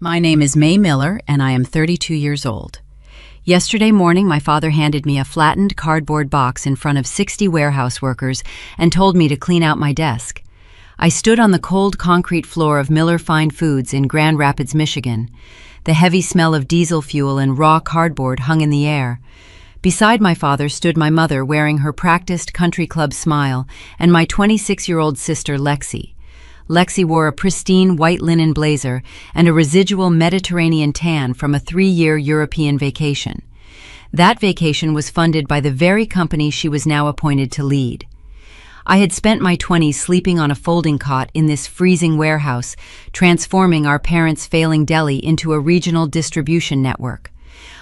My name is May Miller, and I am 32 years old. Yesterday morning, my father handed me a flattened cardboard box in front of 60 warehouse workers and told me to clean out my desk. I stood on the cold concrete floor of Miller Fine Foods in Grand Rapids, Michigan. The heavy smell of diesel fuel and raw cardboard hung in the air. Beside my father stood my mother wearing her practiced country club smile and my 26-year-old sister Lexi. Lexi wore a pristine white linen blazer and a residual Mediterranean tan from a 3-year European vacation. That vacation was funded by the very company she was now appointed to lead. I had spent my 20s sleeping on a folding cot in this freezing warehouse, transforming our parents' failing deli into a regional distribution network.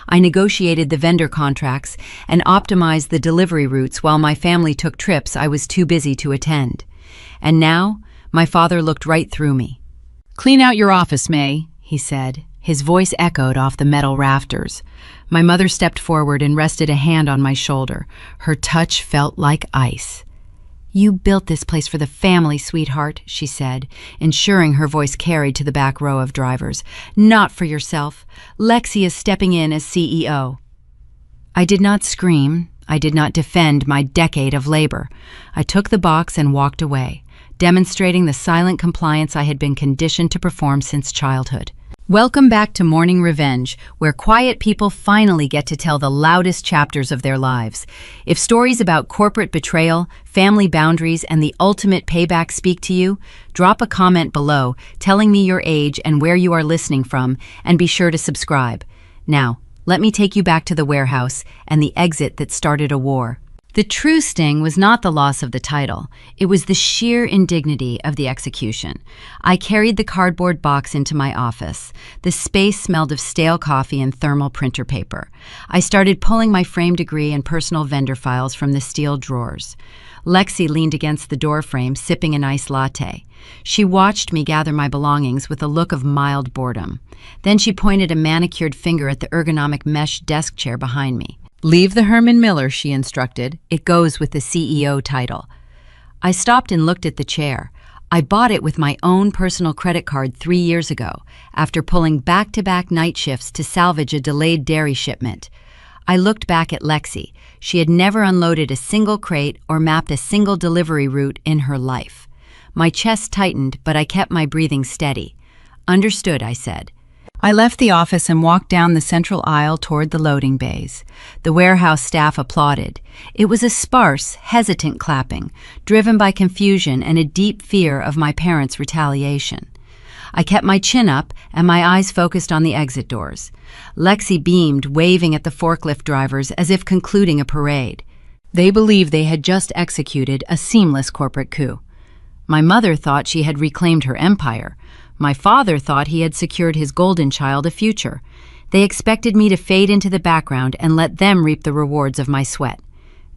I negotiated the vendor contracts and optimized the delivery routes while my family took trips I was too busy to attend. And now, my father looked right through me. "Clean out your office, May," he said. His voice echoed off the metal rafters. My mother stepped forward and rested a hand on my shoulder. Her touch felt like ice. "You built this place for the family, sweetheart," she said, ensuring her voice carried to the back row of drivers. "Not for yourself. Lexi is stepping in as CEO." I did not scream. I did not defend my decade of labor. I took the box and walked away, demonstrating the silent compliance I had been conditioned to perform since childhood. Welcome back to Morning Revenge, where quiet people finally get to tell the loudest chapters of their lives. If stories about corporate betrayal, family boundaries, and the ultimate payback speak to you, drop a comment below telling me your age and where you are listening from, and be sure to subscribe. Now, let me take you back to the warehouse and the exit that started a war. The true sting was not the loss of the title. It was the sheer indignity of the execution. I carried the cardboard box into my office. The space smelled of stale coffee and thermal printer paper. I started pulling my frame degree and personal vendor files from the steel drawers. Lexi leaned against the doorframe, sipping an iced latte. She watched me gather my belongings with a look of mild boredom. Then she pointed a manicured finger at the ergonomic mesh desk chair behind me. "Leave the Herman Miller," she instructed. "It goes with the CEO title." I stopped and looked at the chair. I bought it with my own personal credit card 3 years ago, after pulling back-to-back night shifts to salvage a delayed dairy shipment. I looked back at Lexi. She had never unloaded a single crate or mapped a single delivery route in her life. My chest tightened, but I kept my breathing steady. "Understood," I said. I left the office and walked down the central aisle toward the loading bays. The warehouse staff applauded. It was a sparse, hesitant clapping, driven by confusion and a deep fear of my parents' retaliation. I kept my chin up and my eyes focused on the exit doors. Lexi beamed, waving at the forklift drivers as if concluding a parade. They believed they had just executed a seamless corporate coup. My mother thought she had reclaimed her empire. My father thought he had secured his golden child a future. They expected me to fade into the background and let them reap the rewards of my sweat.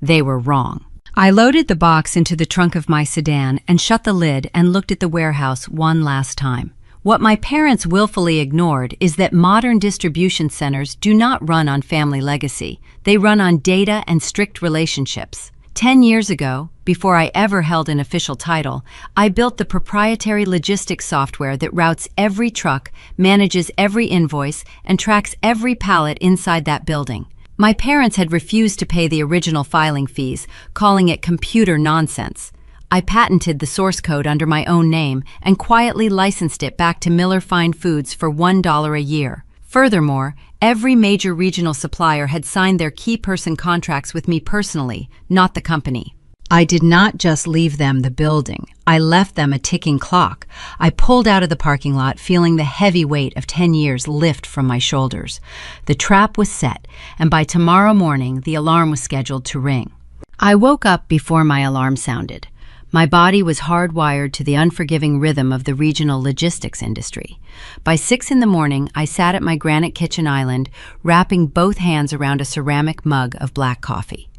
They were wrong. I loaded the box into the trunk of my sedan and shut the lid and looked at the warehouse one last time. What my parents willfully ignored is that modern distribution centers do not run on family legacy. They run on data and strict relationships. 10 years ago, before I ever held an official title, I built the proprietary logistics software that routes every truck, manages every invoice, and tracks every pallet inside that building. My parents had refused to pay the original filing fees, calling it computer nonsense. I patented the source code under my own name and quietly licensed it back to Miller Fine Foods for $1 a year. Furthermore, every major regional supplier had signed their key person contracts with me personally, not the company. I did not just leave them the building. I left them a ticking clock. I pulled out of the parking lot, feeling the heavy weight of 10 years lift from my shoulders. The trap was set, and by tomorrow morning, the alarm was scheduled to ring. I woke up before my alarm sounded. My body was hardwired to the unforgiving rhythm of the regional logistics industry. By 6 in the morning, I sat at my granite kitchen island, wrapping both hands around a ceramic mug of black coffee.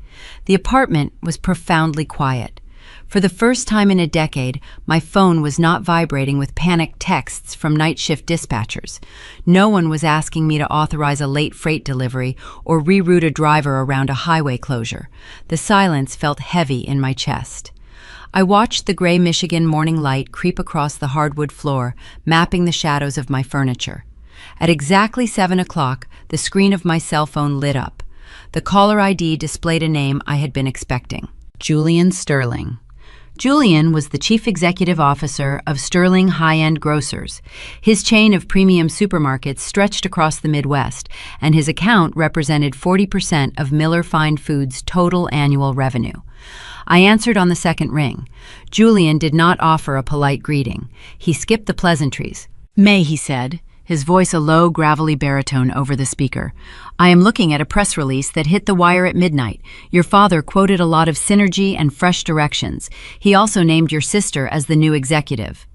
The apartment was profoundly quiet. For the first time in a decade, my phone was not vibrating with panicked texts from night shift dispatchers. No one was asking me to authorize a late freight delivery or reroute a driver around a highway closure. The silence felt heavy in my chest. I watched the gray Michigan morning light creep across the hardwood floor, mapping the shadows of my furniture. At exactly 7 o'clock, the screen of my cell phone lit up. The caller ID displayed a name I had been expecting: Julian Sterling. Julian was the chief executive officer of Sterling High-End Grocers. His chain of premium supermarkets stretched across the Midwest, and his account represented 40% of Miller Fine Foods' total annual revenue. I answered on the second ring. Julian did not offer a polite greeting. He skipped the pleasantries. May, he said, his voice a low, gravelly baritone over the speaker. I am looking at a press release that hit the wire at midnight. Your father quoted a lot of synergy and fresh directions. He also named your sister as the new executive.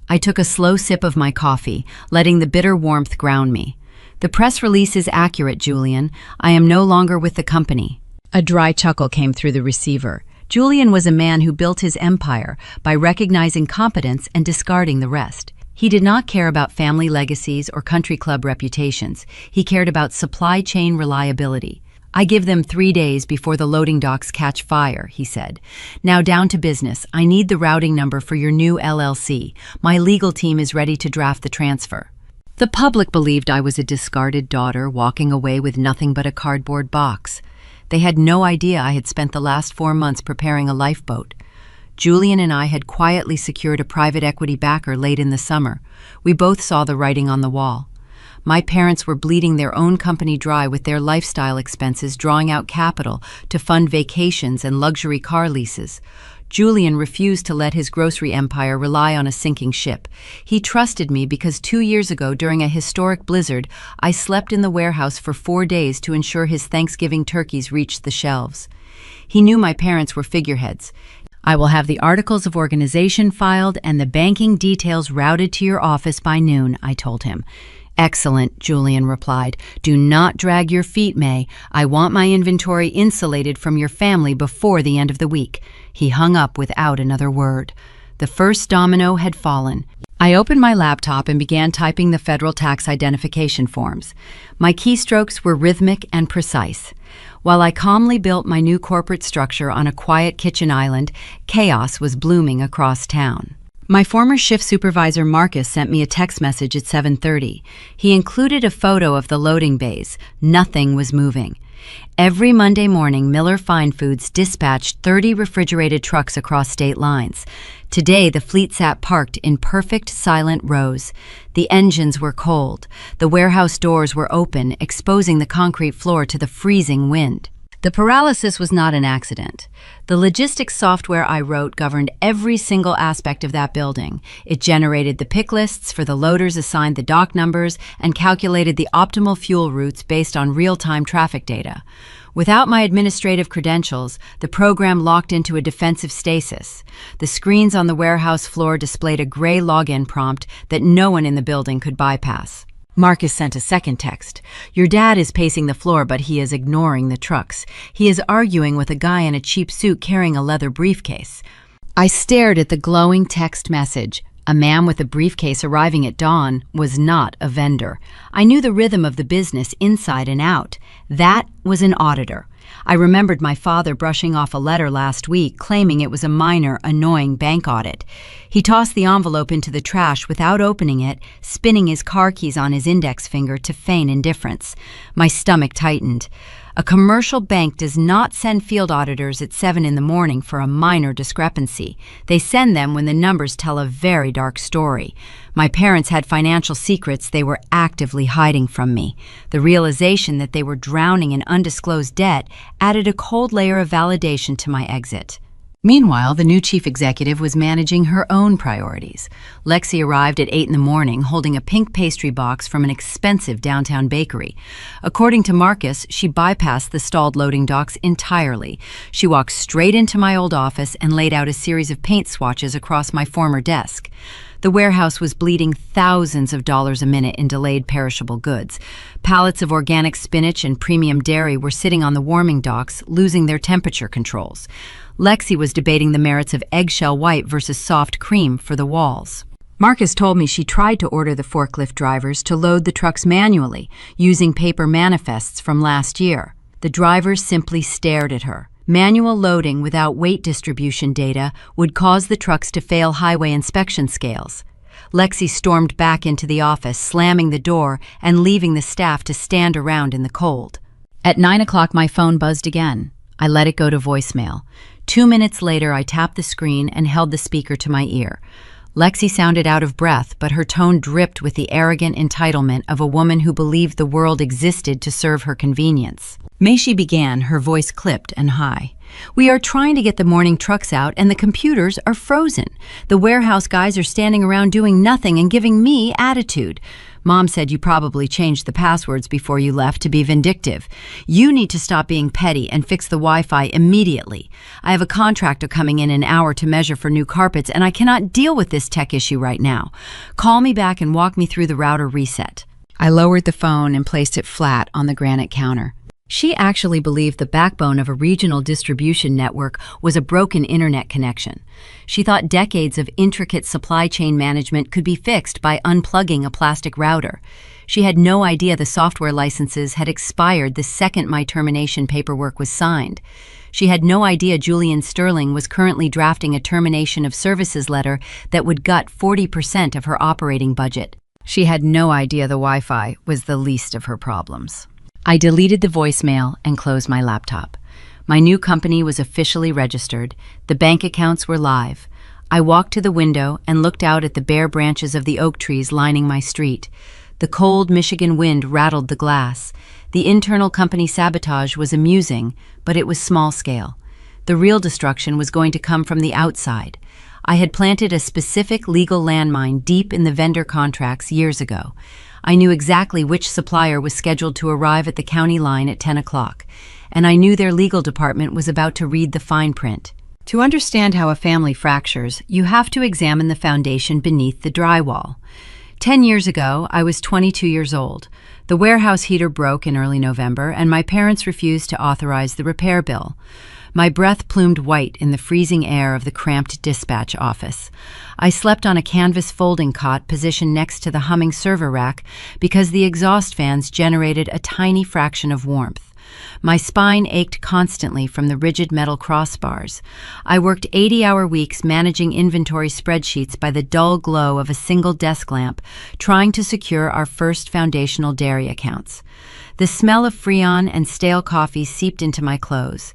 I took a slow sip of my coffee, letting the bitter warmth ground me. The press release is accurate, Julian. I am no longer with the company. A dry chuckle came through the receiver. Julian was a man who built his empire by recognizing competence and discarding the rest. He did not care about family legacies or country club reputations. He cared about supply chain reliability. I give them 3 days before the loading docks catch fire, he said. Now down to business. I need the routing number for your new LLC. My legal team is ready to draft the transfer. The public believed I was a discarded daughter walking away with nothing but a cardboard box. They had no idea I had spent the last 4 months preparing a lifeboat. Julian and I had quietly secured a private equity backer late in the summer. We both saw the writing on the wall. My parents were bleeding their own company dry with their lifestyle expenses, drawing out capital to fund vacations and luxury car leases. Julian refused to let his grocery empire rely on a sinking ship. He trusted me because 2 years ago, during a historic blizzard, I slept in the warehouse for 4 days to ensure his Thanksgiving turkeys reached the shelves. He knew my parents were figureheads. I will have the articles of organization filed and the banking details routed to your office by noon, I told him. Excellent, Julian replied. Do not drag your feet, May. I want my inventory insulated from your family before the end of the week. He hung up without another word. The first domino had fallen. I opened my laptop and began typing the federal tax identification forms. My keystrokes were rhythmic and precise. While I calmly built my new corporate structure on a quiet kitchen island, chaos was blooming across town. My former shift supervisor Marcus sent me a text message at 7:30. He included a photo of the loading bays. Nothing was moving. Every Monday morning, Miller Fine Foods dispatched 30 refrigerated trucks across state lines. Today, the fleet sat parked in perfect, silent rows. The engines were cold. The warehouse doors were open, exposing the concrete floor to the freezing wind. The paralysis was not an accident. The logistics software I wrote governed every single aspect of that building. It generated the pick lists for the loaders, assigned the dock numbers, and calculated the optimal fuel routes based on real-time traffic data. Without my administrative credentials, the program locked into a defensive stasis. The screens on the warehouse floor displayed a gray login prompt that no one in the building could bypass. Marcus sent a second text. Your dad is pacing the floor, but he is ignoring the trucks. He is arguing with a guy in a cheap suit carrying a leather briefcase. I stared at the glowing text message. A man with a briefcase arriving at dawn was not a vendor. I knew the rhythm of the business inside and out. That was an auditor. I remembered my father brushing off a letter last week, claiming it was a minor, annoying bank audit. He tossed the envelope into the trash without opening it, spinning his car keys on his index finger to feign indifference. My stomach tightened. A commercial bank does not send field auditors at 7 in the morning for a minor discrepancy. They send them when the numbers tell a very dark story. My parents had financial secrets they were actively hiding from me. The realization that they were drowning in undisclosed debt added a cold layer of validation to my exit. Meanwhile, the new chief executive was managing her own priorities. Lexi arrived at 8 in the morning, holding a pink pastry box from an expensive downtown bakery. According to Marcus, she bypassed the stalled loading docks entirely. She walked straight into my old office and laid out a series of paint swatches across my former desk. The warehouse was bleeding thousands of dollars a minute in delayed perishable goods. Pallets of organic spinach and premium dairy were sitting on the warming docks, losing their temperature controls. Lexi was debating the merits of eggshell white versus soft cream for the walls. Marcus told me she tried to order the forklift drivers to load the trucks manually, using paper manifests from last year. The drivers simply stared at her. Manual loading without weight distribution data would cause the trucks to fail highway inspection scales. Lexi stormed back into the office, slamming the door and leaving the staff to stand around in the cold. At 9 o'clock, my phone buzzed again. I let it go to voicemail. 2 minutes later, I tapped the screen and held the speaker to my ear. Lexi sounded out of breath, but her tone dripped with the arrogant entitlement of a woman who believed the world existed to serve her convenience. May she began, her voice clipped and high. "We are trying to get the morning trucks out and the computers are frozen. The warehouse guys are standing around doing nothing and giving me attitude. Mom said you probably changed the passwords before you left to be vindictive. You need to stop being petty and fix the Wi-Fi immediately. I have a contractor coming in an hour to measure for new carpets and I cannot deal with this tech issue right now. Call me back and walk me through the router reset." I lowered the phone and placed it flat on the granite counter. She actually believed the backbone of a regional distribution network was a broken internet connection. She thought decades of intricate supply chain management could be fixed by unplugging a plastic router. She had no idea the software licenses had expired the second my termination paperwork was signed. She had no idea Julian Sterling was currently drafting a termination of services letter that would gut 40% of her operating budget. She had no idea the Wi-Fi was the least of her problems. I deleted the voicemail and closed my laptop. My new company was officially registered. The bank accounts were live. I walked to the window and looked out at the bare branches of the oak trees lining my street. The cold Michigan wind rattled the glass. The internal company sabotage was amusing, but it was small scale. The real destruction was going to come from the outside. I had planted a specific legal landmine deep in the vendor contracts years ago. I knew exactly which supplier was scheduled to arrive at the county line at 10 o'clock, and I knew their legal department was about to read the fine print. To understand how a family fractures, you have to examine the foundation beneath the drywall. 10 years ago, I was 22 years old. The warehouse heater broke in early November, and my parents refused to authorize the repair bill. My breath plumed white in the freezing air of the cramped dispatch office. I slept on a canvas folding cot positioned next to the humming server rack because the exhaust fans generated a tiny fraction of warmth. My spine ached constantly from the rigid metal crossbars. I worked 80-hour weeks managing inventory spreadsheets by the dull glow of a single desk lamp, trying to secure our first foundational dairy accounts. The smell of Freon and stale coffee seeped into my clothes.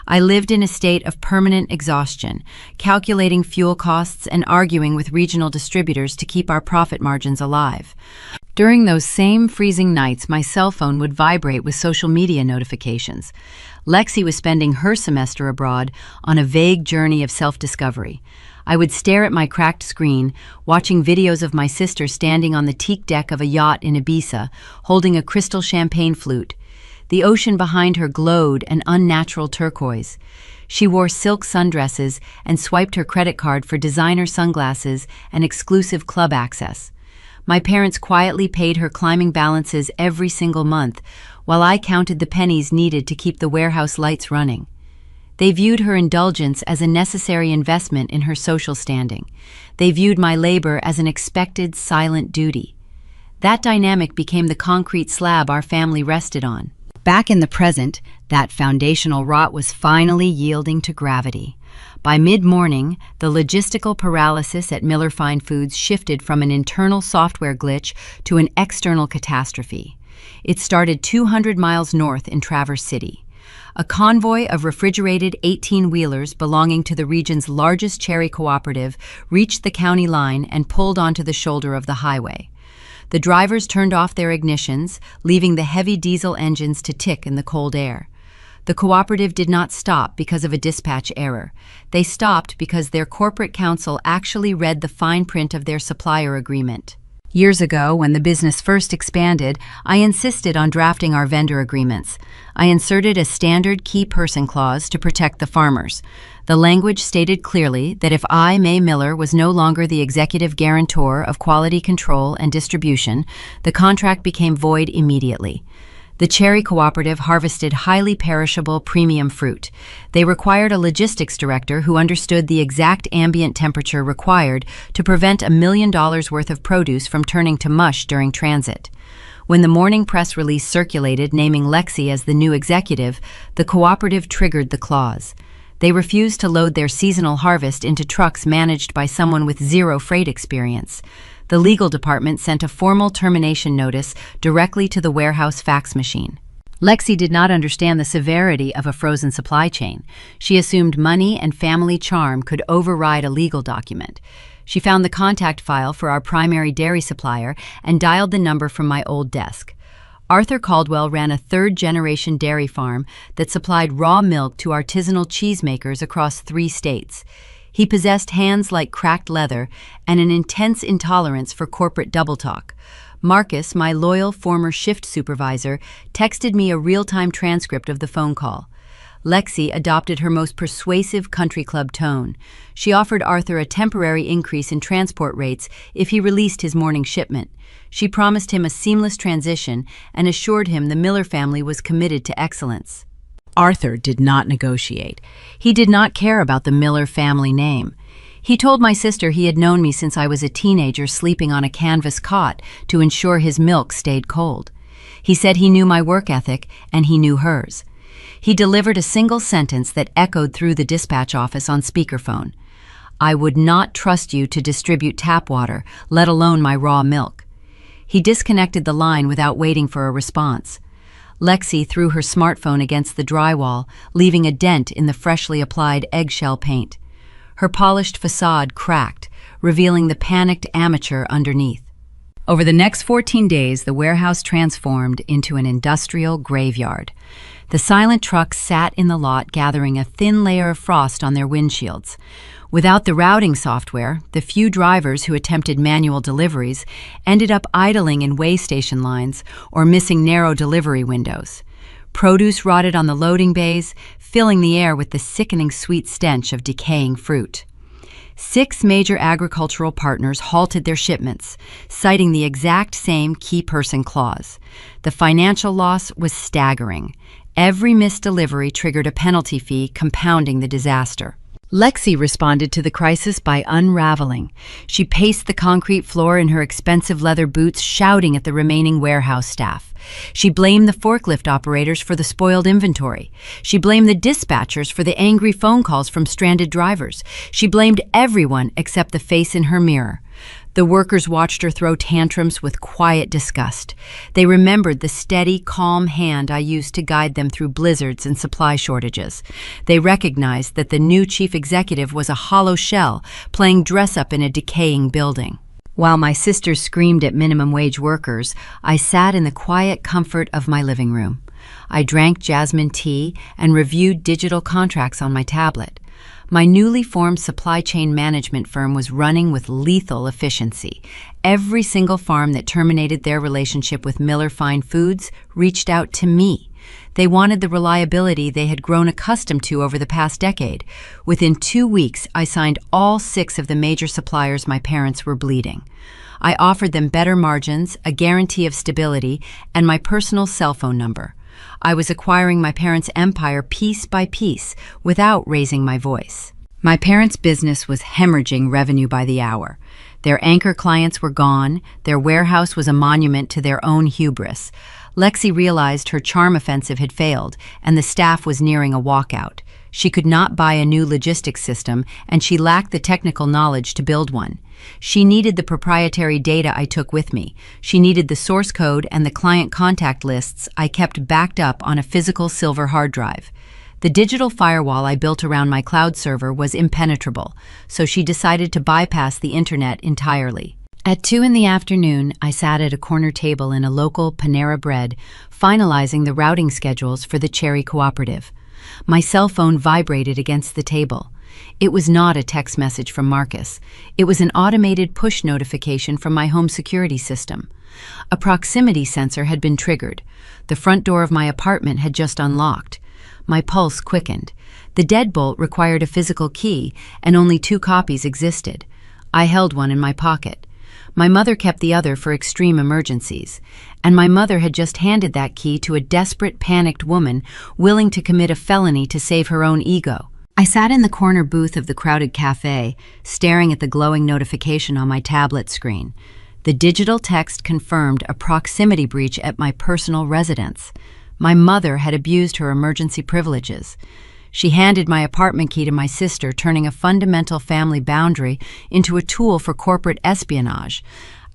I lived in a state of permanent exhaustion, calculating fuel costs and arguing with regional distributors to keep our profit margins alive. During those same freezing nights, my cell phone would vibrate with social media notifications. Lexi was spending her semester abroad on a vague journey of self-discovery. I would stare at my cracked screen, watching videos of my sister standing on the teak deck of a yacht in Ibiza, holding a crystal champagne flute. The ocean behind her glowed an unnatural turquoise. She wore silk sundresses and swiped her credit card for designer sunglasses and exclusive club access. My parents quietly paid her climbing balances every single month, while I counted the pennies needed to keep the warehouse lights running. They viewed her indulgence as a necessary investment in her social standing. They viewed my labor as an expected, silent duty. That dynamic became the concrete slab our family rested on. Back in the present, that foundational rot was finally yielding to gravity. By mid-morning, the logistical paralysis at Miller Fine Foods shifted from an internal software glitch to an external catastrophe. It started 200 miles north in Traverse City. A convoy of refrigerated 18-wheelers belonging to the region's largest cherry cooperative reached the county line and pulled onto the shoulder of the highway. The drivers turned off their ignitions, leaving the heavy diesel engines to tick in the cold air. The cooperative did not stop because of a dispatch error. They stopped because their corporate counsel actually read the fine print of their supplier agreement. Years ago, when the business first expanded, I insisted on drafting our vendor agreements. I inserted a standard key person clause to protect the farmers. The language stated clearly that if I, May Miller, was no longer the executive guarantor of quality control and distribution, the contract became void immediately. The cherry cooperative harvested highly perishable premium fruit. They required a logistics director who understood the exact ambient temperature required to prevent $1 million worth of produce from turning to mush during transit. When the morning press release circulated naming Lexi as the new executive, the cooperative triggered the clause. They refused to load their seasonal harvest into trucks managed by someone with zero freight experience. The The legal department sent a formal termination notice directly to the warehouse fax machine. Lexi did not understand the severity of a frozen supply chain. She assumed money and family charm could override a legal document. She found the contact file for our primary dairy supplier and dialed the number from my old desk. Arthur Caldwell ran a third-generation dairy farm that supplied raw milk to artisanal cheesemakers across 3 states. He possessed hands like cracked leather and an intense intolerance for corporate double talk. Marcus, my loyal former shift supervisor, texted me a real-time transcript of the phone call. Lexi adopted her most persuasive country club tone. She offered Arthur a temporary increase in transport rates if he released his morning shipment. She promised him a seamless transition and assured him the Miller family was committed to excellence. Arthur did not negotiate. He did not care about the Miller family name. He told my sister he had known me since I was a teenager sleeping on a canvas cot to ensure his milk stayed cold. He said he knew my work ethic and he knew hers. He delivered a single sentence that echoed through the dispatch office on speakerphone. "I would not trust you to distribute tap water, let alone my raw milk." He disconnected the line without waiting for a response. Lexi threw her smartphone against the drywall, leaving a dent in the freshly applied eggshell paint. Her polished facade cracked, revealing the panicked amateur underneath. Over the next 14 days, the warehouse transformed into an industrial graveyard. The silent trucks sat in the lot, gathering a thin layer of frost on their windshields. Without the routing software, the few drivers who attempted manual deliveries ended up idling in way station lines or missing narrow delivery windows. Produce rotted on the loading bays, filling the air with the sickening sweet stench of decaying fruit. 6 major agricultural partners halted their shipments, citing the exact same key person clause. The financial loss was staggering. Every missed delivery triggered a penalty fee, compounding the disaster. Lexi responded to the crisis by unraveling. She paced the concrete floor in her expensive leather boots, shouting at the remaining warehouse staff. She blamed the forklift operators for the spoiled inventory. She blamed the dispatchers for the angry phone calls from stranded drivers. She blamed everyone except the face in her mirror. The workers watched her throw tantrums with quiet disgust. They remembered the steady, calm hand I used to guide them through blizzards and supply shortages. They recognized that the new chief executive was a hollow shell, playing dress-up in a decaying building. While my sister screamed at minimum wage workers, I sat in the quiet comfort of my living room. I drank jasmine tea and reviewed digital contracts on my tablet. My newly formed supply chain management firm was running with lethal efficiency. Every single farm that terminated their relationship with Miller Fine Foods reached out to me. They wanted the reliability they had grown accustomed to over the past decade. Within 2 weeks, I signed all 6 of the major suppliers my parents were bleeding. I offered them better margins, a guarantee of stability, and my personal cell phone number. I was acquiring my parents' empire piece by piece without raising my voice. My parents' business was hemorrhaging revenue by the hour. Their anchor clients were gone. Their warehouse was a monument to their own hubris. Lexi realized her charm offensive had failed, and the staff was nearing a walkout. She could not buy a new logistics system, and she lacked the technical knowledge to build one. She needed the proprietary data I took with me. She needed the source code and the client contact lists I kept backed up on a physical silver hard drive. The digital firewall I built around my cloud server was impenetrable, so she decided to bypass the internet entirely. At 2 in the afternoon, I sat at a corner table in a local Panera Bread, finalizing the routing schedules for the Cherry Cooperative. My cell phone vibrated against the table. It was not a text message from Marcus. It was an automated push notification from my home security system. A proximity sensor had been triggered. The front door of my apartment had just unlocked. My pulse quickened. The deadbolt required a physical key, and only 2 copies existed. I held one in my pocket. My mother kept the other for extreme emergencies, and my mother had just handed that key to a desperate, panicked woman willing to commit a felony to save her own ego. I sat in the corner booth of the crowded cafe, staring at the glowing notification on my tablet screen. The digital text confirmed a proximity breach at my personal residence. My mother had abused her emergency privileges. She handed my apartment key to my sister, turning a fundamental family boundary into a tool for corporate espionage.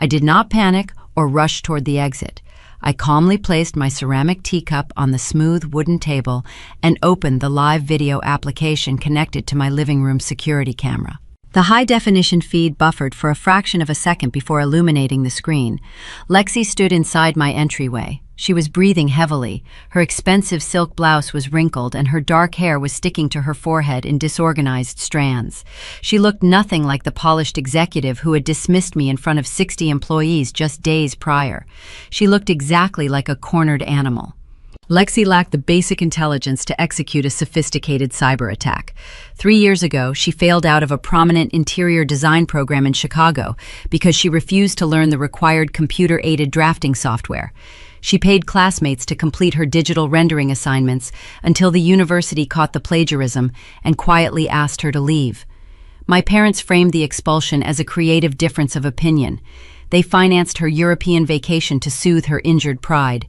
I did not panic or rush toward the exit. I calmly placed my ceramic teacup on the smooth wooden table and opened the live video application connected to my living room security camera. The high-definition feed buffered for a fraction of a second before illuminating the screen. Lexi stood inside my entryway. She was breathing heavily. Her expensive silk blouse was wrinkled, and her dark hair was sticking to her forehead in disorganized strands. She looked nothing like the polished executive who had dismissed me in front of 60 employees just days prior. She looked exactly like a cornered animal. Lexi lacked the basic intelligence to execute a sophisticated cyber attack. 3 years ago, she failed out of a prominent interior design program in Chicago because she refused to learn the required computer-aided drafting software. She paid classmates to complete her digital rendering assignments until the university caught the plagiarism and quietly asked her to leave. My parents framed the expulsion as a creative difference of opinion. They financed her European vacation to soothe her injured pride.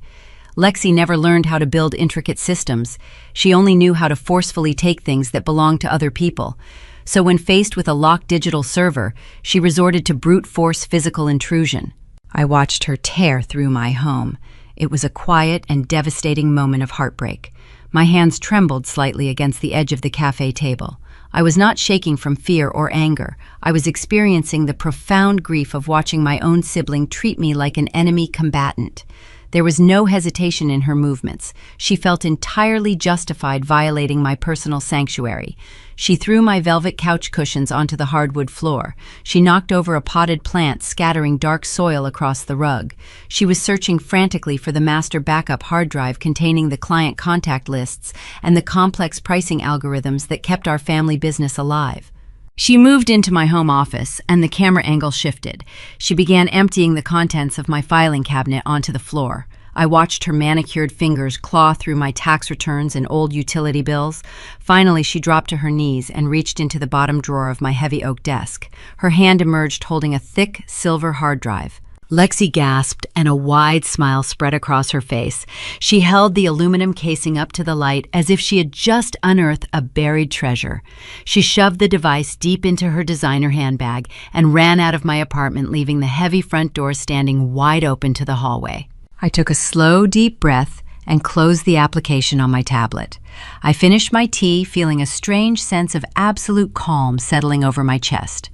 Lexi never learned how to build intricate systems. She only knew how to forcefully take things that belonged to other people. So when faced with a locked digital server, she resorted to brute force physical intrusion. I watched her tear through my home. It was a quiet and devastating moment of heartbreak. My hands trembled slightly against the edge of the cafe table. I was not shaking from fear or anger. I was experiencing the profound grief of watching my own sibling treat me like an enemy combatant. There was no hesitation in her movements. She felt entirely justified violating my personal sanctuary. She threw my velvet couch cushions onto the hardwood floor. She knocked over a potted plant, scattering dark soil across the rug. She was searching frantically for the master backup hard drive containing the client contact lists and the complex pricing algorithms that kept our family business alive. She moved into my home office, and the camera angle shifted. She began emptying the contents of my filing cabinet onto the floor. I watched her manicured fingers claw through my tax returns and old utility bills. Finally, she dropped to her knees and reached into the bottom drawer of my heavy oak desk. Her hand emerged holding a thick, silver hard drive. Lexi gasped, and a wide smile spread across her face. She held the aluminum casing up to the light as if she had just unearthed a buried treasure. She shoved the device deep into her designer handbag and ran out of my apartment, leaving the heavy front door standing wide open to the hallway. I took a slow, deep breath and closed the application on my tablet. I finished my tea, feeling a strange sense of absolute calm settling over my chest.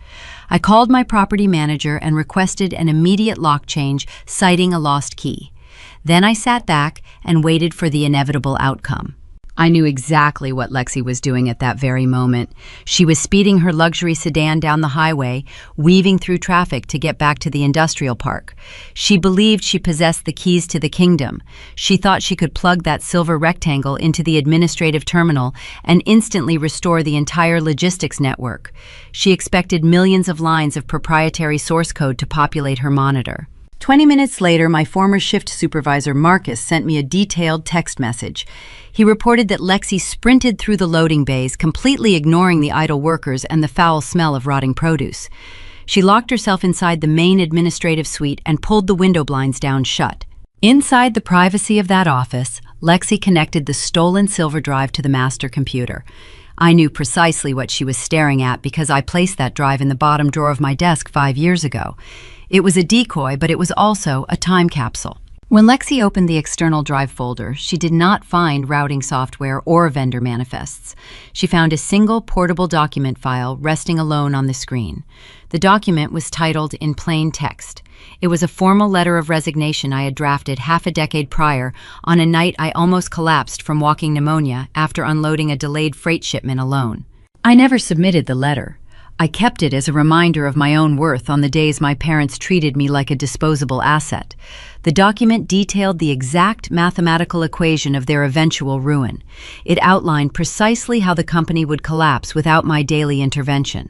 I called my property manager and requested an immediate lock change, citing a lost key. Then I sat back and waited for the inevitable outcome. I knew exactly what Lexi was doing at that very moment. She was speeding her luxury sedan down the highway, weaving through traffic to get back to the industrial park. She believed she possessed the keys to the kingdom. She thought she could plug that silver rectangle into the administrative terminal and instantly restore the entire logistics network. She expected millions of lines of proprietary source code to populate her monitor. 20 minutes later, my former shift supervisor, Marcus, sent me a detailed text message. He reported that Lexi sprinted through the loading bays, completely ignoring the idle workers and the foul smell of rotting produce. She locked herself inside the main administrative suite and pulled the window blinds down shut. Inside the privacy of that office, Lexi connected the stolen silver drive to the master computer. I knew precisely what she was staring at because I placed that drive in the bottom drawer of my desk 5 years ago. It was a decoy, but it was also a time capsule. When Lexi opened the external drive folder, she did not find routing software or vendor manifests. She found a single portable document file resting alone on the screen. The document was titled in plain text. It was a formal letter of resignation I had drafted half a decade prior on a night I almost collapsed from walking pneumonia after unloading a delayed freight shipment alone. I never submitted the letter. I kept it as a reminder of my own worth on the days my parents treated me like a disposable asset. The document detailed the exact mathematical equation of their eventual ruin. It outlined precisely how the company would collapse without my daily intervention.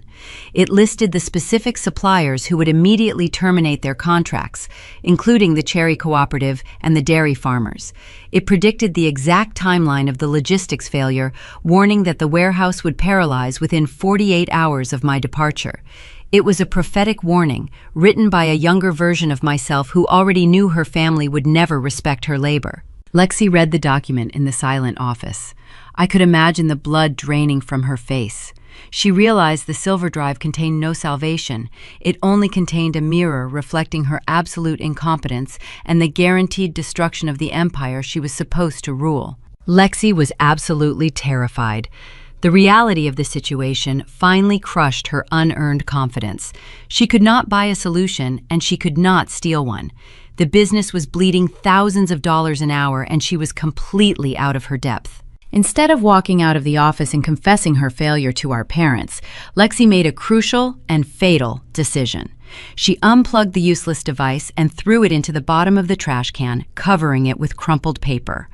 It listed the specific suppliers who would immediately terminate their contracts, including the cherry cooperative and the dairy farmers. It predicted the exact timeline of the logistics failure, warning that the warehouse would paralyze within 48 hours of my departure. It was a prophetic warning, written by a younger version of myself who already knew her family would never respect her labor. Lexi read the document in the silent office. I could imagine the blood draining from her face. She realized the silver drive contained no salvation. It only contained a mirror reflecting her absolute incompetence and the guaranteed destruction of the empire she was supposed to rule. Lexi was absolutely terrified. The reality of the situation finally crushed her unearned confidence. She could not buy a solution, and she could not steal one. The business was bleeding thousands of dollars an hour, and she was completely out of her depth. Instead of walking out of the office and confessing her failure to our parents, Lexi made a crucial and fatal decision. She unplugged the useless device and threw it into the bottom of the trash can, covering it with crumpled paper.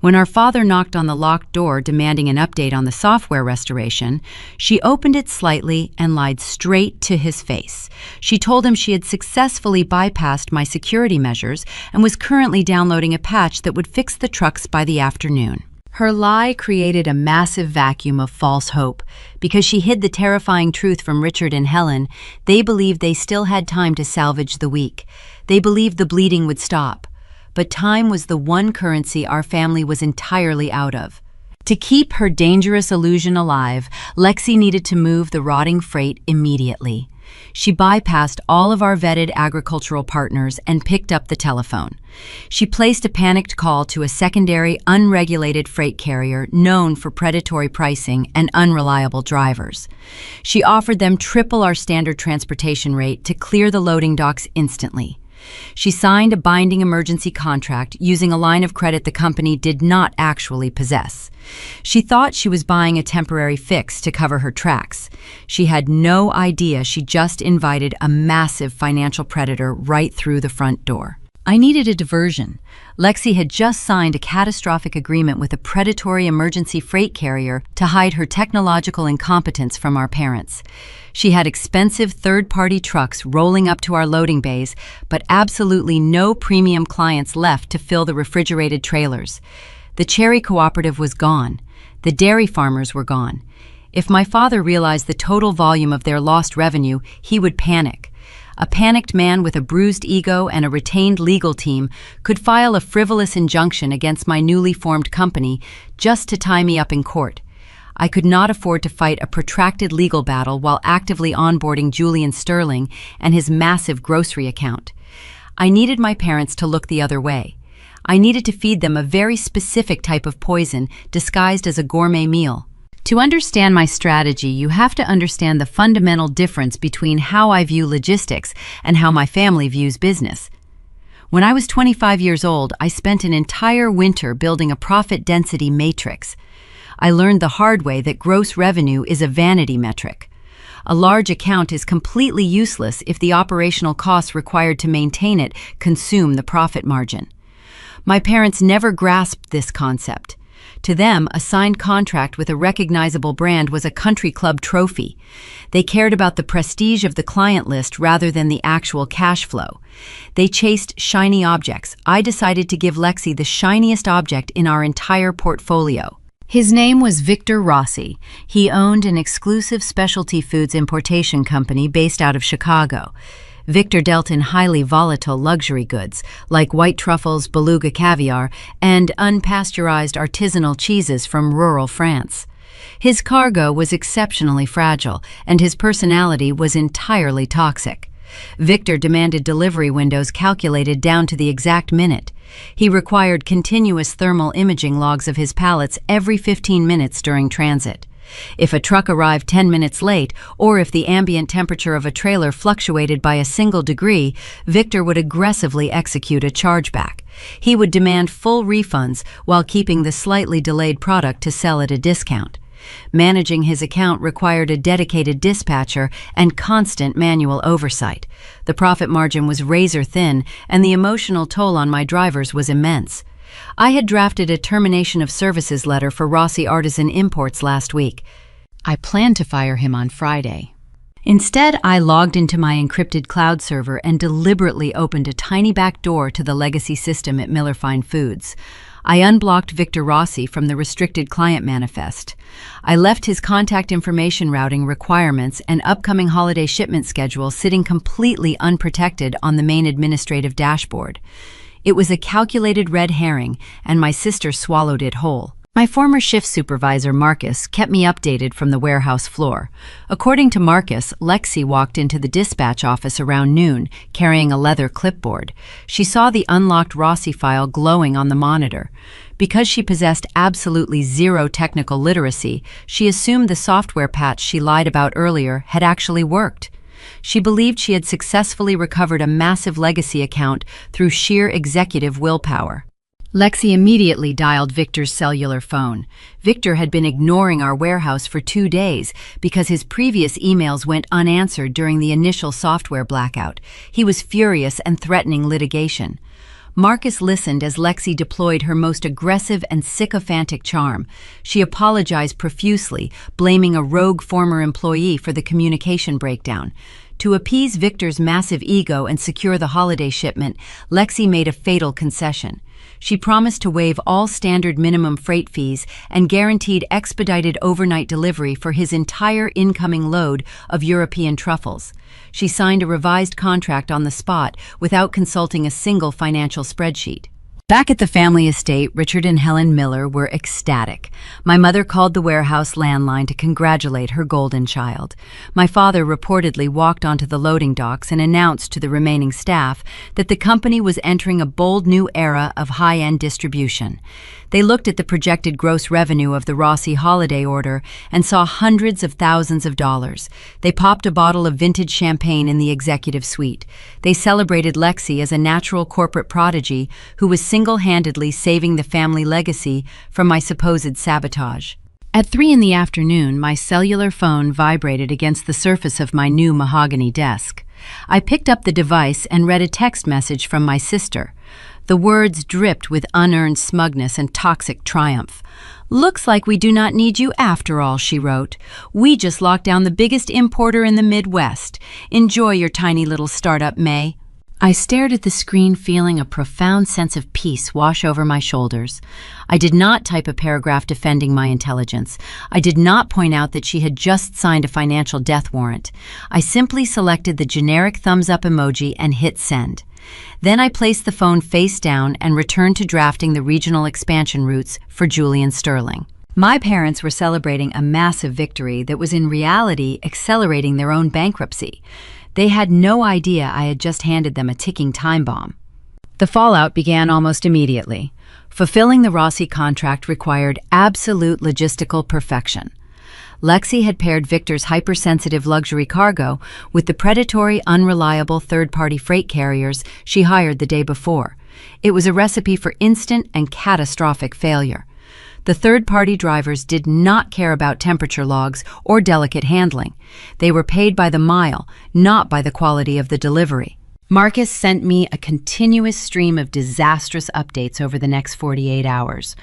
When our father knocked on the locked door demanding an update on the software restoration, she opened it slightly and lied straight to his face. She told him she had successfully bypassed my security measures and was currently downloading a patch that would fix the trucks by the afternoon. Her lie created a massive vacuum of false hope. Because she hid the terrifying truth from Richard and Helen, they believed they still had time to salvage the weak. They believed the bleeding would stop. But time was the one currency our family was entirely out of. To keep her dangerous illusion alive, Lexi needed to move the rotting freight immediately. She bypassed all of our vetted agricultural partners and picked up the telephone. She placed a panicked call to a secondary, unregulated freight carrier known for predatory pricing and unreliable drivers. She offered them triple our standard transportation rate to clear the loading docks instantly. She signed a binding emergency contract using a line of credit the company did not actually possess. She thought she was buying a temporary fix to cover her tracks. She had no idea she just invited a massive financial predator right through the front door. I needed a diversion. Lexi had just signed a catastrophic agreement with a predatory emergency freight carrier to hide her technological incompetence from our parents. She had expensive third-party trucks rolling up to our loading bays, but absolutely no premium clients left to fill the refrigerated trailers. The Cherry Cooperative was gone. The dairy farmers were gone. If my father realized the total volume of their lost revenue, he would panic. A panicked man with a bruised ego and a retained legal team could file a frivolous injunction against my newly formed company just to tie me up in court. I could not afford to fight a protracted legal battle while actively onboarding Julian Sterling and his massive grocery account. I needed my parents to look the other way. I needed to feed them a very specific type of poison disguised as a gourmet meal. To understand my strategy, you have to understand the fundamental difference between how I view logistics and how my family views business. When I was 25 years old, I spent an entire winter building a profit density matrix. I learned the hard way that gross revenue is a vanity metric. A large account is completely useless if the operational costs required to maintain it consume the profit margin. My parents never grasped this concept. To them, a signed contract with a recognizable brand was a country club trophy. They cared about the prestige of the client list rather than the actual cash flow. They chased shiny objects. I decided to give Lexi the shiniest object in our entire portfolio. His name was Victor Rossi. He owned an exclusive specialty foods importation company based out of Chicago. Victor dealt in highly volatile luxury goods, like white truffles, beluga caviar, and unpasteurized artisanal cheeses from rural France. His cargo was exceptionally fragile, and his personality was entirely toxic. Victor demanded delivery windows calculated down to the exact minute. He required continuous thermal imaging logs of his pallets every 15 minutes during transit. If a truck arrived 10 minutes late, or if the ambient temperature of a trailer fluctuated by a single degree, Victor would aggressively execute a chargeback. He would demand full refunds while keeping the slightly delayed product to sell at a discount. Managing his account required a dedicated dispatcher and constant manual oversight. The profit margin was razor thin, and the emotional toll on my drivers was immense. I had drafted a termination of services letter for Rossi Artisan Imports last week. I planned to fire him on Friday. Instead, I logged into my encrypted cloud server and deliberately opened a tiny back door to the legacy system at Miller Fine Foods. I unblocked Victor Rossi from the restricted client manifest. I left his contact information routing requirements and upcoming holiday shipment schedule sitting completely unprotected on the main administrative dashboard. It was a calculated red herring, and my sister swallowed it whole. My former shift supervisor, Marcus, kept me updated from the warehouse floor. According to Marcus, Lexi walked into the dispatch office around noon, carrying a leather clipboard. She saw the unlocked Rossi file glowing on the monitor. Because she possessed absolutely zero technical literacy, she assumed the software patch she lied about earlier had actually worked. She believed she had successfully recovered a massive legacy account through sheer executive willpower. Lexi immediately dialed Victor's cellular phone. Victor had been ignoring our warehouse for 2 days because his previous emails went unanswered during the initial software blackout. He was furious and threatening litigation. Marcus listened as Lexi deployed her most aggressive and sycophantic charm. She apologized profusely, blaming a rogue former employee for the communication breakdown. To appease Victor's massive ego and secure the holiday shipment, Lexi made a fatal concession. She promised to waive all standard minimum freight fees and guaranteed expedited overnight delivery for his entire incoming load of European truffles. She signed a revised contract on the spot without consulting a single financial spreadsheet. Back at the family estate, Richard and Helen Miller were ecstatic. My mother called the warehouse landline to congratulate her golden child. My father reportedly walked onto the loading docks and announced to the remaining staff that the company was entering a bold new era of high-end distribution. They looked at the projected gross revenue of the Rossi holiday order and saw hundreds of thousands of dollars. They popped a bottle of vintage champagne in the executive suite. They celebrated Lexi as a natural corporate prodigy who was single-handedly saving the family legacy from my supposed sabotage. At 3 in the afternoon, my cellular phone vibrated against the surface of my new mahogany desk. I picked up the device and read a text message from my sister. The words dripped with unearned smugness and toxic triumph. "Looks like we do not need you after all," she wrote. "We just locked down the biggest importer in the Midwest. Enjoy your tiny little startup, May." I stared at the screen, feeling a profound sense of peace wash over my shoulders. I did not type a paragraph defending my intelligence. I did not point out that she had just signed a financial death warrant. I simply selected the generic thumbs-up emoji and hit send. Then I placed the phone face down and returned to drafting the regional expansion routes for Julian Sterling. My parents were celebrating a massive victory that was in reality accelerating their own bankruptcy. They had no idea I had just handed them a ticking time bomb. The fallout began almost immediately. Fulfilling the Rossi contract required absolute logistical perfection. Lexi had paired Victor's hypersensitive luxury cargo with the predatory, unreliable third-party freight carriers she hired the day before. It was a recipe for instant and catastrophic failure. The third-party drivers did not care about temperature logs or delicate handling. They were paid by the mile, not by the quality of the delivery. Marcus sent me a continuous stream of disastrous updates over the next 48 hours.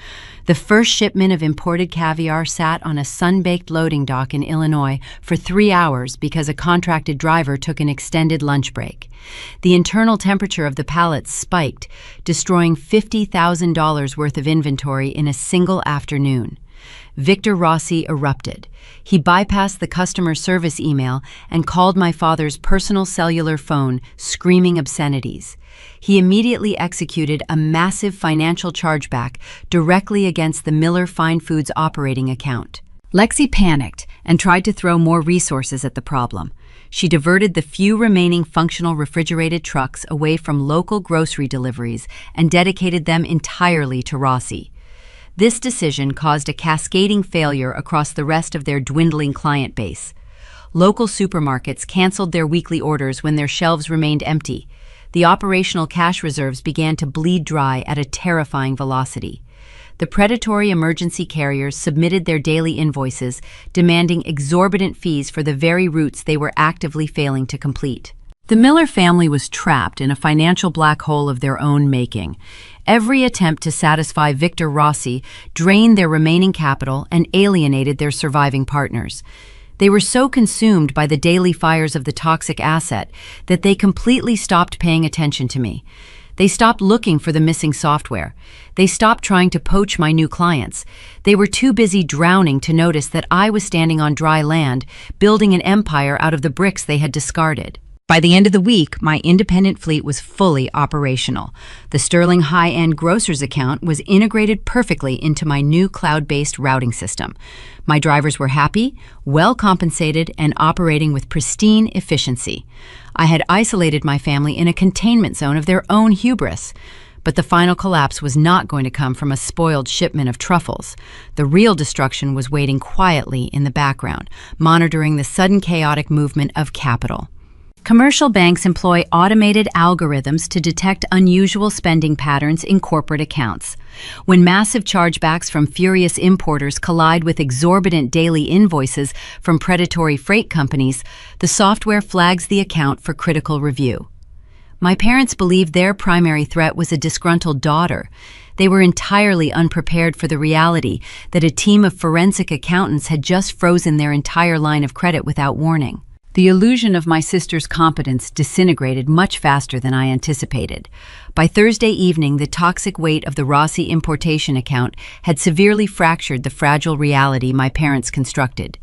The first shipment of imported caviar sat on a sun-baked loading dock in Illinois for 3 hours because a contracted driver took an extended lunch break. The internal temperature of the pallets spiked, destroying $50,000 worth of inventory in a single afternoon. Victor Rossi erupted. He bypassed the customer service email and called my father's personal cellular phone, screaming obscenities. He immediately executed a massive financial chargeback directly against the Miller Fine Foods operating account. Lexi panicked and tried to throw more resources at the problem. She diverted the few remaining functional refrigerated trucks away from local grocery deliveries and dedicated them entirely to Rossi. This decision caused a cascading failure across the rest of their dwindling client base. Local supermarkets canceled their weekly orders when their shelves remained empty. The operational cash reserves began to bleed dry at a terrifying velocity. The predatory emergency carriers submitted their daily invoices, demanding exorbitant fees for the very routes they were actively failing to complete. The Miller family was trapped in a financial black hole of their own making. Every attempt to satisfy Victor Rossi drained their remaining capital and alienated their surviving partners. They were so consumed by the daily fires of the toxic asset that they completely stopped paying attention to me. They stopped looking for the missing software. They stopped trying to poach my new clients. They were too busy drowning to notice that I was standing on dry land, building an empire out of the bricks they had discarded. By the end of the week, my independent fleet was fully operational. The Sterling high-end grocer's account was integrated perfectly into my new cloud-based routing system. My drivers were happy, well compensated, and operating with pristine efficiency. I had isolated my family in a containment zone of their own hubris. But the final collapse was not going to come from a spoiled shipment of truffles. The real destruction was waiting quietly in the background, monitoring the sudden chaotic movement of capital. Commercial banks employ automated algorithms to detect unusual spending patterns in corporate accounts. When massive chargebacks from furious importers collide with exorbitant daily invoices from predatory freight companies, the software flags the account for critical review. My parents believed their primary threat was a disgruntled daughter. They were entirely unprepared for the reality that a team of forensic accountants had just frozen their entire line of credit without warning. The illusion of my sister's competence disintegrated much faster than I anticipated. By Thursday evening, the toxic weight of the Rossi importation account had severely fractured the fragile reality my parents constructed.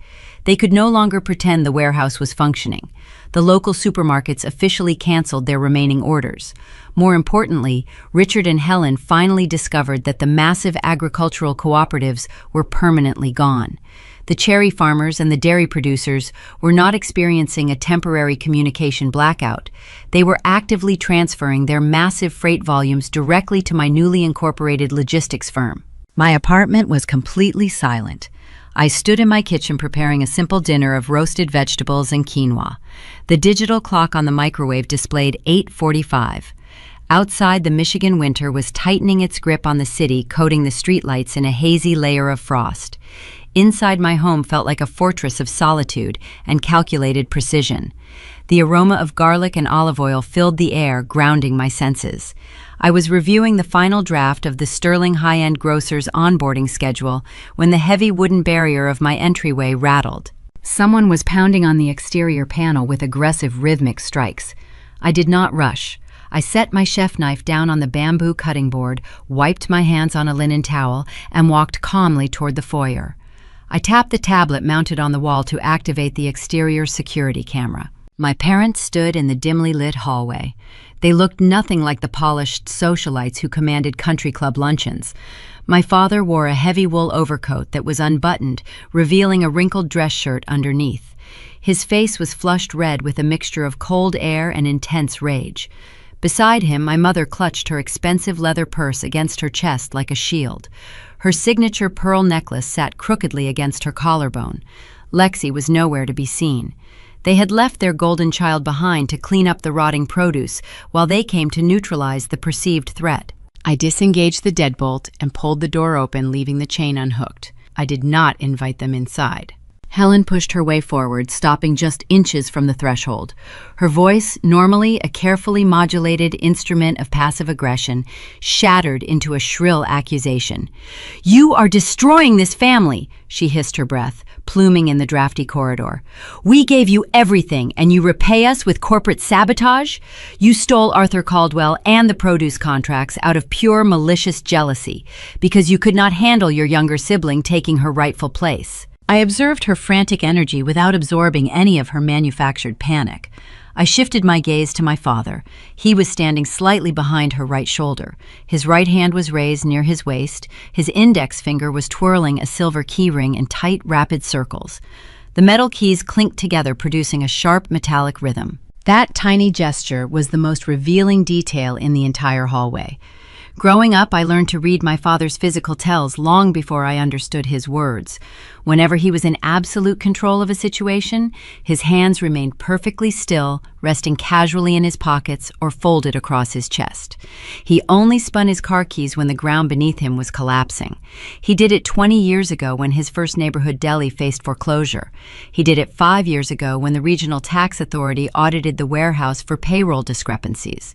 They could no longer pretend the warehouse was functioning. The local supermarkets officially canceled their remaining orders. More importantly, Richard and Helen finally discovered that the massive agricultural cooperatives were permanently gone. The cherry farmers and the dairy producers were not experiencing a temporary communication blackout. They were actively transferring their massive freight volumes directly to my newly incorporated logistics firm. My apartment was completely silent. I stood in my kitchen preparing a simple dinner of roasted vegetables and quinoa. The digital clock on the microwave displayed 8:45. Outside, the Michigan winter was tightening its grip on the city, coating the streetlights in a hazy layer of frost. Inside, my home felt like a fortress of solitude and calculated precision. The aroma of garlic and olive oil filled the air, grounding my senses. I was reviewing the final draft of the Sterling high-end grocer's onboarding schedule when the heavy wooden barrier of my entryway rattled. Someone was pounding on the exterior panel with aggressive rhythmic strikes. I did not rush. I set my chef knife down on the bamboo cutting board, wiped my hands on a linen towel, and walked calmly toward the foyer. I tapped the tablet mounted on the wall to activate the exterior security camera. My parents stood in the dimly lit hallway. They looked nothing like the polished socialites who commanded country club luncheons. My father wore a heavy wool overcoat that was unbuttoned, revealing a wrinkled dress shirt underneath. His face was flushed red with a mixture of cold air and intense rage. Beside him, my mother clutched her expensive leather purse against her chest like a shield. Her signature pearl necklace sat crookedly against her collarbone. Lexi was nowhere to be seen. They had left their golden child behind to clean up the rotting produce while they came to neutralize the perceived threat. I disengaged the deadbolt and pulled the door open, leaving the chain unhooked. I did not invite them inside. Helen pushed her way forward, stopping just inches from the threshold. Her voice, normally a carefully modulated instrument of passive aggression, shattered into a shrill accusation. "You are destroying this family," she hissed her breath, pluming in the drafty corridor. "We gave you everything, and you repay us with corporate sabotage? You stole Arthur Caldwell and the produce contracts out of pure malicious jealousy, because you could not handle your younger sibling taking her rightful place." I observed her frantic energy without absorbing any of her manufactured panic. I shifted my gaze to my father. He was standing slightly behind her right shoulder. His right hand was raised near his waist. His index finger was twirling a silver keyring in tight, rapid circles. The metal keys clinked together, producing a sharp, metallic rhythm. That tiny gesture was the most revealing detail in the entire hallway. Growing up, I learned to read my father's physical tells long before I understood his words. Whenever he was in absolute control of a situation, his hands remained perfectly still, resting casually in his pockets or folded across his chest. He only spun his car keys when the ground beneath him was collapsing. He did it 20 years ago when his first neighborhood deli faced foreclosure. He did it 5 years ago when the regional tax authority audited the warehouse for payroll discrepancies.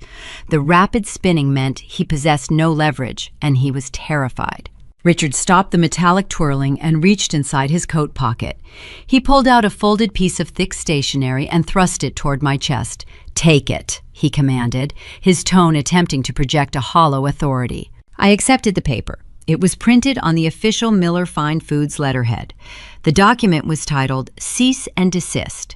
The rapid spinning meant he possessed no leverage, and he was terrified. Richard stopped the metallic twirling and reached inside his coat pocket. He pulled out a folded piece of thick stationery and thrust it toward my chest. "Take it," he commanded, his tone attempting to project a hollow authority. I accepted the paper. It was printed on the official Miller Fine Foods letterhead. The document was titled "Cease and Desist."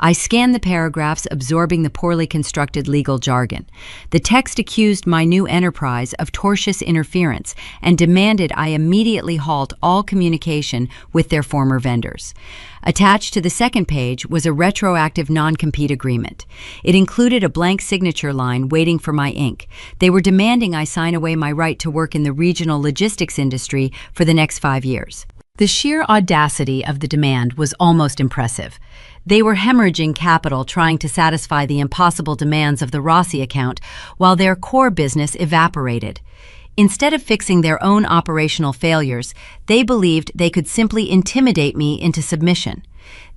I scanned the paragraphs, absorbing the poorly constructed legal jargon. The text accused my new enterprise of tortious interference and demanded I immediately halt all communication with their former vendors. Attached to the second page was a retroactive non-compete agreement. It included a blank signature line waiting for my ink. They were demanding I sign away my right to work in the regional logistics industry for the next 5 years. The sheer audacity of the demand was almost impressive. They were hemorrhaging capital trying to satisfy the impossible demands of the Rossi account while their core business evaporated. Instead of fixing their own operational failures, they believed they could simply intimidate me into submission.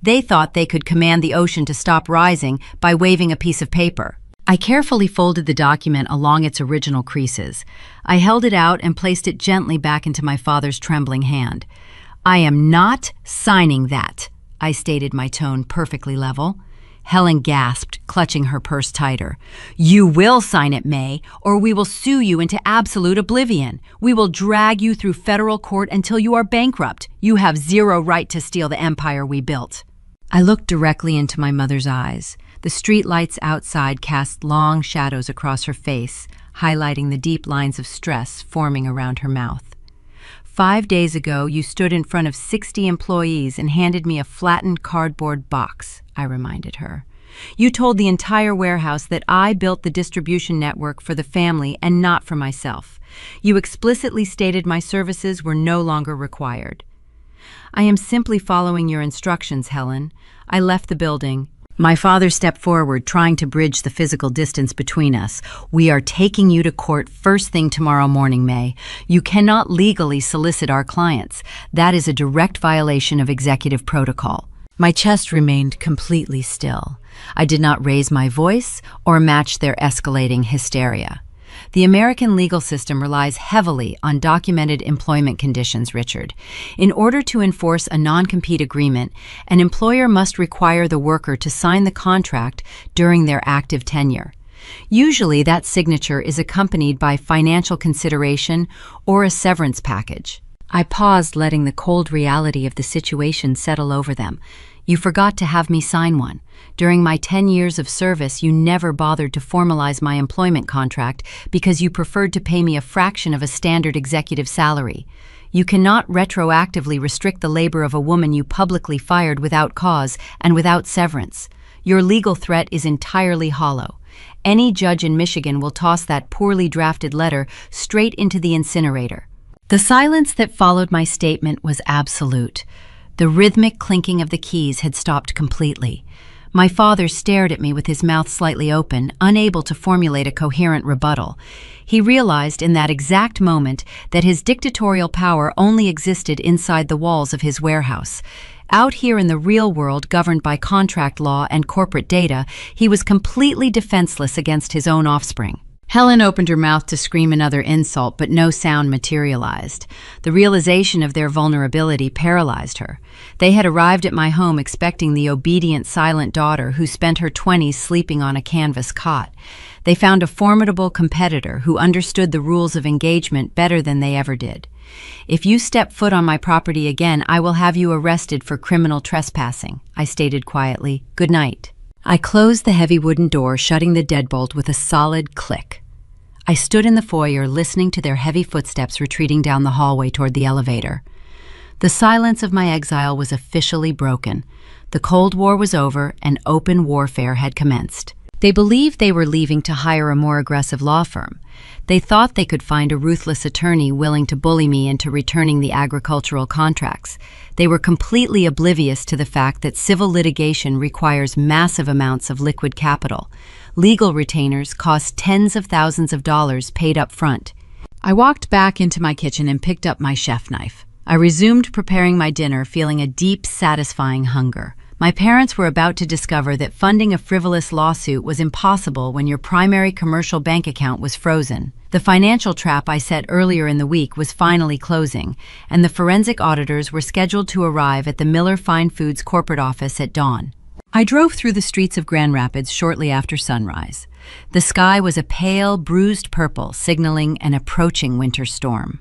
They thought they could command the ocean to stop rising by waving a piece of paper. I carefully folded the document along its original creases. I held it out and placed it gently back into my father's trembling hand. "I am not signing that," I stated, my tone perfectly level. Helen gasped, clutching her purse tighter. "You will sign it, May, or we will sue you into absolute oblivion. We will drag you through federal court until you are bankrupt. You have zero right to steal the empire we built." I looked directly into my mother's eyes. The streetlights outside cast long shadows across her face, highlighting the deep lines of stress forming around her mouth. "5 days ago, you stood in front of 60 employees and handed me a flattened cardboard box," I reminded her. "You told the entire warehouse that I built the distribution network for the family and not for myself. You explicitly stated my services were no longer required." "I am simply following your instructions, Helen." I left the building. My father stepped forward, trying to bridge the physical distance between us. "We are taking you to court first thing tomorrow morning, May. You cannot legally solicit our clients. That is a direct violation of executive protocol." My chest remained completely still. I did not raise my voice or match their escalating hysteria. The American legal system relies heavily on documented employment conditions, Richard. In order to enforce a non-compete agreement, an employer must require the worker to sign the contract during their active tenure. Usually, that signature is accompanied by financial consideration or a severance package. I paused, letting the cold reality of the situation settle over them. "You forgot to have me sign one. During my 10 years of service, you never bothered to formalize my employment contract because you preferred to pay me a fraction of a standard executive salary. You cannot retroactively restrict the labor of a woman you publicly fired without cause and without severance. Your legal threat is entirely hollow. Any judge in Michigan will toss that poorly drafted letter straight into the incinerator." The silence that followed my statement was absolute. The rhythmic clinking of the keys had stopped completely. My father stared at me with his mouth slightly open, unable to formulate a coherent rebuttal. He realized in that exact moment that his dictatorial power only existed inside the walls of his warehouse. Out here in the real world, governed by contract law and corporate data, he was completely defenseless against his own offspring. Helen opened her mouth to scream another insult, but no sound materialized. The realization of their vulnerability paralyzed her. They had arrived at my home expecting the obedient, silent daughter who spent her 20s sleeping on a canvas cot. They found a formidable competitor who understood the rules of engagement better than they ever did. "If you step foot on my property again, I will have you arrested for criminal trespassing," I stated quietly. "Good night." I closed the heavy wooden door, shutting the deadbolt with a solid click. I stood in the foyer, listening to their heavy footsteps retreating down the hallway toward the elevator. The silence of my exile was officially broken. The Cold War was over, and open warfare had commenced. They believed they were leaving to hire a more aggressive law firm. They thought they could find a ruthless attorney willing to bully me into returning the agricultural contracts. They were completely oblivious to the fact that civil litigation requires massive amounts of liquid capital. Legal retainers cost tens of thousands of dollars paid up front. I walked back into my kitchen and picked up my chef knife. I resumed preparing my dinner, feeling a deep, satisfying hunger. My parents were about to discover that funding a frivolous lawsuit was impossible when your primary commercial bank account was frozen. The financial trap I set earlier in the week was finally closing, and the forensic auditors were scheduled to arrive at the Miller Fine Foods corporate office at dawn. I drove through the streets of Grand Rapids shortly after sunrise. The sky was a pale, bruised purple, signaling an approaching winter storm.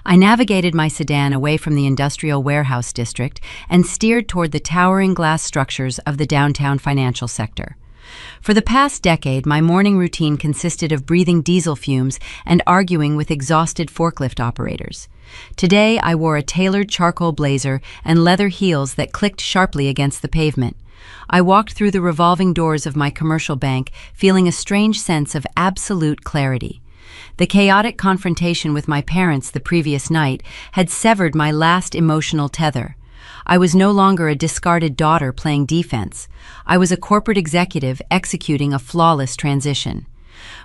I navigated my sedan away from the industrial warehouse district and steered toward the towering glass structures of the downtown financial sector. For the past decade, my morning routine consisted of breathing diesel fumes and arguing with exhausted forklift operators. Today, I wore a tailored charcoal blazer and leather heels that clicked sharply against the pavement. I walked through the revolving doors of my commercial bank, feeling a strange sense of absolute clarity. The chaotic confrontation with my parents the previous night had severed my last emotional tether. I was no longer a discarded daughter playing defense. I was a corporate executive executing a flawless transition.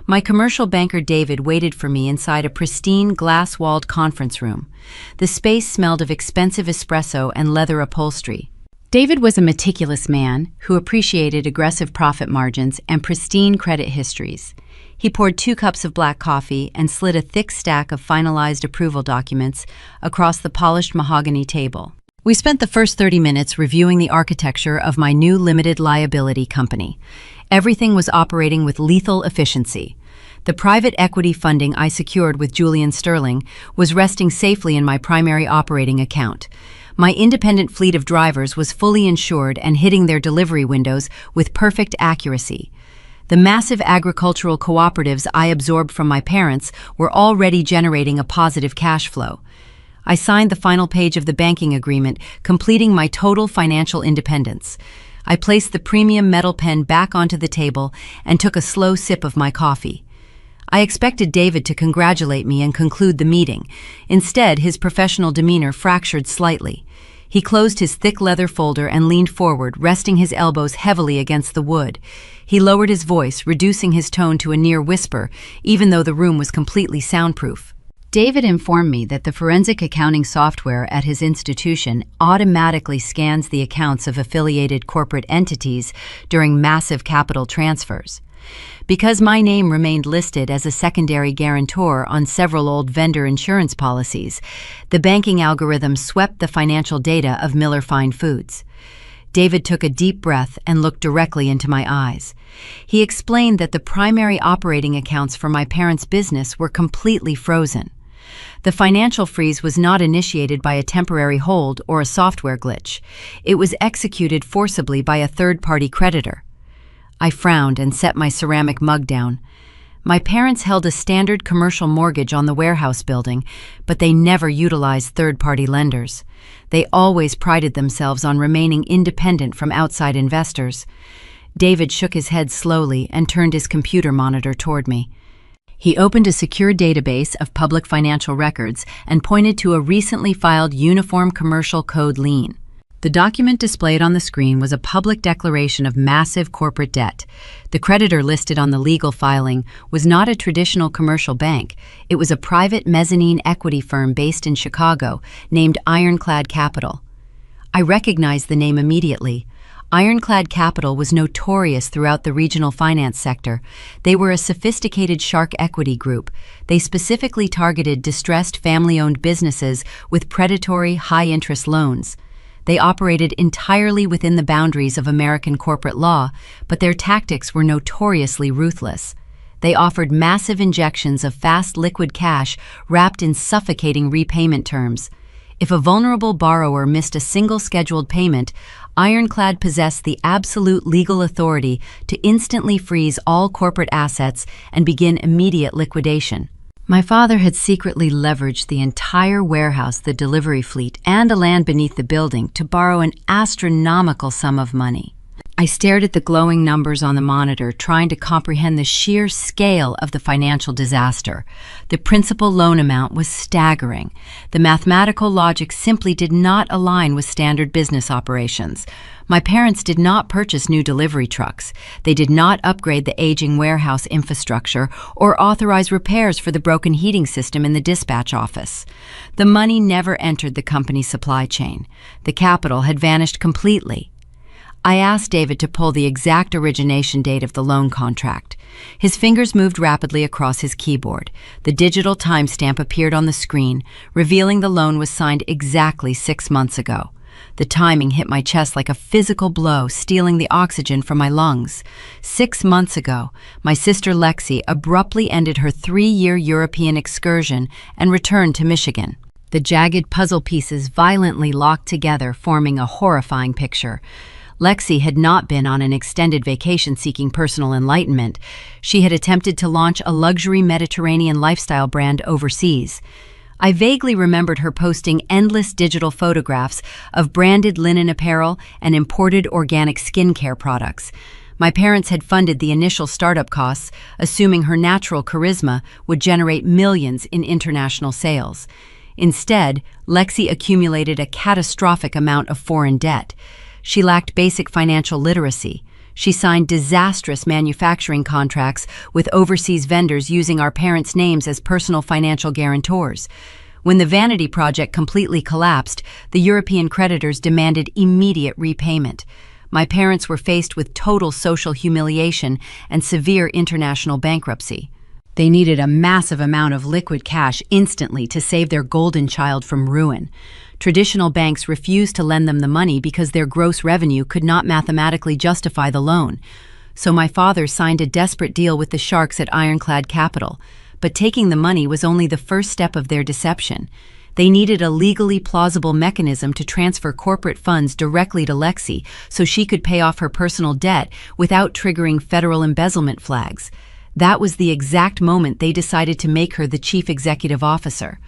My commercial banker David waited for me inside a pristine glass-walled conference room. The space smelled of expensive espresso and leather upholstery. David was a meticulous man who appreciated aggressive profit margins and pristine credit histories. He poured 2 cups of black coffee and slid a thick stack of finalized approval documents across the polished mahogany table. We spent the first 30 minutes reviewing the architecture of my new limited liability company. Everything was operating with lethal efficiency. The private equity funding I secured with Julian Sterling was resting safely in my primary operating account. My independent fleet of drivers was fully insured and hitting their delivery windows with perfect accuracy. The massive agricultural cooperatives I absorbed from my parents were already generating a positive cash flow. I signed the final page of the banking agreement, completing my total financial independence. I placed the premium metal pen back onto the table and took a slow sip of my coffee. I expected David to congratulate me and conclude the meeting. Instead, his professional demeanor fractured slightly. He closed his thick leather folder and leaned forward, resting his elbows heavily against the wood. He lowered his voice, reducing his tone to a near whisper, even though the room was completely soundproof. David informed me that the forensic accounting software at his institution automatically scans the accounts of affiliated corporate entities during massive capital transfers. Because my name remained listed as a secondary guarantor on several old vendor insurance policies, the banking algorithm swept the financial data of Miller Fine Foods. David took a deep breath and looked directly into my eyes. He explained that the primary operating accounts for my parents' business were completely frozen. The financial freeze was not initiated by a temporary hold or a software glitch. It was executed forcibly by a third-party creditor. I frowned and set my ceramic mug down. My parents held a standard commercial mortgage on the warehouse building, but they never utilized third-party lenders. They always prided themselves on remaining independent from outside investors. David shook his head slowly and turned his computer monitor toward me. He opened a secure database of public financial records and pointed to a recently filed Uniform Commercial Code lien. The document displayed on the screen was a public declaration of massive corporate debt. The creditor listed on the legal filing was not a traditional commercial bank. It was a private mezzanine equity firm based in Chicago named Ironclad Capital. I recognized the name immediately. Ironclad Capital was notorious throughout the regional finance sector. They were a sophisticated shark equity group. They specifically targeted distressed family-owned businesses with predatory, high-interest loans. They operated entirely within the boundaries of American corporate law, but their tactics were notoriously ruthless. They offered massive injections of fast liquid cash wrapped in suffocating repayment terms. If a vulnerable borrower missed a single scheduled payment, Ironclad possessed the absolute legal authority to instantly freeze all corporate assets and begin immediate liquidation. My father had secretly leveraged the entire warehouse, the delivery fleet, and the land beneath the building to borrow an astronomical sum of money. I stared at the glowing numbers on the monitor, trying to comprehend the sheer scale of the financial disaster. The principal loan amount was staggering. The mathematical logic simply did not align with standard business operations. My parents did not purchase new delivery trucks. They did not upgrade the aging warehouse infrastructure or authorize repairs for the broken heating system in the dispatch office. The money never entered the company's supply chain. The capital had vanished completely. I asked David to pull the exact origination date of the loan contract. His fingers moved rapidly across his keyboard. The digital timestamp appeared on the screen, revealing the loan was signed exactly 6 months ago. The timing hit my chest like a physical blow, stealing the oxygen from my lungs. 6 months ago, my sister Lexi abruptly ended her 3-year European excursion and returned to Michigan. The jagged puzzle pieces violently locked together, forming a horrifying picture. Lexi had not been on an extended vacation seeking personal enlightenment. She had attempted to launch a luxury Mediterranean lifestyle brand overseas. I vaguely remembered her posting endless digital photographs of branded linen apparel and imported organic skincare products. My parents had funded the initial startup costs, assuming her natural charisma would generate millions in international sales. Instead, Lexi accumulated a catastrophic amount of foreign debt. She lacked basic financial literacy. She signed disastrous manufacturing contracts with overseas vendors using our parents' names as personal financial guarantors. When the vanity project completely collapsed, the European creditors demanded immediate repayment. My parents were faced with total social humiliation and severe international bankruptcy. They needed a massive amount of liquid cash instantly to save their golden child from ruin. Traditional banks refused to lend them the money because their gross revenue could not mathematically justify the loan. So my father signed a desperate deal with the sharks at Ironclad Capital. But taking the money was only the first step of their deception. They needed a legally plausible mechanism to transfer corporate funds directly to Lexi so she could pay off her personal debt without triggering federal embezzlement flags. That was the exact moment they decided to make her the chief executive officer.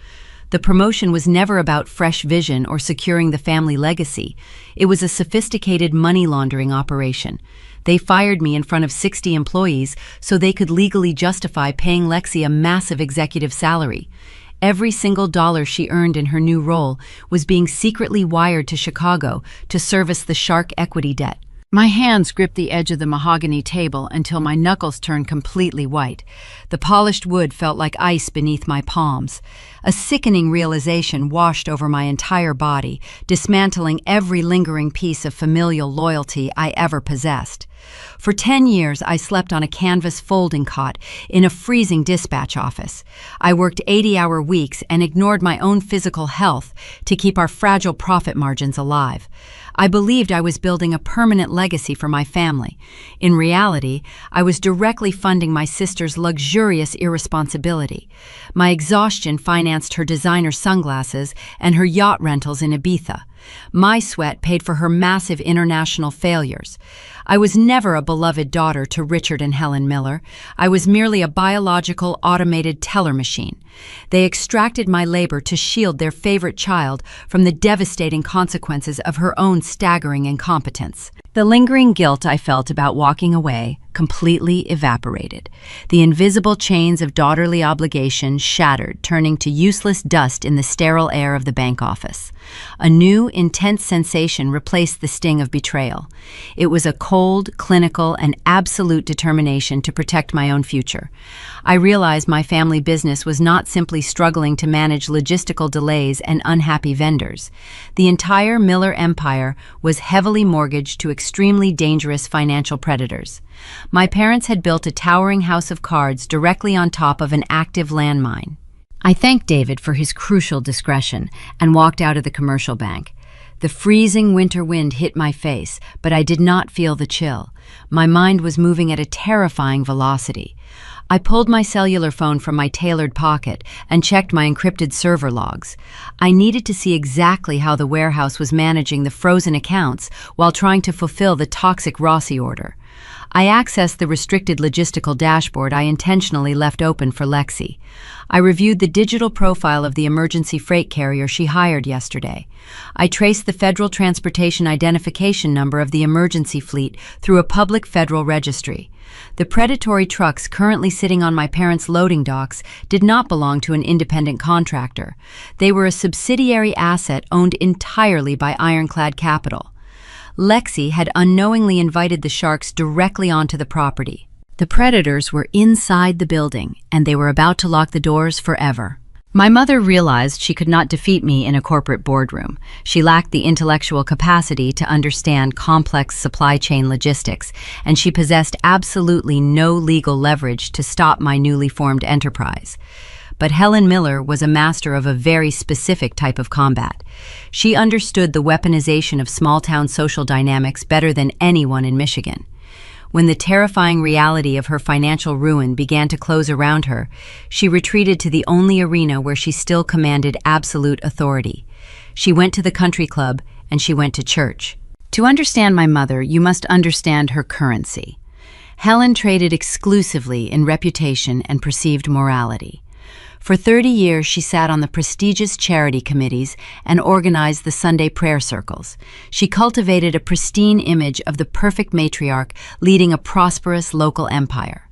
The promotion was never about fresh vision or securing the family legacy. It was a sophisticated money laundering operation. They fired me in front of 60 employees so they could legally justify paying Lexi a massive executive salary. Every single dollar she earned in her new role was being secretly wired to Chicago to service the shark equity debt. My hands gripped the edge of the mahogany table until my knuckles turned completely white. The polished wood felt like ice beneath my palms. A sickening realization washed over my entire body, dismantling every lingering piece of familial loyalty I ever possessed. For 10 years, I slept on a canvas folding cot in a freezing dispatch office. I worked 80-hour weeks and ignored my own physical health to keep our fragile profit margins alive. I believed I was building a permanent legacy for my family. In reality, I was directly funding my sister's luxurious irresponsibility. My exhaustion financed her designer sunglasses and her yacht rentals in Ibiza. My sweat paid for her massive international failures. I was never a beloved daughter to Richard and Helen Miller. I was merely a biological, automated teller machine. They extracted my labor to shield their favorite child from the devastating consequences of her own staggering incompetence. The lingering guilt I felt about walking away completely evaporated. The invisible chains of daughterly obligation shattered, turning to useless dust in the sterile air of the bank office. A new, intense sensation replaced the sting of betrayal. It was a cold, clinical, and absolute determination to protect my own future. I realized my family business was not simply struggling to manage logistical delays and unhappy vendors. The entire Miller empire was heavily mortgaged to extremely dangerous financial predators. My parents had built a towering house of cards directly on top of an active landmine. I thanked David for his crucial discretion and walked out of the commercial bank. The freezing winter wind hit my face, but I did not feel the chill. My mind was moving at a terrifying velocity. I pulled my cellular phone from my tailored pocket and checked my encrypted server logs. I needed to see exactly how the warehouse was managing the frozen accounts while trying to fulfill the toxic Rossi order. I accessed the restricted logistical dashboard I intentionally left open for Lexi. I reviewed the digital profile of the emergency freight carrier she hired yesterday. I traced the Federal Transportation Identification Number of the emergency fleet through a public federal registry. The predatory trucks currently sitting on my parents' loading docks did not belong to an independent contractor. They were a subsidiary asset owned entirely by Ironclad Capital. Lexi had unknowingly invited the sharks directly onto the property. The predators were inside the building, and they were about to lock the doors forever. My mother realized she could not defeat me in a corporate boardroom. She lacked the intellectual capacity to understand complex supply chain logistics, and she possessed absolutely no legal leverage to stop my newly formed enterprise. but Helen Miller was a master of a very specific type of combat. She understood the weaponization of small-town social dynamics better than anyone in Michigan. When the terrifying reality of her financial ruin began to close around her, she retreated to the only arena where she still commanded absolute authority. She went to the country club, and she went to church. To understand my mother, you must understand her currency. Helen traded exclusively in reputation and perceived morality. For 30 years, she sat on the prestigious charity committees and organized the Sunday prayer circles. She cultivated a pristine image of the perfect matriarch leading a prosperous local empire.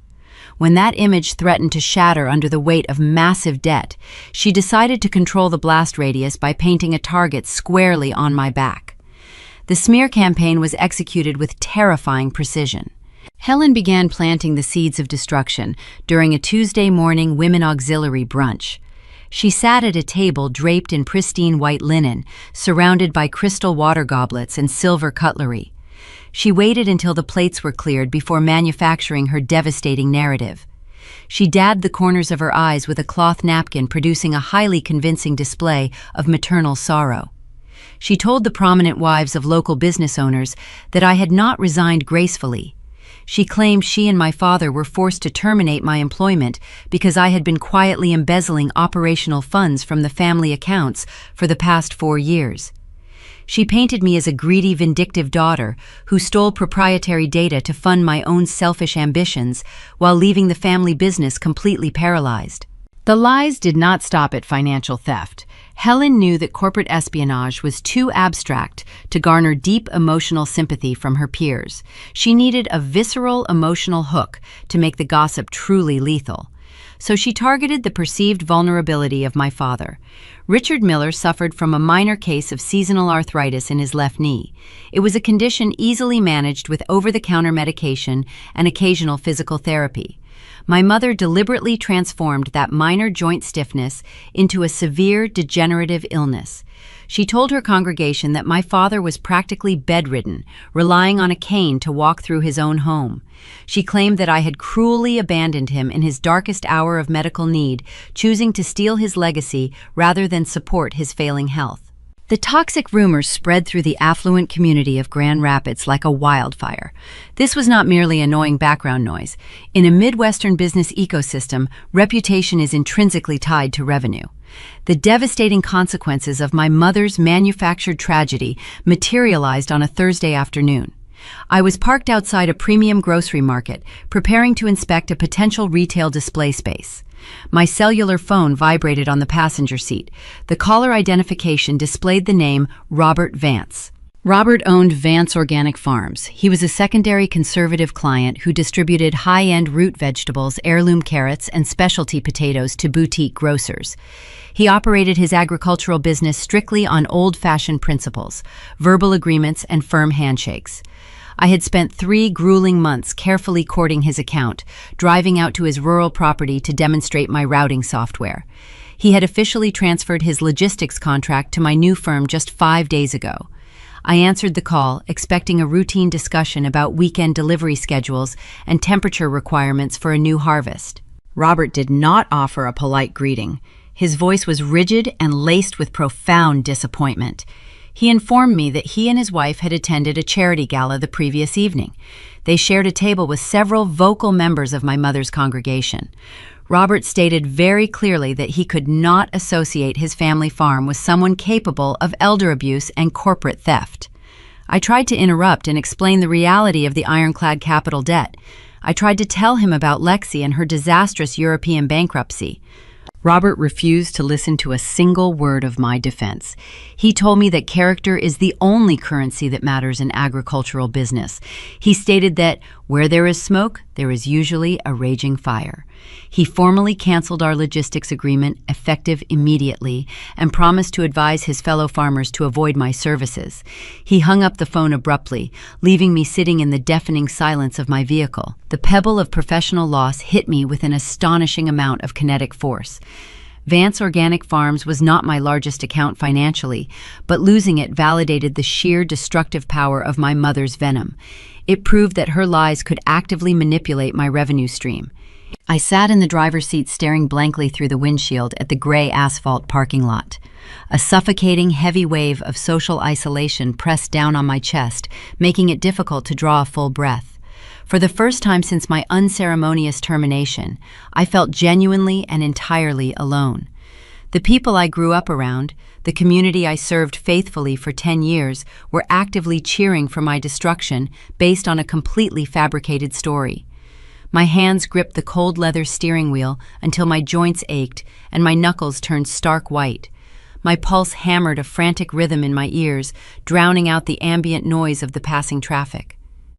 When that image threatened to shatter under the weight of massive debt, she decided to control the blast radius by painting a target squarely on my back. The smear campaign was executed with terrifying precision. Helen began planting the seeds of destruction during a Tuesday morning women auxiliary brunch. She sat at a table draped in pristine white linen, surrounded by crystal water goblets and silver cutlery. She waited until the plates were cleared before manufacturing her devastating narrative. She dabbed the corners of her eyes with a cloth napkin, producing a highly convincing display of maternal sorrow. She told the prominent wives of local business owners that I had not resigned gracefully. She claimed she and my father were forced to terminate my employment because I had been quietly embezzling operational funds from the family accounts for the past 4 years. She painted me as a greedy, vindictive daughter who stole proprietary data to fund my own selfish ambitions while leaving the family business completely paralyzed. The lies did not stop at financial theft. Helen knew that corporate espionage was too abstract to garner deep emotional sympathy from her peers. She needed a visceral emotional hook to make the gossip truly lethal. So she targeted the perceived vulnerability of my father. Richard Miller suffered from a minor case of seasonal arthritis in his left knee. It was a condition easily managed with over-the-counter medication and occasional physical therapy. My mother deliberately transformed that minor joint stiffness into a severe degenerative illness. She told her congregation that my father was practically bedridden, relying on a cane to walk through his own home. She claimed that I had cruelly abandoned him in his darkest hour of medical need, choosing to steal his legacy rather than support his failing health. The toxic rumors spread through the affluent community of Grand Rapids like a wildfire. This was not merely annoying background noise. In a Midwestern business ecosystem, reputation is intrinsically tied to revenue. The devastating consequences of my mother's manufactured tragedy materialized on a Thursday afternoon. I was parked outside a premium grocery market, preparing to inspect a potential retail display space. My cellular phone vibrated on the passenger seat. The caller identification displayed the name Robert Vance. Robert owned Vance Organic Farms. He was a secondary conservative client who distributed high-end root vegetables, heirloom carrots, and specialty potatoes to boutique grocers. He operated his agricultural business strictly on old-fashioned principles, verbal agreements, and firm handshakes. I had spent 3 grueling months carefully courting his account, driving out to his rural property to demonstrate my routing software. He had officially transferred his logistics contract to my new firm just 5 days ago. I answered the call, expecting a routine discussion about weekend delivery schedules and temperature requirements for a new harvest. Robert did not offer a polite greeting. His voice was rigid and laced with profound disappointment. He informed me that he and his wife had attended a charity gala the previous evening. They shared a table with several vocal members of my mother's congregation. Robert stated very clearly that he could not associate his family farm with someone capable of elder abuse and corporate theft. I tried to interrupt and explain the reality of the ironclad capital debt. I tried to tell him about Lexi and her disastrous European bankruptcy. Robert refused to listen to a single word of my defense. He told me that character is the only currency that matters in agricultural business. He stated that where there is smoke, there is usually a raging fire. He formally canceled our logistics agreement, effective immediately, and promised to advise his fellow farmers to avoid my services. He hung up the phone abruptly, leaving me sitting in the deafening silence of my vehicle. The pebble of professional loss hit me with an astonishing amount of kinetic force. Vance Organic Farms was not my largest account financially, but losing it validated the sheer destructive power of my mother's venom. It proved that her lies could actively manipulate my revenue stream. I sat in the driver's seat staring blankly through the windshield at the gray asphalt parking lot. A suffocating, heavy wave of social isolation pressed down on my chest, making it difficult to draw a full breath. For the first time since my unceremonious termination, I felt genuinely and entirely alone. The people I grew up around, the community I served faithfully for 10 years, were actively cheering for my destruction based on a completely fabricated story. My hands gripped the cold leather steering wheel until my joints ached and my knuckles turned stark white. My pulse hammered a frantic rhythm in my ears, drowning out the ambient noise of the passing traffic.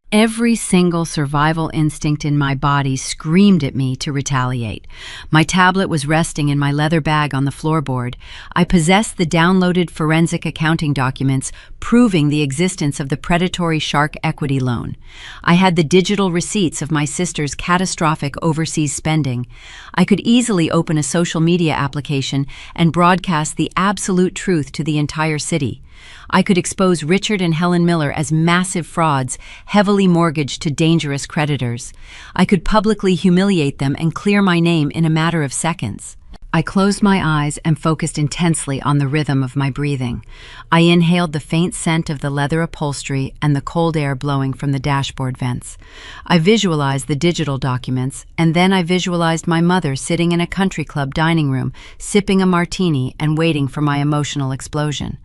Every single survival instinct in my body screamed at me to retaliate. My tablet was resting in my leather bag on the floorboard. I possessed the downloaded forensic accounting documents proving the existence of the predatory shark equity loan. I had the digital receipts of my sister's catastrophic overseas spending. I could easily open a social media application and broadcast the absolute truth to the entire city. I could expose Richard and Helen Miller as massive frauds, heavily mortgaged to dangerous creditors. I could publicly humiliate them and clear my name in a matter of seconds. I closed my eyes and focused intensely on the rhythm of my breathing. I inhaled the faint scent of the leather upholstery and the cold air blowing from the dashboard vents. I visualized the digital documents, and then I visualized my mother sitting in a country club dining room, sipping a martini and waiting for my emotional explosion.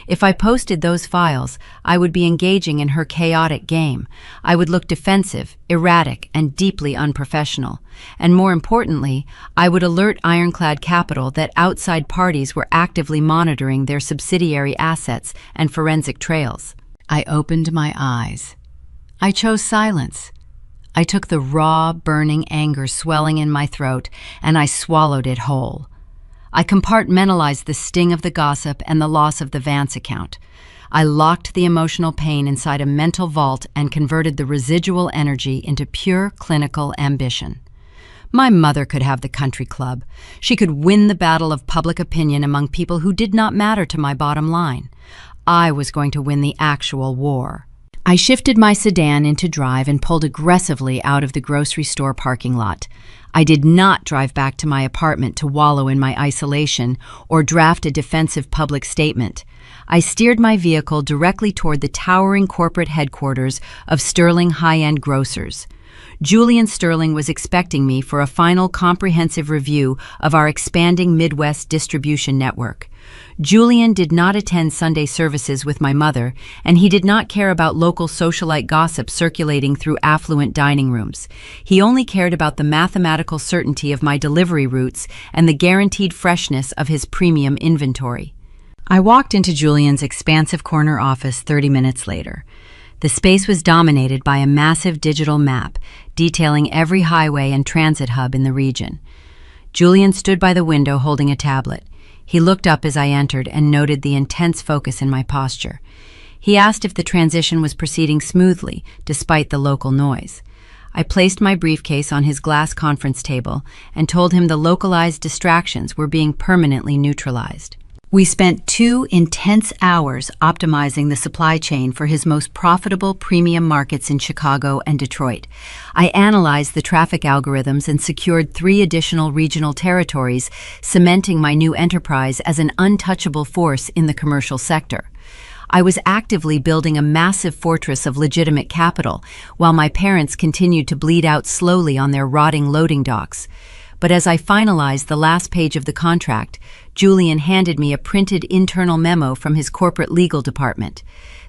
If I posted those files, I would be engaging in her chaotic game. I would look defensive, erratic, and deeply unprofessional. And more importantly, I would alert Ironclad Capital that outside parties were actively monitoring their subsidiary assets and forensic trails. I opened my eyes. I chose silence. I took the raw, burning anger swelling in my throat, and I swallowed it whole. I compartmentalized the sting of the gossip and the loss of the Vance account. I locked the emotional pain inside a mental vault and converted the residual energy into pure clinical ambition. My mother could have the country club. She could win the battle of public opinion among people who did not matter to my bottom line. I was going to win the actual war. I shifted my sedan into drive and pulled aggressively out of the grocery store parking lot. I did not drive back to my apartment to wallow in my isolation or draft a defensive public statement. I steered my vehicle directly toward the towering corporate headquarters of Sterling High-End Grocers. Julian Sterling was expecting me for a final comprehensive review of our expanding Midwest distribution network. Julian did not attend Sunday services with my mother, and he did not care about local socialite gossip circulating through affluent dining rooms. He only cared about the mathematical certainty of my delivery routes and the guaranteed freshness of his premium inventory. I walked into Julian's expansive corner office 30 minutes later. The space was dominated by a massive digital map detailing every highway and transit hub in the region. Julian stood by the window holding a tablet. He looked up as I entered and noted the intense focus in my posture. He asked if the transition was proceeding smoothly, despite the local noise. I placed my briefcase on his glass conference table and told him the localized distractions were being permanently neutralized. We spent 2 intense hours optimizing the supply chain for his most profitable premium markets in Chicago and Detroit. I analyzed the traffic algorithms and secured 3 additional regional territories, cementing my new enterprise as an untouchable force in the commercial sector. I was actively building a massive fortress of legitimate capital, while my parents continued to bleed out slowly on their rotting loading docks. But as I finalized the last page of the contract, Julian handed me a printed internal memo from his corporate legal department.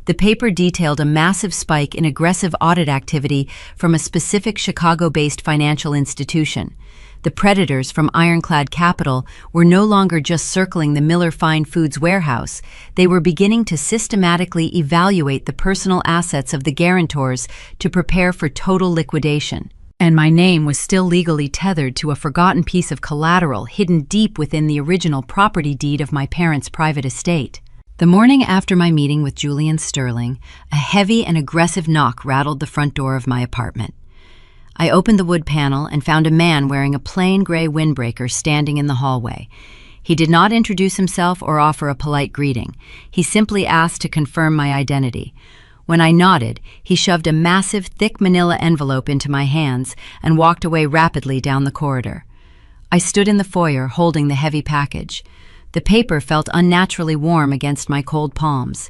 The paper detailed a massive spike in aggressive audit activity from a specific Chicago-based financial institution. The predators from Ironclad Capital were no longer just circling the Miller Fine Foods warehouse. They were beginning to systematically evaluate the personal assets of the guarantors to prepare for total liquidation. And my name was still legally tethered to a forgotten piece of collateral hidden deep within the original property deed of my parents' private estate. The morning after my meeting with Julian Sterling, a heavy and aggressive knock rattled the front door of my apartment. I opened the wood panel and found a man wearing a plain gray windbreaker standing in the hallway. He did not introduce himself or offer a polite greeting. He simply asked to confirm my identity. When I nodded, he shoved a massive, thick manila envelope into my hands and walked away rapidly down the corridor. I stood in the foyer holding the heavy package. The paper felt unnaturally warm against my cold palms.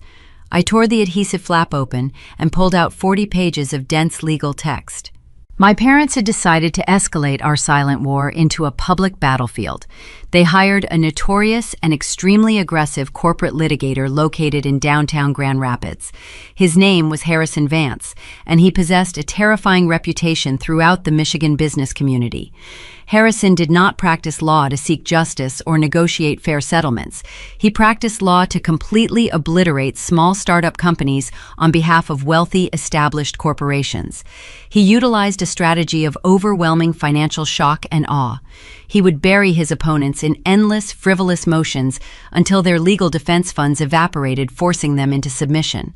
I tore the adhesive flap open and pulled out 40 pages of dense legal text. My parents had decided to escalate our silent war into a public battlefield. They hired a notorious and extremely aggressive corporate litigator located in downtown Grand Rapids. His name was Harrison Vance, and he possessed a terrifying reputation throughout the Michigan business community. Harrison did not practice law to seek justice or negotiate fair settlements. He practiced law to completely obliterate small startup companies on behalf of wealthy, established corporations. He utilized a strategy of overwhelming financial shock and awe. He would bury his opponents in endless, frivolous motions until their legal defense funds evaporated, forcing them into submission.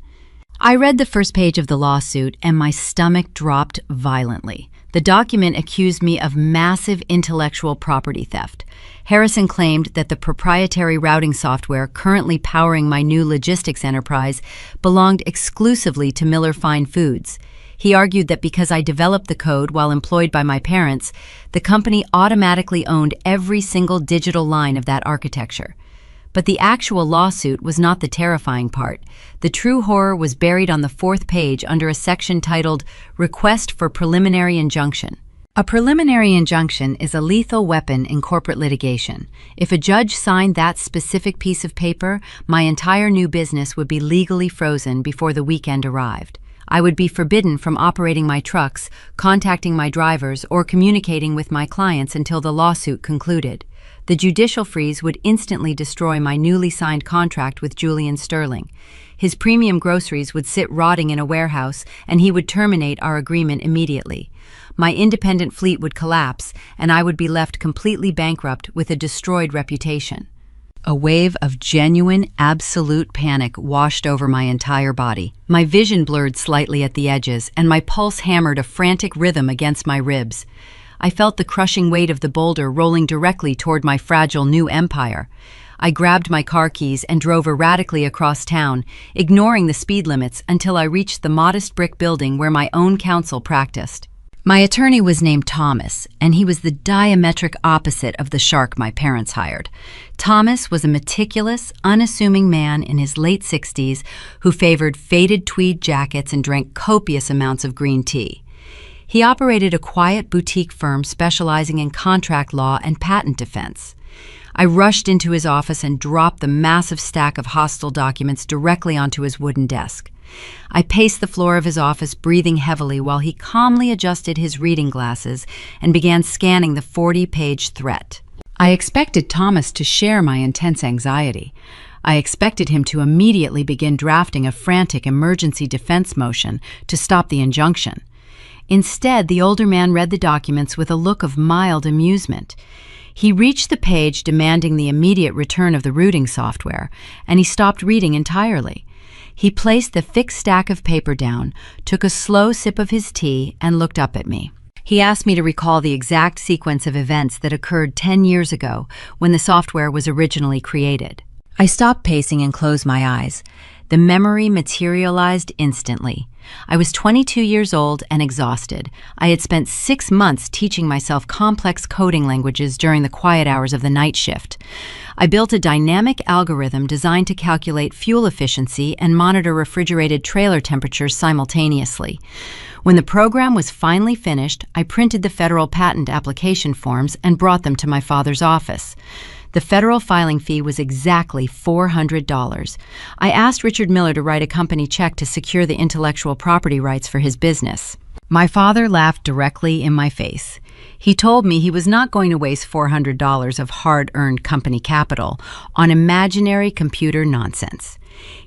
I read the first page of the lawsuit, and my stomach dropped violently. The document accused me of massive intellectual property theft. Harrison claimed that the proprietary routing software currently powering my new logistics enterprise belonged exclusively to Miller Fine Foods. He argued that because I developed the code while employed by my parents, the company automatically owned every single digital line of that architecture. But the actual lawsuit was not the terrifying part. The true horror was buried on the fourth page under a section titled Request for Preliminary Injunction. A preliminary injunction is a lethal weapon in corporate litigation. If a judge signed that specific piece of paper, my entire new business would be legally frozen before the weekend arrived. I would be forbidden from operating my trucks, contacting my drivers, or communicating with my clients until the lawsuit concluded. The judicial freeze would instantly destroy my newly signed contract with Julian Sterling. His premium groceries would sit rotting in a warehouse, and he would terminate our agreement immediately. My independent fleet would collapse, and I would be left completely bankrupt with a destroyed reputation. A wave of genuine, absolute panic washed over my entire body. My vision blurred slightly at the edges, and my pulse hammered a frantic rhythm against my ribs. I felt the crushing weight of the boulder rolling directly toward my fragile new empire. I grabbed my car keys and drove erratically across town, ignoring the speed limits until I reached the modest brick building where my own counsel practiced. My attorney was named Thomas, and he was the diametric opposite of the shark my parents hired. Thomas was a meticulous, unassuming man in his late 60s who favored faded tweed jackets and drank copious amounts of green tea. He operated a quiet boutique firm specializing in contract law and patent defense. I rushed into his office and dropped the massive stack of hostile documents directly onto his wooden desk. I paced the floor of his office, breathing heavily while he calmly adjusted his reading glasses and began scanning the 40-page threat. I expected Thomas to share my intense anxiety. I expected him to immediately begin drafting a frantic emergency defense motion to stop the injunction. Instead, the older man read the documents with a look of mild amusement. He reached the page demanding the immediate return of the routing software, and he stopped reading entirely. He placed the thick stack of paper down, took a slow sip of his tea, and looked up at me. He asked me to recall the exact sequence of events that occurred 10 years ago when the software was originally created. I stopped pacing and closed my eyes. The memory materialized instantly. I was 22 years old and exhausted. I had spent 6 months teaching myself complex coding languages during the quiet hours of the night shift. I built a dynamic algorithm designed to calculate fuel efficiency and monitor refrigerated trailer temperatures simultaneously. When the program was finally finished, I printed the federal patent application forms and brought them to my father's office. The federal filing fee was exactly $400. I asked Richard Miller to write a company check to secure the intellectual property rights for his business. My father laughed directly in my face. He told me he was not going to waste $400 of hard-earned company capital on imaginary computer nonsense.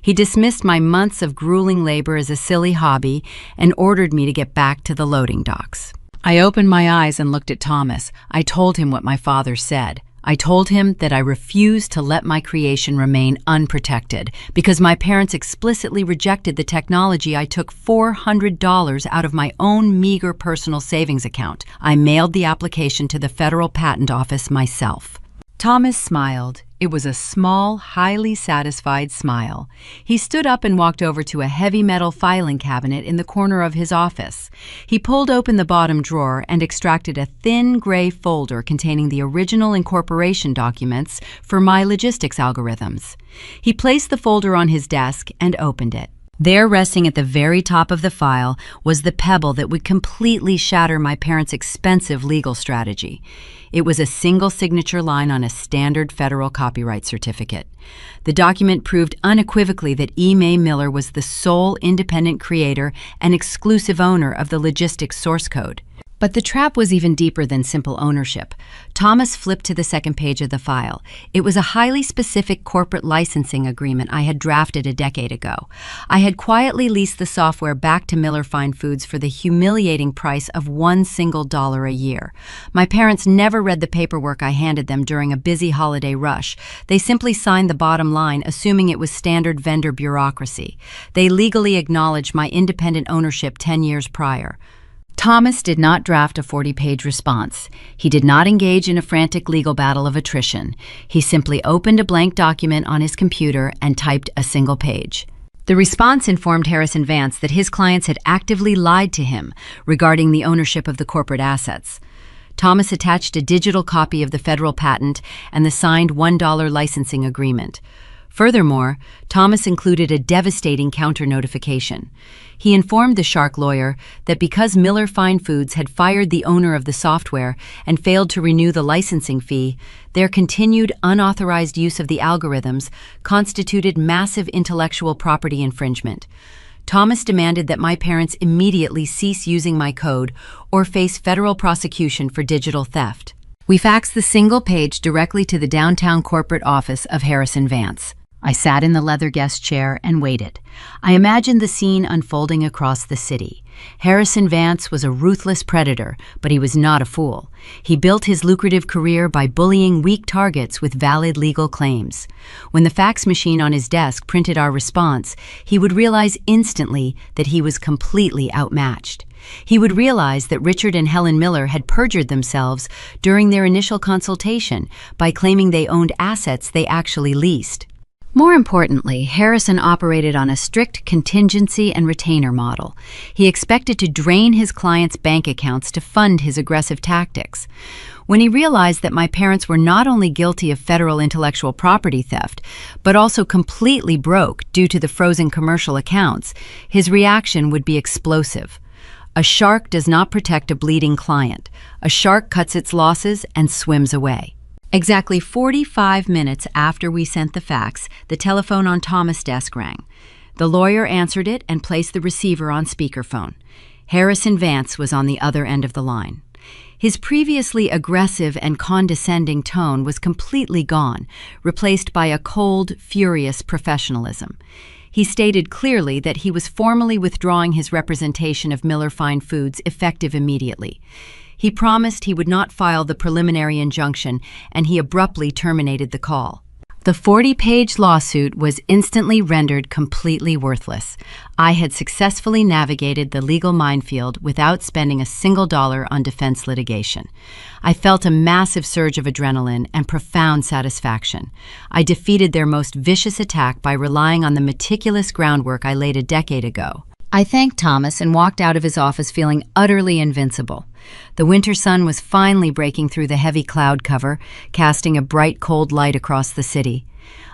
He dismissed my months of grueling labor as a silly hobby and ordered me to get back to the loading docks. I opened my eyes and looked at Thomas. I told him what my father said. I told him that I refused to let my creation remain unprotected because my parents explicitly rejected the technology. I took $400 out of my own meager personal savings account. I mailed the application to the Federal Patent Office myself. Thomas smiled. It was a small, highly satisfied smile. He stood up and walked over to a heavy metal filing cabinet in the corner of his office. He pulled open the bottom drawer and extracted a thin gray folder containing the original incorporation documents for my logistics algorithms. He placed the folder on his desk and opened it. There, resting at the very top of the file, was the pebble that would completely shatter my parents' expensive legal strategy. It was a single signature line on a standard federal copyright certificate. The document proved unequivocally that E. May Miller was the sole independent creator and exclusive owner of the logistics source code. But the trap was even deeper than simple ownership. Thomas flipped to the second page of the file. It was a highly specific corporate licensing agreement I had drafted a decade ago. I had quietly leased the software back to Miller Fine Foods for the humiliating price of $1 single a year. My parents never read the paperwork I handed them during a busy holiday rush. They simply signed the bottom line, assuming it was standard vendor bureaucracy. They legally acknowledged my independent ownership 10 years prior. Thomas did not draft a 40-page response. He did not engage in a frantic legal battle of attrition. He simply opened a blank document on his computer and typed a single page. The response informed Harrison Vance that his clients had actively lied to him regarding the ownership of the corporate assets. Thomas attached a digital copy of the federal patent and the signed $1 licensing agreement. Furthermore, Thomas included a devastating counter-notification. He informed the shark lawyer that because Miller Fine Foods had fired the owner of the software and failed to renew the licensing fee, their continued unauthorized use of the algorithms constituted massive intellectual property infringement. Thomas demanded that my parents immediately cease using my code or face federal prosecution for digital theft. We faxed the single page directly to the downtown corporate office of Harrison Vance. I sat in the leather guest chair and waited. I imagined the scene unfolding across the city. Harrison Vance was a ruthless predator, but he was not a fool. He built his lucrative career by bullying weak targets with valid legal claims. When the fax machine on his desk printed our response, he would realize instantly that he was completely outmatched. He would realize that Richard and Helen Miller had perjured themselves during their initial consultation by claiming they owned assets they actually leased. More importantly, Harrison operated on a strict contingency and retainer model. He expected to drain his clients' bank accounts to fund his aggressive tactics. When he realized that my parents were not only guilty of federal intellectual property theft, but also completely broke due to the frozen commercial accounts, his reaction would be explosive. A shark does not protect a bleeding client. A shark cuts its losses and swims away. Exactly 45 minutes after we sent the fax, the telephone on Thomas' desk rang. The lawyer answered it and placed the receiver on speakerphone. Harrison Vance was on the other end of the line. His previously aggressive and condescending tone was completely gone, replaced by a cold, furious professionalism. He stated clearly that he was formally withdrawing his representation of Miller Fine Foods effective immediately. He promised he would not file the preliminary injunction, and he abruptly terminated the call. The 40-page lawsuit was instantly rendered completely worthless. I had successfully navigated the legal minefield without spending a single dollar on defense litigation. I felt a massive surge of adrenaline and profound satisfaction. I defeated their most vicious attack by relying on the meticulous groundwork I laid a decade ago. I thanked Thomas and walked out of his office feeling utterly invincible. The winter sun was finally breaking through the heavy cloud cover, casting a bright, cold light across the city.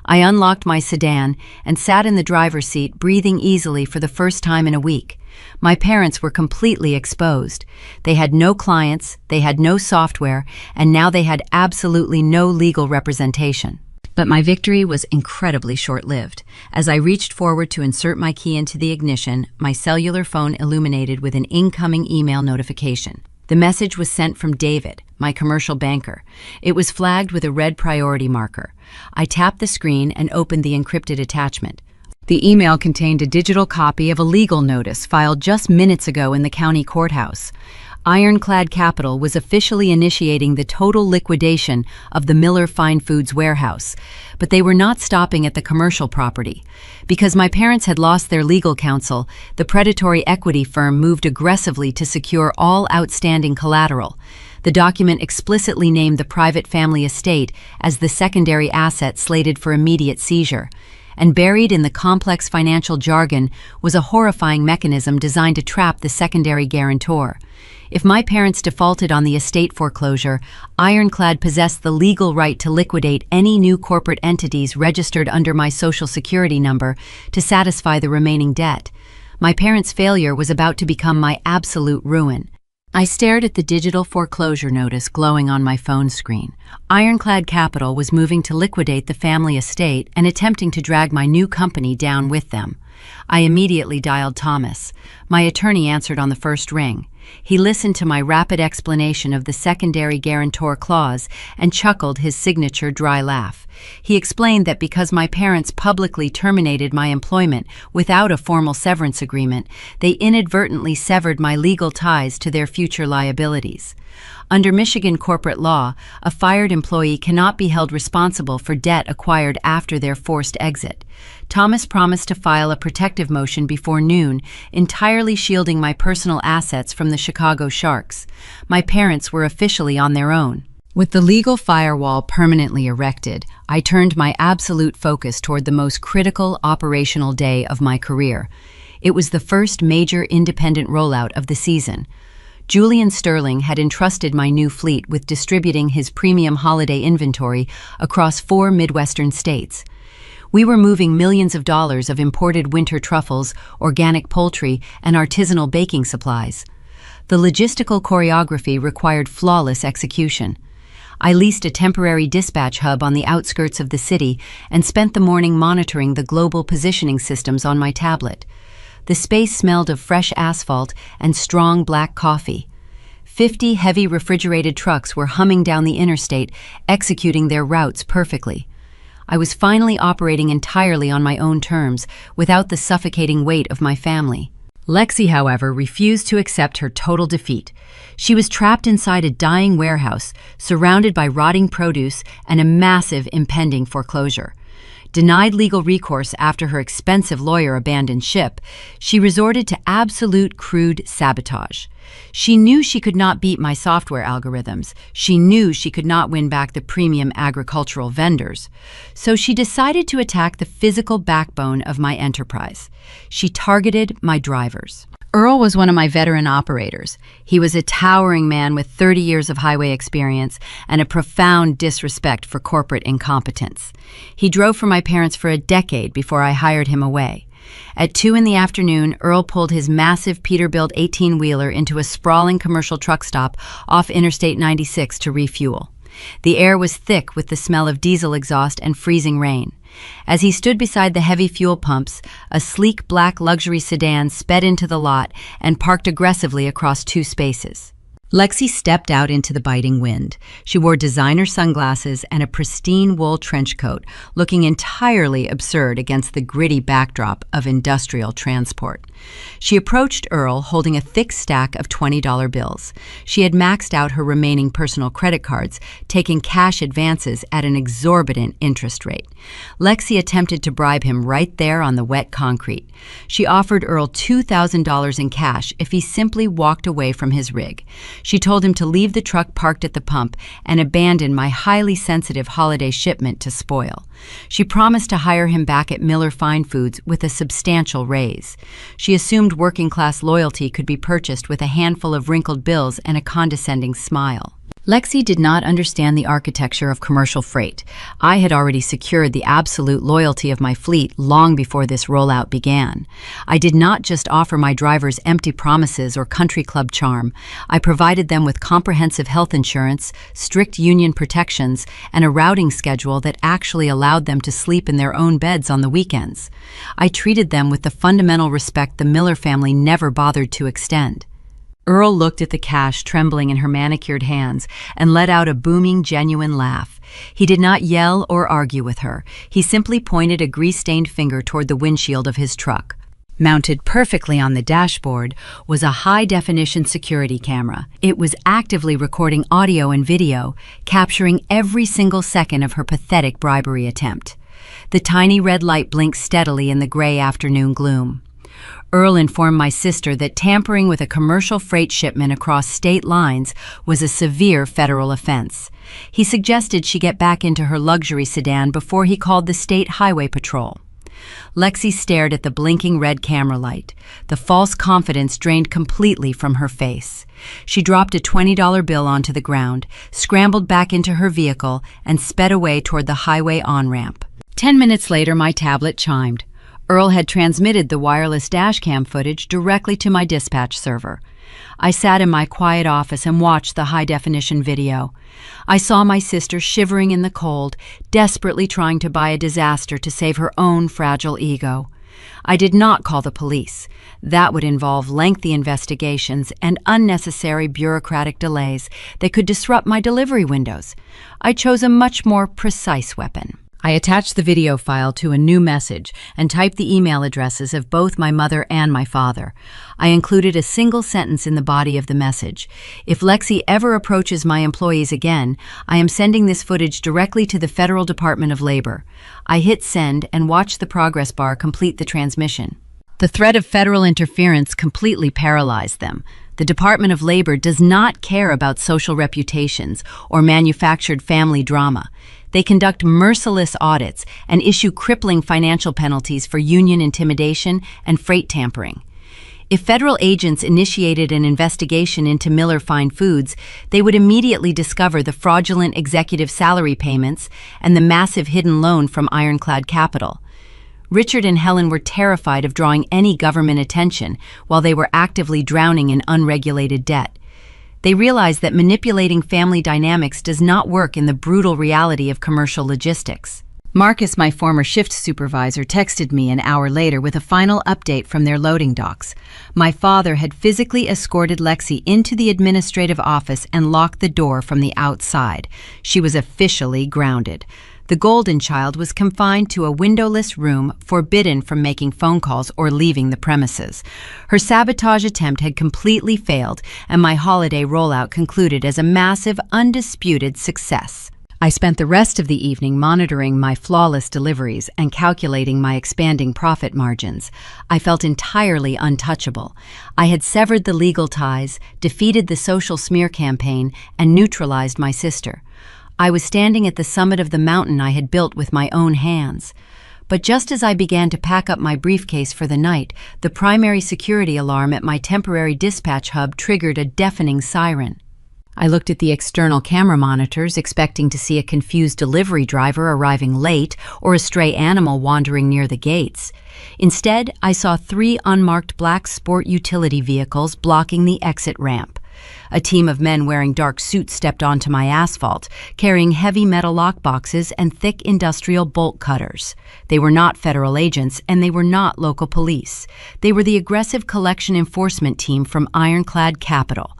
I unlocked my sedan and sat in the driver's seat, breathing easily for the first time in a week. My parents were completely exposed. They had no clients, they had no software, and now they had absolutely no legal representation. But my victory was incredibly short-lived. As I reached forward to insert my key into the ignition, my cellular phone illuminated with an incoming email notification. The message was sent from David, my commercial banker. It was flagged with a red priority marker. I tapped the screen and opened the encrypted attachment. The email contained a digital copy of a legal notice filed just minutes ago in the county courthouse. Ironclad Capital was officially initiating the total liquidation of the Miller Fine Foods warehouse, but they were not stopping at the commercial property. Because my parents had lost their legal counsel, the predatory equity firm moved aggressively to secure all outstanding collateral. The document explicitly named the private family estate as the secondary asset slated for immediate seizure. And buried in the complex financial jargon was a horrifying mechanism designed to trap the secondary guarantor. If my parents defaulted on the estate foreclosure, Ironclad possessed the legal right to liquidate any new corporate entities registered under my Social Security number to satisfy the remaining debt. My parents' failure was about to become my absolute ruin. I stared at the digital foreclosure notice glowing on my phone screen. Ironclad Capital was moving to liquidate the family estate and attempting to drag my new company down with them. I immediately dialed Thomas. My attorney answered on the first ring. He listened to my rapid explanation of the secondary guarantor clause and chuckled his signature dry laugh. He explained that because my parents publicly terminated my employment without a formal severance agreement, they inadvertently severed my legal ties to their future liabilities. Under Michigan corporate law, a fired employee cannot be held responsible for debt acquired after their forced exit. Thomas promised to file a protective motion before noon, entirely shielding my personal assets from the Chicago Sharks. My parents were officially on their own. With the legal firewall permanently erected, I turned my absolute focus toward the most critical operational day of my career. It was the first major independent rollout of the season. Julian Sterling had entrusted my new fleet with distributing his premium holiday inventory across 4 Midwestern states. We were moving millions of dollars of imported winter truffles, organic poultry, and artisanal baking supplies. The logistical choreography required flawless execution. I leased a temporary dispatch hub on the outskirts of the city and spent the morning monitoring the global positioning systems on my tablet. The space smelled of fresh asphalt and strong black coffee. 50 heavy refrigerated trucks were humming down the interstate, executing their routes perfectly. I was finally operating entirely on my own terms, without the suffocating weight of my family. Lexi, however, refused to accept her total defeat. She was trapped inside a dying warehouse, surrounded by rotting produce and a massive impending foreclosure. Denied legal recourse after her expensive lawyer abandoned ship, she resorted to absolute crude sabotage. She knew she could not beat my software algorithms. She knew she could not win back the premium agricultural vendors. So she decided to attack the physical backbone of my enterprise. She targeted my drivers. Earl was one of my veteran operators. He was a towering man with 30 years of highway experience and a profound disrespect for corporate incompetence. He drove for my parents for a decade before I hired him away. At 2 in the afternoon, Earl pulled his massive Peterbilt 18-wheeler into a sprawling commercial truck stop off Interstate 96 to refuel. The air was thick with the smell of diesel exhaust and freezing rain. As he stood beside the heavy fuel pumps, a sleek black luxury sedan sped into the lot and parked aggressively across 2 spaces. Lexi stepped out into the biting wind. She wore designer sunglasses and a pristine wool trench coat, looking entirely absurd against the gritty backdrop of industrial transport. She approached Earl holding a thick stack of $20 bills. She had maxed out her remaining personal credit cards, taking cash advances at an exorbitant interest rate. Lexi attempted to bribe him right there on the wet concrete. She offered Earl $2,000 in cash if he simply walked away from his rig. She told him to leave the truck parked at the pump and abandon my highly sensitive holiday shipment to spoil. She promised to hire him back at Miller Fine Foods with a substantial raise. She assumed working-class loyalty could be purchased with a handful of wrinkled bills and a condescending smile. Lexi did not understand the architecture of commercial freight. I had already secured the absolute loyalty of my fleet long before this rollout began. I did not just offer my drivers empty promises or country club charm. I provided them with comprehensive health insurance, strict union protections, and a routing schedule that actually allowed them to sleep in their own beds on the weekends. I treated them with the fundamental respect the Miller family never bothered to extend. Earl looked at the cash trembling in her manicured hands and let out a booming, genuine laugh. He did not yell or argue with her. He simply pointed a grease-stained finger toward the windshield of his truck. Mounted perfectly on the dashboard was a high-definition security camera. It was actively recording audio and video, capturing every single second of her pathetic bribery attempt. The tiny red light blinked steadily in the gray afternoon gloom. Earl informed my sister that tampering with a commercial freight shipment across state lines was a severe federal offense. He suggested she get back into her luxury sedan before he called the State Highway Patrol. Lexi stared at the blinking red camera light. The false confidence drained completely from her face. She dropped a $20 bill onto the ground, scrambled back into her vehicle, and sped away toward the highway on-ramp. 10 minutes later, my tablet chimed. Earl had transmitted the wireless dashcam footage directly to my dispatch server. I sat in my quiet office and watched the high-definition video. I saw my sister shivering in the cold, desperately trying to buy a disaster to save her own fragile ego. I did not call the police. That would involve lengthy investigations and unnecessary bureaucratic delays that could disrupt my delivery windows. I chose a much more precise weapon. I attached the video file to a new message and typed the email addresses of both my mother and my father. I included a single sentence in the body of the message. If Lexi ever approaches my employees again, I am sending this footage directly to the Federal Department of Labor. I hit send and watched the progress bar complete the transmission. The threat of federal interference completely paralyzed them. The Department of Labor does not care about social reputations or manufactured family drama. They conduct merciless audits and issue crippling financial penalties for union intimidation and freight tampering. If federal agents initiated an investigation into Miller Fine Foods, they would immediately discover the fraudulent executive salary payments and the massive hidden loan from Ironclad Capital. Richard and Helen were terrified of drawing any government attention while they were actively drowning in unregulated debt. They realized that manipulating family dynamics does not work in the brutal reality of commercial logistics. Marcus, my former shift supervisor, texted me an hour later with a final update from their loading docks. My father had physically escorted Lexi into the administrative office and locked the door from the outside. She was officially grounded. The golden child was confined to a windowless room, forbidden from making phone calls or leaving the premises. Her sabotage attempt had completely failed, and my holiday rollout concluded as a massive, undisputed success. I spent the rest of the evening monitoring my flawless deliveries and calculating my expanding profit margins. I felt entirely untouchable. I had severed the legal ties, defeated the social smear campaign, and neutralized my sister. I was standing at the summit of the mountain I had built with my own hands. But just as I began to pack up my briefcase for the night, the primary security alarm at my temporary dispatch hub triggered a deafening siren. I looked at the external camera monitors, expecting to see a confused delivery driver arriving late or a stray animal wandering near the gates. Instead, I saw 3 unmarked black sport utility vehicles blocking the exit ramp. A team of men wearing dark suits stepped onto my asphalt, carrying heavy metal lockboxes and thick industrial bolt cutters. They were not federal agents, and they were not local police. They were the aggressive collection enforcement team from Ironclad Capital.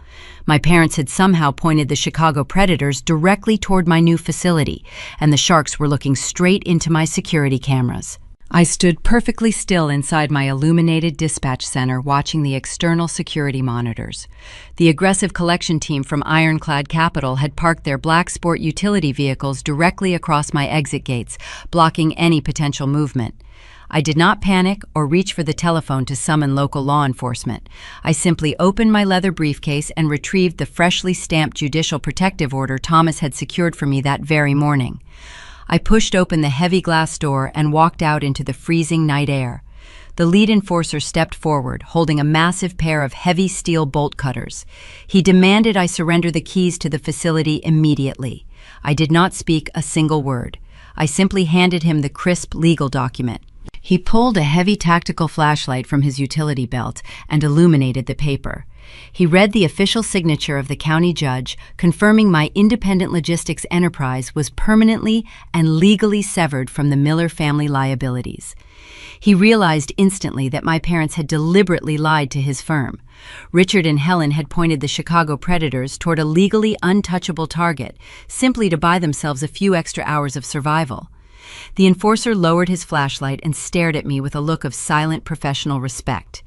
My parents had somehow pointed the Chicago Predators directly toward my new facility, and the Sharks were looking straight into my security cameras. I stood perfectly still inside my illuminated dispatch center, watching the external security monitors. The aggressive collection team from Ironclad Capital had parked their black sport utility vehicles directly across my exit gates, blocking any potential movement. I did not panic or reach for the telephone to summon local law enforcement. I simply opened my leather briefcase and retrieved the freshly stamped judicial protective order Thomas had secured for me that very morning. I pushed open the heavy glass door and walked out into the freezing night air. The lead enforcer stepped forward, holding a massive pair of heavy steel bolt cutters. He demanded I surrender the keys to the facility immediately. I did not speak a single word. I simply handed him the crisp legal document. He pulled a heavy tactical flashlight from his utility belt and illuminated the paper. He read the official signature of the county judge, confirming my independent logistics enterprise was permanently and legally severed from the Miller family liabilities. He realized instantly that my parents had deliberately lied to his firm. Richard and Helen had pointed the Chicago Predators toward a legally untouchable target, simply to buy themselves a few extra hours of survival. The enforcer lowered his flashlight and stared at me with a look of silent professional respect.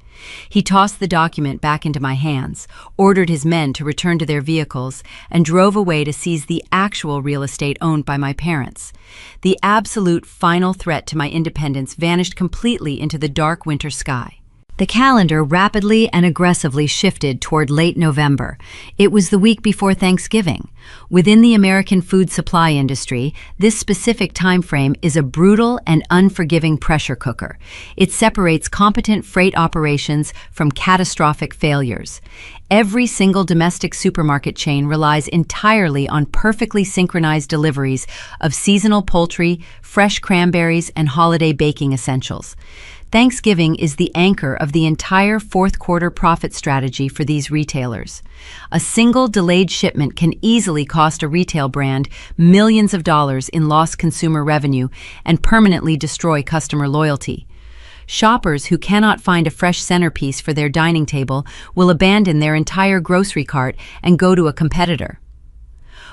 He tossed the document back into my hands, ordered his men to return to their vehicles, and drove away to seize the actual real estate owned by my parents. The absolute final threat to my independence vanished completely into the dark winter sky. The calendar rapidly and aggressively shifted toward late November. It was the week before Thanksgiving. Within the American food supply industry, this specific time frame is a brutal and unforgiving pressure cooker. It separates competent freight operations from catastrophic failures. Every single domestic supermarket chain relies entirely on perfectly synchronized deliveries of seasonal poultry, fresh cranberries, and holiday baking essentials. Thanksgiving is the anchor of the entire fourth quarter profit strategy for these retailers. A single delayed shipment can easily cost a retail brand millions of dollars in lost consumer revenue and permanently destroy customer loyalty. Shoppers who cannot find a fresh centerpiece for their dining table will abandon their entire grocery cart and go to a competitor.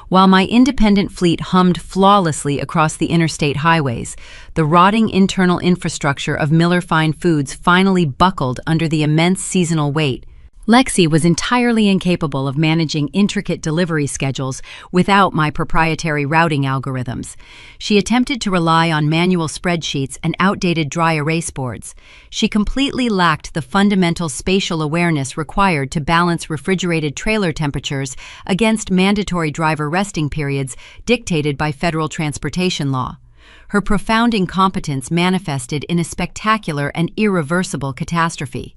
While my independent fleet hummed flawlessly across the interstate highways, the rotting internal infrastructure of Miller Fine Foods finally buckled under the immense seasonal weight. Lexi was entirely incapable of managing intricate delivery schedules without my proprietary routing algorithms. She attempted to rely on manual spreadsheets and outdated dry erase boards. She completely lacked the fundamental spatial awareness required to balance refrigerated trailer temperatures against mandatory driver resting periods dictated by federal transportation law. Her profound incompetence manifested in a spectacular and irreversible catastrophe.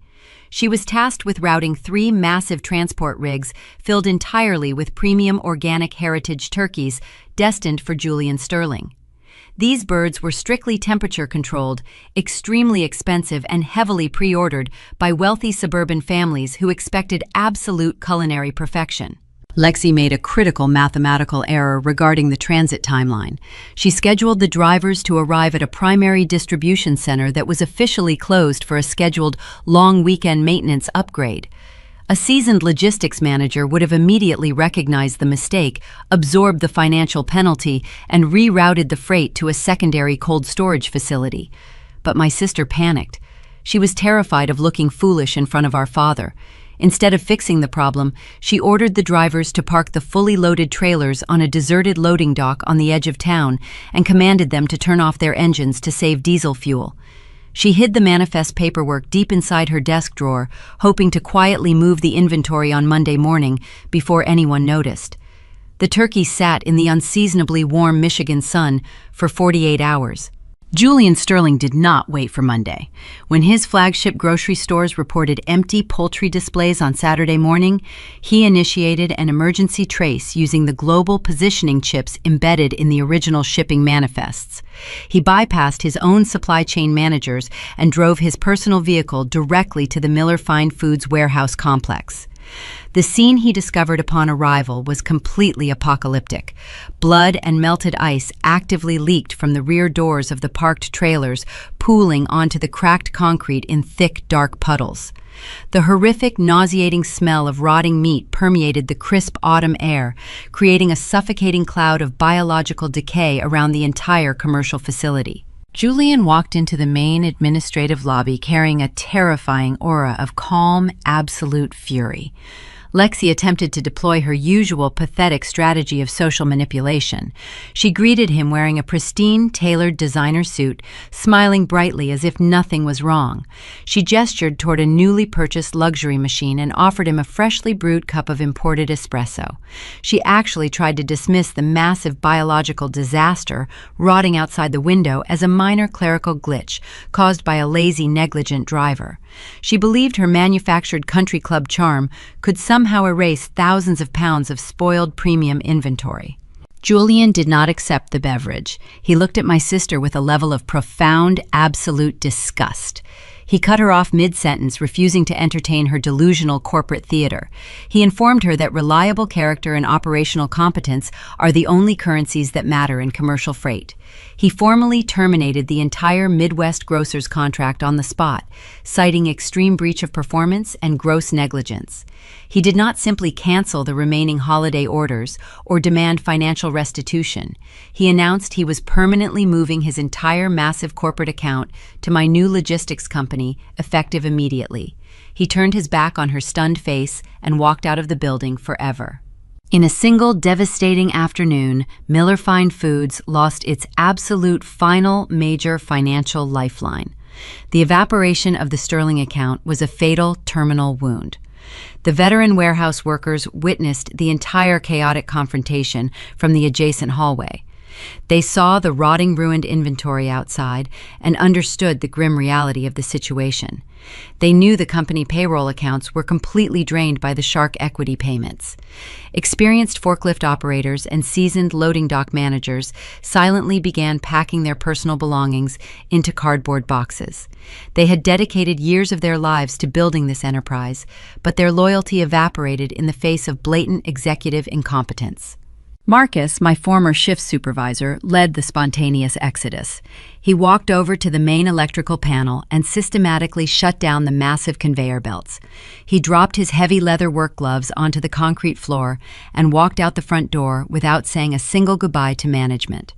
She was tasked with routing 3 massive transport rigs filled entirely with premium organic heritage turkeys destined for Julian Sterling. These birds were strictly temperature-controlled, extremely expensive, and heavily pre-ordered by wealthy suburban families who expected absolute culinary perfection. Lexi made a critical mathematical error regarding the transit timeline. She scheduled the drivers to arrive at a primary distribution center that was officially closed for a scheduled long weekend maintenance upgrade. A seasoned logistics manager would have immediately recognized the mistake, absorbed the financial penalty, and rerouted the freight to a secondary cold storage facility. But my sister panicked. She was terrified of looking foolish in front of our father. Instead of fixing the problem, she ordered the drivers to park the fully loaded trailers on a deserted loading dock on the edge of town and commanded them to turn off their engines to save diesel fuel. She hid the manifest paperwork deep inside her desk drawer, hoping to quietly move the inventory on Monday morning before anyone noticed. The turkeys sat in the unseasonably warm Michigan sun for 48 hours. Julian Sterling did not wait for Monday. When his flagship grocery stores reported empty poultry displays on Saturday morning, he initiated an emergency trace using the global positioning chips embedded in the original shipping manifests. He bypassed his own supply chain managers and drove his personal vehicle directly to the Miller Fine Foods warehouse complex. The scene he discovered upon arrival was completely apocalyptic. Blood and melted ice actively leaked from the rear doors of the parked trailers, pooling onto the cracked concrete in thick, dark puddles. The horrific, nauseating smell of rotting meat permeated the crisp autumn air, creating a suffocating cloud of biological decay around the entire commercial facility. Julian walked into the main administrative lobby carrying a terrifying aura of calm, absolute fury. Lexi attempted to deploy her usual pathetic strategy of social manipulation. She greeted him wearing a pristine, tailored designer suit, smiling brightly as if nothing was wrong. She gestured toward a newly purchased luxury machine and offered him a freshly brewed cup of imported espresso. She actually tried to dismiss the massive biological disaster rotting outside the window as a minor clerical glitch caused by a lazy, negligent driver. She believed her manufactured country club charm could somehow erase thousands of pounds of spoiled premium inventory. Julian did not accept the beverage. He looked at my sister with a level of profound, absolute disgust. He cut her off mid-sentence, refusing to entertain her delusional corporate theater. He informed her that reliable character and operational competence are the only currencies that matter in commercial freight. He formally terminated the entire Midwest Grocers contract on the spot, citing extreme breach of performance and gross negligence. He did not simply cancel the remaining holiday orders or demand financial restitution. He announced he was permanently moving his entire massive corporate account to my new logistics company, effective immediately. He turned his back on her stunned face and walked out of the building forever. In a single devastating afternoon, Miller Fine Foods lost its absolute final major financial lifeline. The evaporation of the Sterling account was a fatal terminal wound. The veteran warehouse workers witnessed the entire chaotic confrontation from the adjacent hallway. They saw the rotting, ruined inventory outside and understood the grim reality of the situation. They knew the company payroll accounts were completely drained by the shark equity payments. Experienced forklift operators and seasoned loading dock managers silently began packing their personal belongings into cardboard boxes. They had dedicated years of their lives to building this enterprise, but their loyalty evaporated in the face of blatant executive incompetence. Marcus, my former shift supervisor, led the spontaneous exodus. He walked over to the main electrical panel and systematically shut down the massive conveyor belts. He dropped his heavy leather work gloves onto the concrete floor and walked out the front door without saying a single goodbye to management.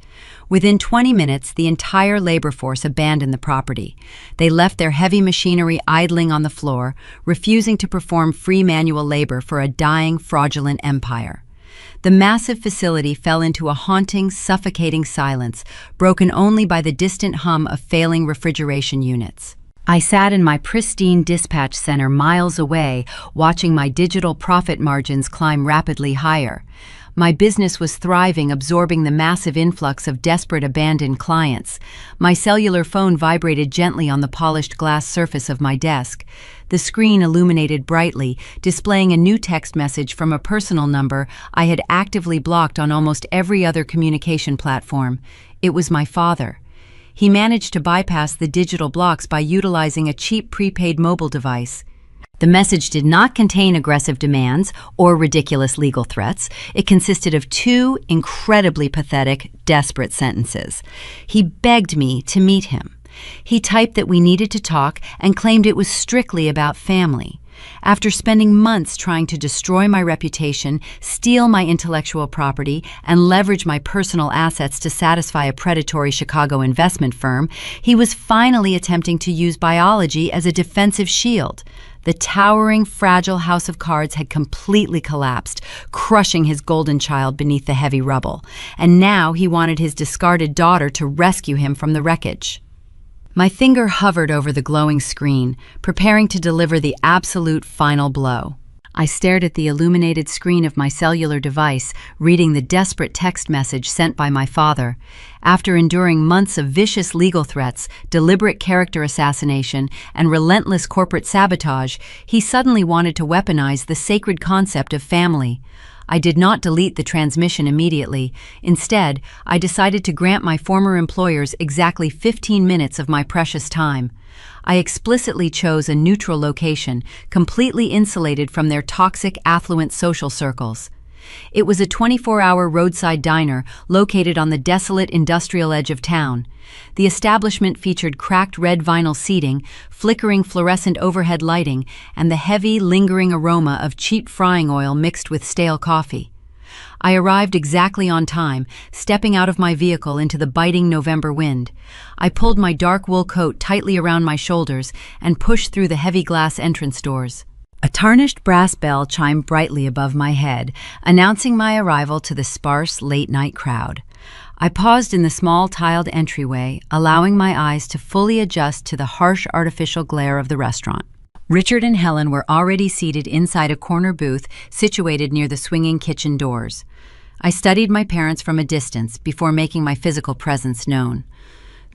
Within 20 minutes, the entire labor force abandoned the property. They left their heavy machinery idling on the floor, refusing to perform free manual labor for a dying, fraudulent empire. The massive facility fell into a haunting, suffocating silence, broken only by the distant hum of failing refrigeration units. I sat in my pristine dispatch center miles away, watching my digital profit margins climb rapidly higher. My business was thriving, absorbing the massive influx of desperate abandoned clients. My cellular phone vibrated gently on the polished glass surface of my desk. The screen illuminated brightly, displaying a new text message from a personal number I had actively blocked on almost every other communication platform. It was my father. He managed to bypass the digital blocks by utilizing a cheap prepaid mobile device. The message did not contain aggressive demands or ridiculous legal threats. It consisted of two incredibly pathetic, desperate sentences. He begged me to meet him. He typed that we needed to talk and claimed it was strictly about family. After spending months trying to destroy my reputation, steal my intellectual property, and leverage my personal assets to satisfy a predatory Chicago investment firm, he was finally attempting to use biology as a defensive shield. The towering, fragile house of cards had completely collapsed, crushing his golden child beneath the heavy rubble. And now he wanted his discarded daughter to rescue him from the wreckage. My finger hovered over the glowing screen, preparing to deliver the absolute final blow. I stared at the illuminated screen of my cellular device, reading the desperate text message sent by my father. After enduring months of vicious legal threats, deliberate character assassination, and relentless corporate sabotage, he suddenly wanted to weaponize the sacred concept of family. I did not delete the transmission immediately. Instead, I decided to grant my former employers exactly 15 minutes of my precious time. I explicitly chose a neutral location, completely insulated from their toxic, affluent social circles. It was a 24-hour roadside diner located on the desolate industrial edge of town. The establishment featured cracked red vinyl seating, flickering fluorescent overhead lighting, and the heavy, lingering aroma of cheap frying oil mixed with stale coffee. I arrived exactly on time, stepping out of my vehicle into the biting November wind. I pulled my dark wool coat tightly around my shoulders and pushed through the heavy glass entrance doors. A tarnished brass bell chimed brightly above my head, announcing my arrival to the sparse, late-night crowd. I paused in the small tiled entryway, allowing my eyes to fully adjust to the harsh artificial glare of the restaurant. Richard and Helen were already seated inside a corner booth situated near the swinging kitchen doors. I studied my parents from a distance before making my physical presence known.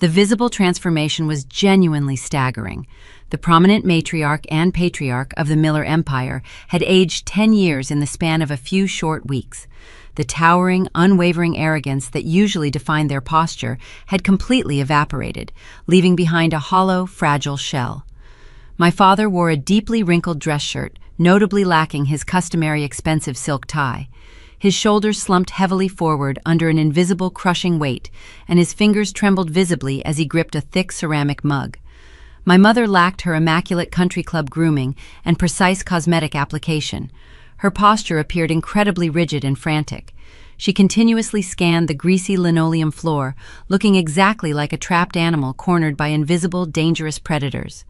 The visible transformation was genuinely staggering. The prominent matriarch and patriarch of the Miller Empire had aged 10 years in the span of a few short weeks. The towering, unwavering arrogance that usually defined their posture had completely evaporated, leaving behind a hollow, fragile shell. My father wore a deeply wrinkled dress shirt, notably lacking his customary expensive silk tie. His shoulders slumped heavily forward under an invisible crushing weight, and his fingers trembled visibly as he gripped a thick ceramic mug. My mother lacked her immaculate country club grooming and precise cosmetic application. Her posture appeared incredibly rigid and frantic. She continuously scanned the greasy linoleum floor, looking exactly like a trapped animal cornered by invisible, dangerous predators.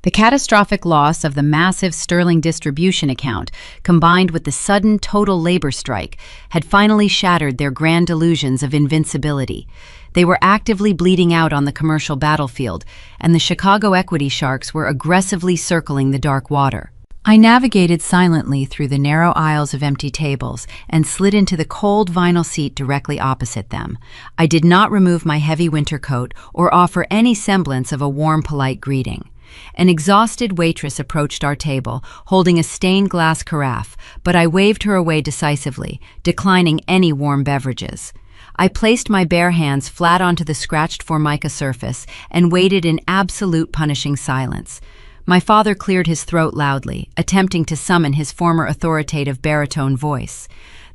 The catastrophic loss of the massive Sterling distribution account, combined with the sudden total labor strike, had finally shattered their grand illusions of invincibility. They were actively bleeding out on the commercial battlefield, and the Chicago equity sharks were aggressively circling the dark water. I navigated silently through the narrow aisles of empty tables and slid into the cold vinyl seat directly opposite them. I did not remove my heavy winter coat or offer any semblance of a warm, polite greeting. An exhausted waitress approached our table, holding a stained glass carafe, but I waved her away decisively, declining any warm beverages. I placed my bare hands flat onto the scratched formica surface and waited in absolute punishing silence. My father cleared his throat loudly, attempting to summon his former authoritative baritone voice.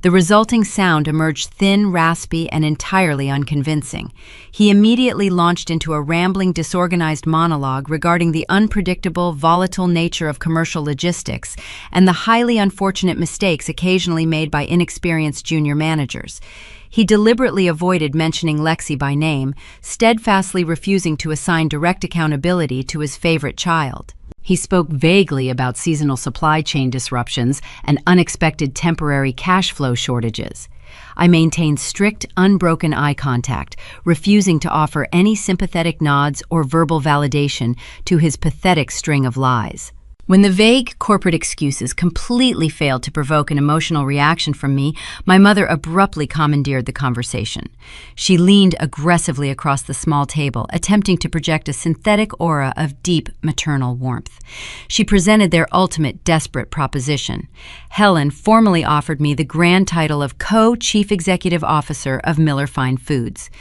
The resulting sound emerged thin, raspy, and entirely unconvincing. He immediately launched into a rambling, disorganized monologue regarding the unpredictable, volatile nature of commercial logistics and the highly unfortunate mistakes occasionally made by inexperienced junior managers. He deliberately avoided mentioning Lexi by name, steadfastly refusing to assign direct accountability to his favorite child. He spoke vaguely about seasonal supply chain disruptions and unexpected temporary cash flow shortages. I maintained strict, unbroken eye contact, refusing to offer any sympathetic nods or verbal validation to his pathetic string of lies. When the vague corporate excuses completely failed to provoke an emotional reaction from me, my mother abruptly commandeered the conversation. She leaned aggressively across the small table, attempting to project a synthetic aura of deep maternal warmth. She presented their ultimate desperate proposition. Helen formally offered me the grand title of Co-Chief Executive Officer of Miller Fine Foods.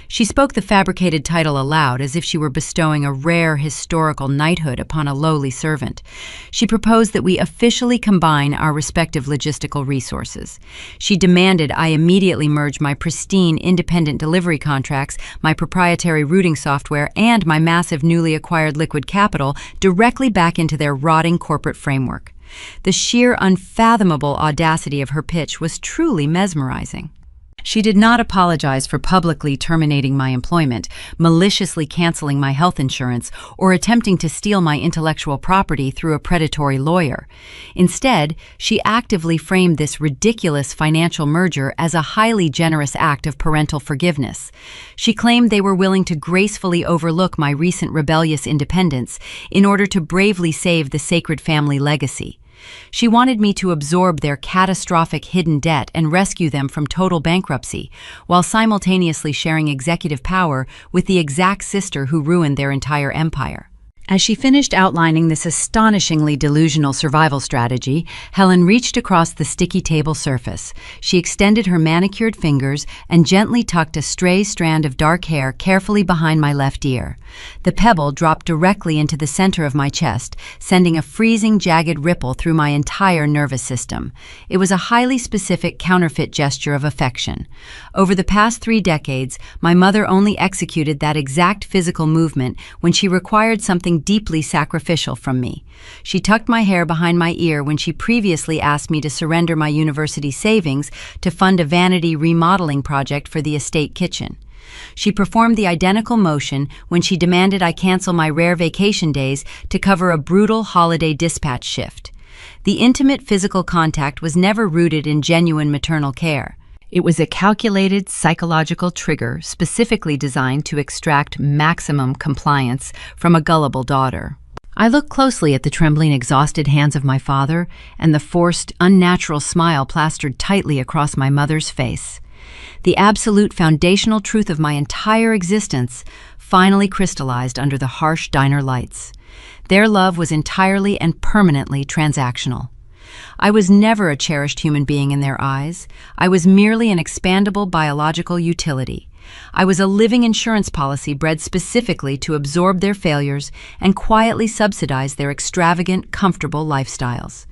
She spoke the fabricated title aloud as if she were bestowing a rare historical knighthood upon a lowly servant. She proposed that we officially combine our respective logistical resources. She demanded I immediately merge my pristine independent delivery contracts, my proprietary routing software, and my massive newly acquired liquid capital directly back into their rotting corporate framework. The sheer unfathomable audacity of her pitch was truly mesmerizing. She did not apologize for publicly terminating my employment, maliciously canceling my health insurance, or attempting to steal my intellectual property through a predatory lawyer. Instead, she actively framed this ridiculous financial merger as a highly generous act of parental forgiveness. She claimed they were willing to gracefully overlook my recent rebellious independence in order to bravely save the sacred family legacy. She wanted me to absorb their catastrophic hidden debt and rescue them from total bankruptcy, while simultaneously sharing executive power with the exact sister who ruined their entire empire. As she finished outlining this astonishingly delusional survival strategy, Helen reached across the sticky table surface. She extended her manicured fingers and gently tucked a stray strand of dark hair carefully behind my left ear. The pebble dropped directly into the center of my chest, sending a freezing, jagged ripple through my entire nervous system. It was a highly specific counterfeit gesture of affection. Over the past 3 decades, my mother only executed that exact physical movement when she required something deeply sacrificial from me. She tucked my hair behind my ear when she previously asked me to surrender my university savings to fund a vanity remodeling project for the estate kitchen. She performed the identical motion when she demanded I cancel my rare vacation days to cover a brutal holiday dispatch shift. The intimate physical contact was never rooted in genuine maternal care. It was a calculated psychological trigger specifically designed to extract maximum compliance from a gullible daughter. I looked closely at the trembling, exhausted hands of my father and the forced, unnatural smile plastered tightly across my mother's face. The absolute foundational truth of my entire existence finally crystallized under the harsh diner lights. Their love was entirely and permanently transactional. I was never a cherished human being in their eyes. I was merely an expandable biological utility. I was a living insurance policy bred specifically to absorb their failures and quietly subsidize their extravagant, comfortable lifestyles.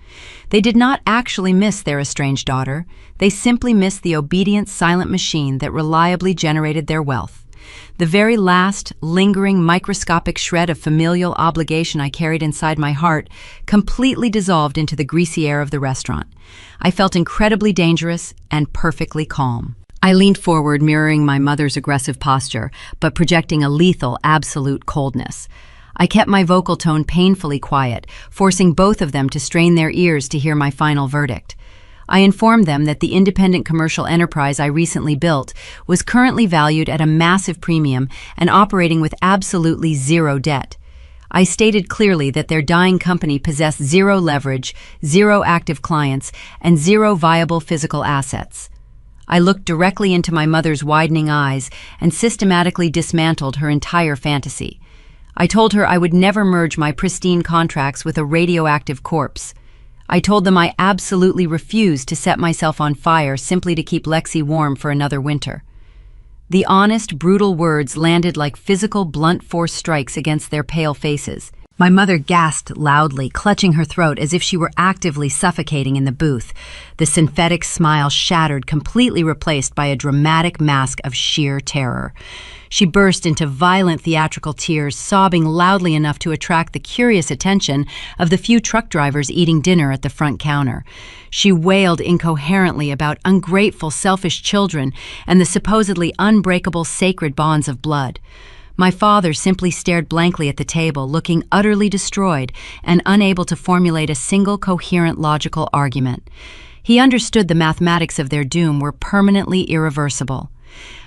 They did not actually miss their estranged daughter. They simply missed the obedient, silent machine that reliably generated their wealth. The very last, lingering, microscopic shred of familial obligation I carried inside my heart completely dissolved into the greasy air of the restaurant. I felt incredibly dangerous and perfectly calm. I leaned forward, mirroring my mother's aggressive posture, but projecting a lethal, absolute coldness. I kept my vocal tone painfully quiet, forcing both of them to strain their ears to hear my final verdict. I informed them that the independent commercial enterprise I recently built was currently valued at a massive premium and operating with absolutely zero debt. I stated clearly that their dying company possessed zero leverage, zero active clients, and zero viable physical assets. I looked directly into my mother's widening eyes and systematically dismantled her entire fantasy. I told her I would never merge my pristine contracts with a radioactive corpse. I told them I absolutely refused to set myself on fire simply to keep Lexi warm for another winter. The honest, brutal words landed like physical, blunt force strikes against their pale faces. My mother gasped loudly, clutching her throat as if she were actively suffocating in the booth. The synthetic smile shattered, completely replaced by a dramatic mask of sheer terror. She burst into violent theatrical tears, sobbing loudly enough to attract the curious attention of the few truck drivers eating dinner at the front counter. She wailed incoherently about ungrateful, selfish children and the supposedly unbreakable sacred bonds of blood. My father simply stared blankly at the table, looking utterly destroyed and unable to formulate a single coherent logical argument. He understood the mathematics of their doom were permanently irreversible.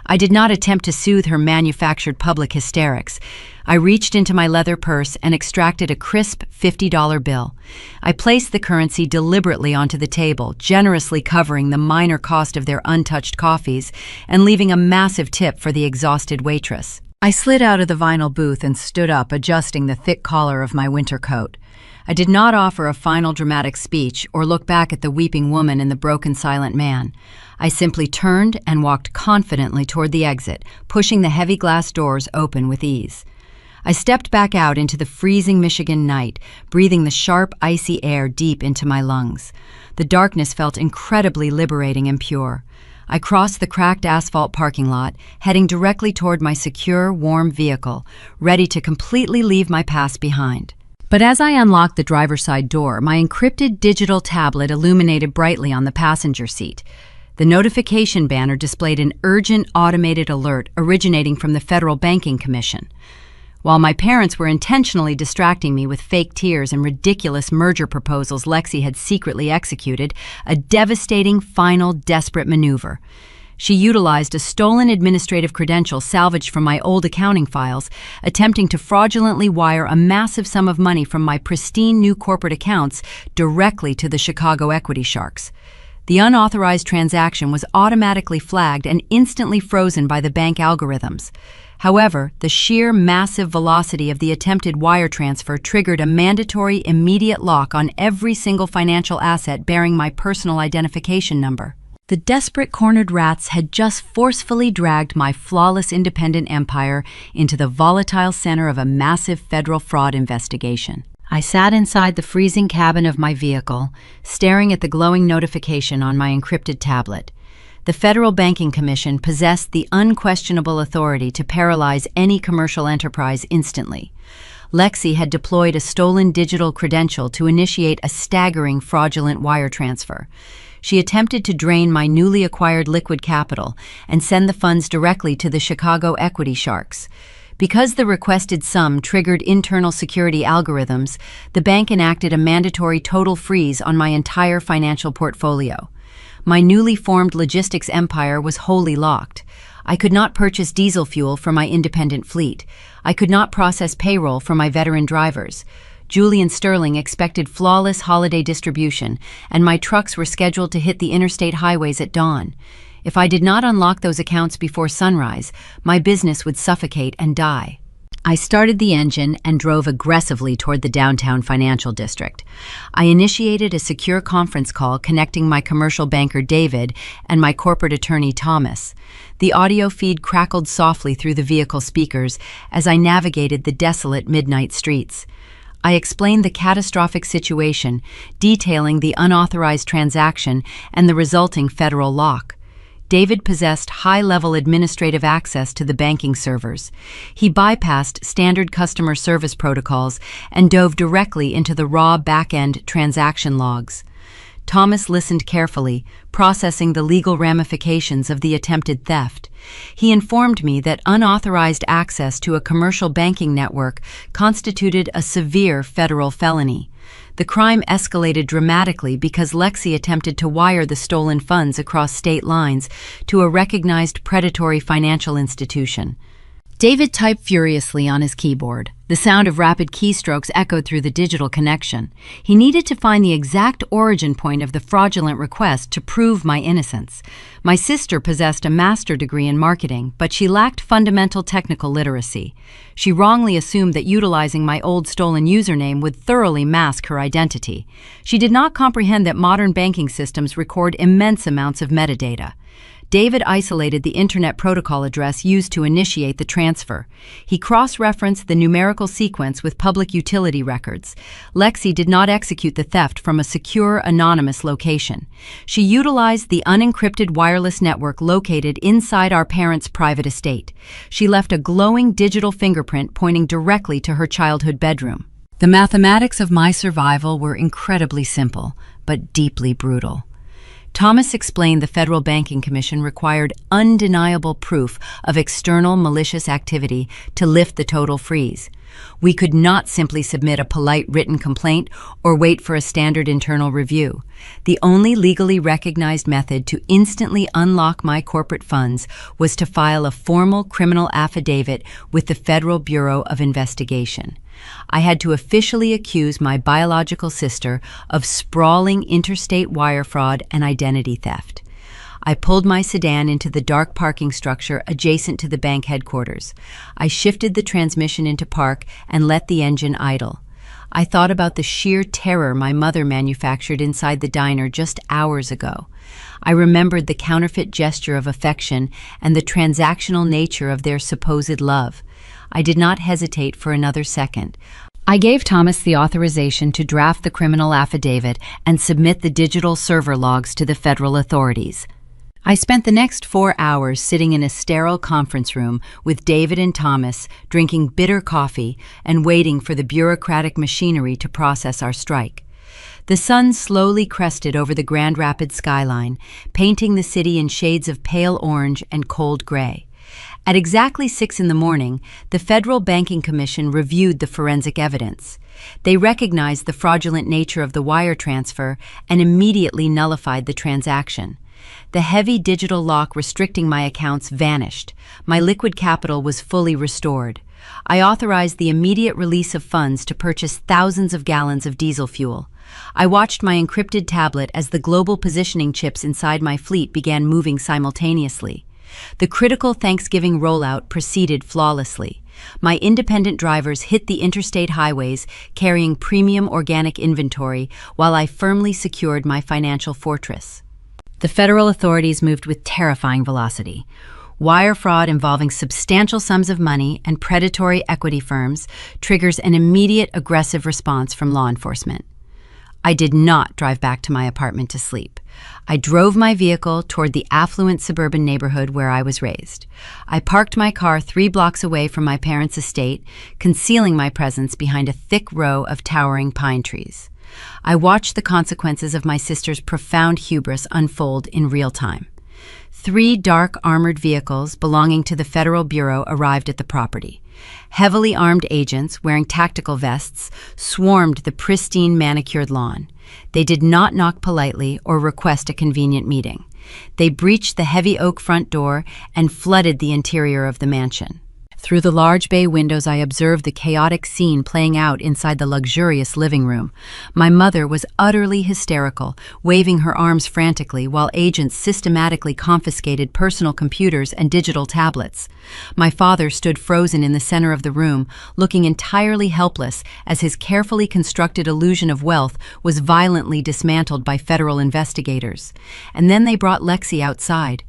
I did not attempt to soothe her manufactured public hysterics. I reached into my leather purse and extracted a crisp $50 bill. I placed the currency deliberately onto the table, generously covering the minor cost of their untouched coffees and leaving a massive tip for the exhausted waitress. I slid out of the vinyl booth and stood up, adjusting the thick collar of my winter coat. I did not offer a final dramatic speech or look back at the weeping woman and the broken silent man. I simply turned and walked confidently toward the exit, pushing the heavy glass doors open with ease. I stepped back out into the freezing Michigan night, breathing the sharp, icy air deep into my lungs. The darkness felt incredibly liberating and pure. I crossed the cracked asphalt parking lot, heading directly toward my secure, warm vehicle, ready to completely leave my past behind. But as I unlocked the driver's side door, my encrypted digital tablet illuminated brightly on the passenger seat. The notification banner displayed an urgent automated alert originating from the Federal Banking Commission. While my parents were intentionally distracting me with fake tears and ridiculous merger proposals Lexi had secretly executed, a devastating, final, desperate maneuver. She utilized a stolen administrative credential salvaged from my old accounting files, attempting to fraudulently wire a massive sum of money from my pristine new corporate accounts directly to the Chicago equity sharks. The unauthorized transaction was automatically flagged and instantly frozen by the bank algorithms. However, the sheer massive velocity of the attempted wire transfer triggered a mandatory immediate lock on every single financial asset bearing my personal identification number. The desperate cornered rats had just forcefully dragged my flawless independent empire into the volatile center of a massive federal fraud investigation. I sat inside the freezing cabin of my vehicle, staring at the glowing notification on my encrypted tablet. The Federal Banking Commission possessed the unquestionable authority to paralyze any commercial enterprise instantly. Lexi had deployed a stolen digital credential to initiate a staggering fraudulent wire transfer. She attempted to drain my newly acquired liquid capital and send the funds directly to the Chicago equity sharks. Because the requested sum triggered internal security algorithms, the bank enacted a mandatory total freeze on my entire financial portfolio. My newly formed logistics empire was wholly locked. I could not purchase diesel fuel for my independent fleet. I could not process payroll for my veteran drivers. Julian Sterling expected flawless holiday distribution, and my trucks were scheduled to hit the interstate highways at dawn. If I did not unlock those accounts before sunrise, my business would suffocate and die. I started the engine and drove aggressively toward the downtown financial district. I initiated a secure conference call connecting my commercial banker David and my corporate attorney Thomas. The audio feed crackled softly through the vehicle speakers as I navigated the desolate midnight streets. I explained the catastrophic situation, detailing the unauthorized transaction and the resulting federal lock. David possessed high-level administrative access to the banking servers. He bypassed standard customer service protocols and dove directly into the raw back-end transaction logs. Thomas listened carefully, processing the legal ramifications of the attempted theft. He informed me that unauthorized access to a commercial banking network constituted a severe federal felony. The crime escalated dramatically because Lexi attempted to wire the stolen funds across state lines to a recognized predatory financial institution. David typed furiously on his keyboard. The sound of rapid keystrokes echoed through the digital connection. He needed to find the exact origin point of the fraudulent request to prove my innocence. My sister possessed a master's degree in marketing, but she lacked fundamental technical literacy. She wrongly assumed that utilizing my old stolen username would thoroughly mask her identity. She did not comprehend that modern banking systems record immense amounts of metadata. David isolated the Internet Protocol address used to initiate the transfer. He cross-referenced the numerical sequence with public utility records. Lexi did not execute the theft from a secure, anonymous location. She utilized the unencrypted wireless network located inside our parents' private estate. She left a glowing digital fingerprint pointing directly to her childhood bedroom. The mathematics of my survival were incredibly simple, but deeply brutal. Thomas explained the Federal Banking Commission required undeniable proof of external malicious activity to lift the total freeze. We could not simply submit a polite written complaint or wait for a standard internal review. The only legally recognized method to instantly unlock my corporate funds was to file a formal criminal affidavit with the Federal Bureau of Investigation. I had to officially accuse my biological sister of sprawling interstate wire fraud and identity theft. I pulled my sedan into the dark parking structure adjacent to the bank headquarters. I shifted the transmission into park and let the engine idle. I thought about the sheer terror my mother manufactured inside the diner just hours ago. I remembered the counterfeit gesture of affection and the transactional nature of their supposed love. I did not hesitate for another second. I gave Thomas the authorization to draft the criminal affidavit and submit the digital server logs to the federal authorities. I spent the next 4 hours sitting in a sterile conference room with David and Thomas, drinking bitter coffee and waiting for the bureaucratic machinery to process our strike. The sun slowly crested over the Grand Rapids skyline, painting the city in shades of pale orange and cold gray. At exactly 6 in the morning, the Federal Banking Commission reviewed the forensic evidence. They recognized the fraudulent nature of the wire transfer and immediately nullified the transaction. The heavy digital lock restricting my accounts vanished. My liquid capital was fully restored. I authorized the immediate release of funds to purchase thousands of gallons of diesel fuel. I watched my encrypted tablet as the global positioning chips inside my fleet began moving simultaneously. The critical Thanksgiving rollout proceeded flawlessly. My independent drivers hit the interstate highways carrying premium organic inventory while I firmly secured my financial fortress. The federal authorities moved with terrifying velocity. Wire fraud involving substantial sums of money and predatory equity firms triggers an immediate aggressive response from law enforcement. I did not drive back to my apartment to sleep. I drove my vehicle toward the affluent suburban neighborhood where I was raised. I parked my car 3 blocks away from my parents' estate, concealing my presence behind a thick row of towering pine trees. I watched the consequences of my sister's profound hubris unfold in real time. 3 dark armored vehicles belonging to the Federal Bureau arrived at the property. Heavily armed agents wearing tactical vests swarmed the pristine manicured lawn. They did not knock politely or request a convenient meeting. They breached the heavy oak front door and flooded the interior of the mansion. Through the large bay windows, I observed the chaotic scene playing out inside the luxurious living room. My mother was utterly hysterical, waving her arms frantically while agents systematically confiscated personal computers and digital tablets. My father stood frozen in the center of the room, looking entirely helpless as his carefully constructed illusion of wealth was violently dismantled by federal investigators. And then they brought Lexi outside.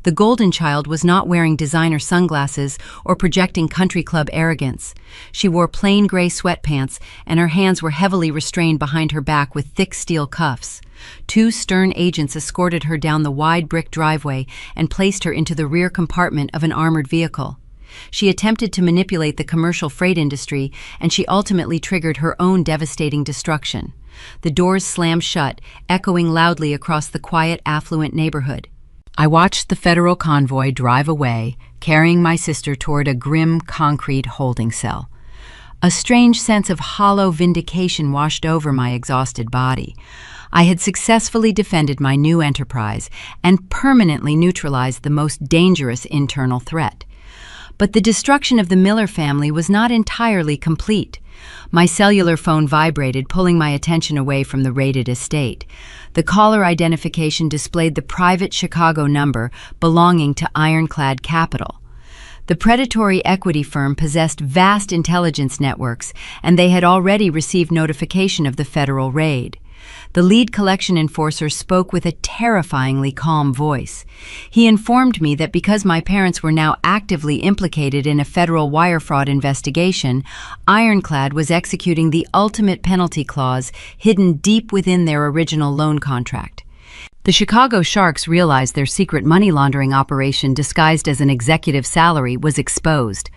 The golden child was not wearing designer sunglasses or projecting country club arrogance. She wore plain gray sweatpants, and her hands were heavily restrained behind her back with thick steel cuffs. Two stern agents escorted her down the wide brick driveway and placed her into the rear compartment of an armored vehicle. She attempted to manipulate the commercial freight industry, and she ultimately triggered her own devastating destruction. The doors slammed shut, echoing loudly across the quiet, affluent neighborhood. I watched the federal convoy drive away, carrying my sister toward a grim concrete holding cell. A strange sense of hollow vindication washed over my exhausted body. I had successfully defended my new enterprise and permanently neutralized the most dangerous internal threat. But the destruction of the Miller family was not entirely complete. My cellular phone vibrated, pulling my attention away from the raided estate. The caller identification displayed the private Chicago number belonging to Ironclad Capital. The predatory equity firm possessed vast intelligence networks, and they had already received notification of the federal raid. The lead collection enforcer spoke with a terrifyingly calm voice. He informed me that because my parents were now actively implicated in a federal wire fraud investigation, Ironclad was executing the ultimate penalty clause hidden deep within their original loan contract. The Chicago Sharks realized their secret money laundering operation disguised as an executive salary was exposed.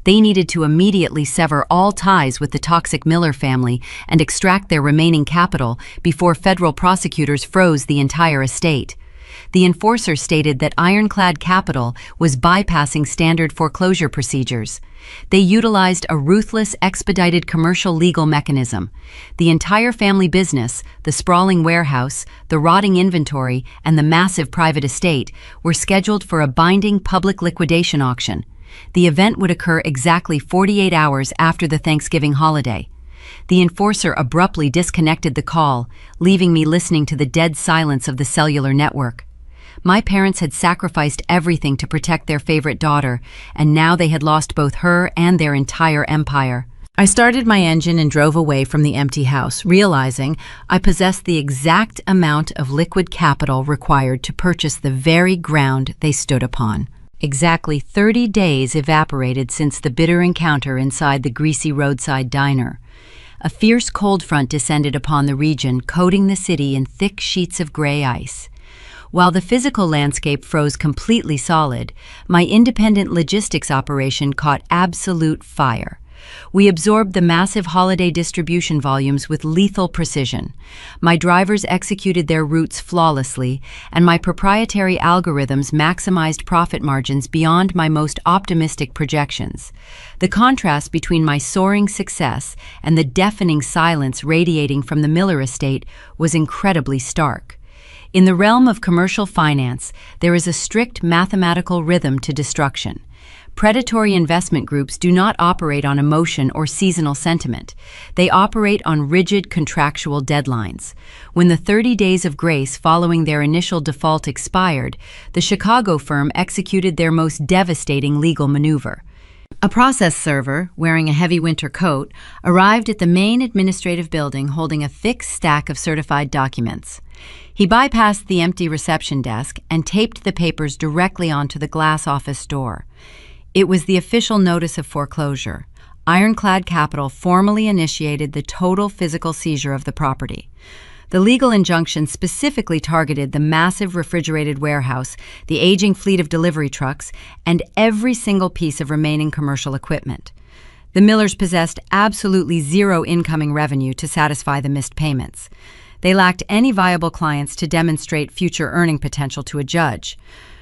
They needed to immediately sever all ties with the toxic Miller family and extract their remaining capital before federal prosecutors froze the entire estate. The enforcer stated that Ironclad Capital was bypassing standard foreclosure procedures. They utilized a ruthless, expedited commercial legal mechanism. The entire family business, the sprawling warehouse, the rotting inventory, and the massive private estate were scheduled for a binding public liquidation auction. The event would occur exactly 48 hours after the Thanksgiving holiday. The enforcer abruptly disconnected the call, leaving me listening to the dead silence of the cellular network. My parents had sacrificed everything to protect their favorite daughter, and now they had lost both her and their entire empire. I started my engine and drove away from the empty house, realizing I possessed the exact amount of liquid capital required to purchase the very ground they stood upon. Exactly 30 days evaporated since the bitter encounter inside the greasy roadside diner. A fierce cold front descended upon the region, coating the city in thick sheets of gray ice. While the physical landscape froze completely solid, my independent logistics operation caught absolute fire. We absorbed the massive holiday distribution volumes with lethal precision. My drivers executed their routes flawlessly, and my proprietary algorithms maximized profit margins beyond my most optimistic projections. The contrast between my soaring success and the deafening silence radiating from the Miller estate was incredibly stark. In the realm of commercial finance, there is a strict mathematical rhythm to destruction. Predatory investment groups do not operate on emotion or seasonal sentiment. They operate on rigid contractual deadlines. When the 30 days of grace following their initial default expired, the Chicago firm executed their most devastating legal maneuver. A process server, wearing a heavy winter coat, arrived at the main administrative building holding a thick stack of certified documents. He bypassed the empty reception desk and taped the papers directly onto the glass office door. It was the official notice of foreclosure. Ironclad Capital formally initiated the total physical seizure of the property. The legal injunction specifically targeted the massive refrigerated warehouse, the aging fleet of delivery trucks, and every single piece of remaining commercial equipment. The Millers possessed absolutely zero incoming revenue to satisfy the missed payments. They lacked any viable clients to demonstrate future earning potential to a judge.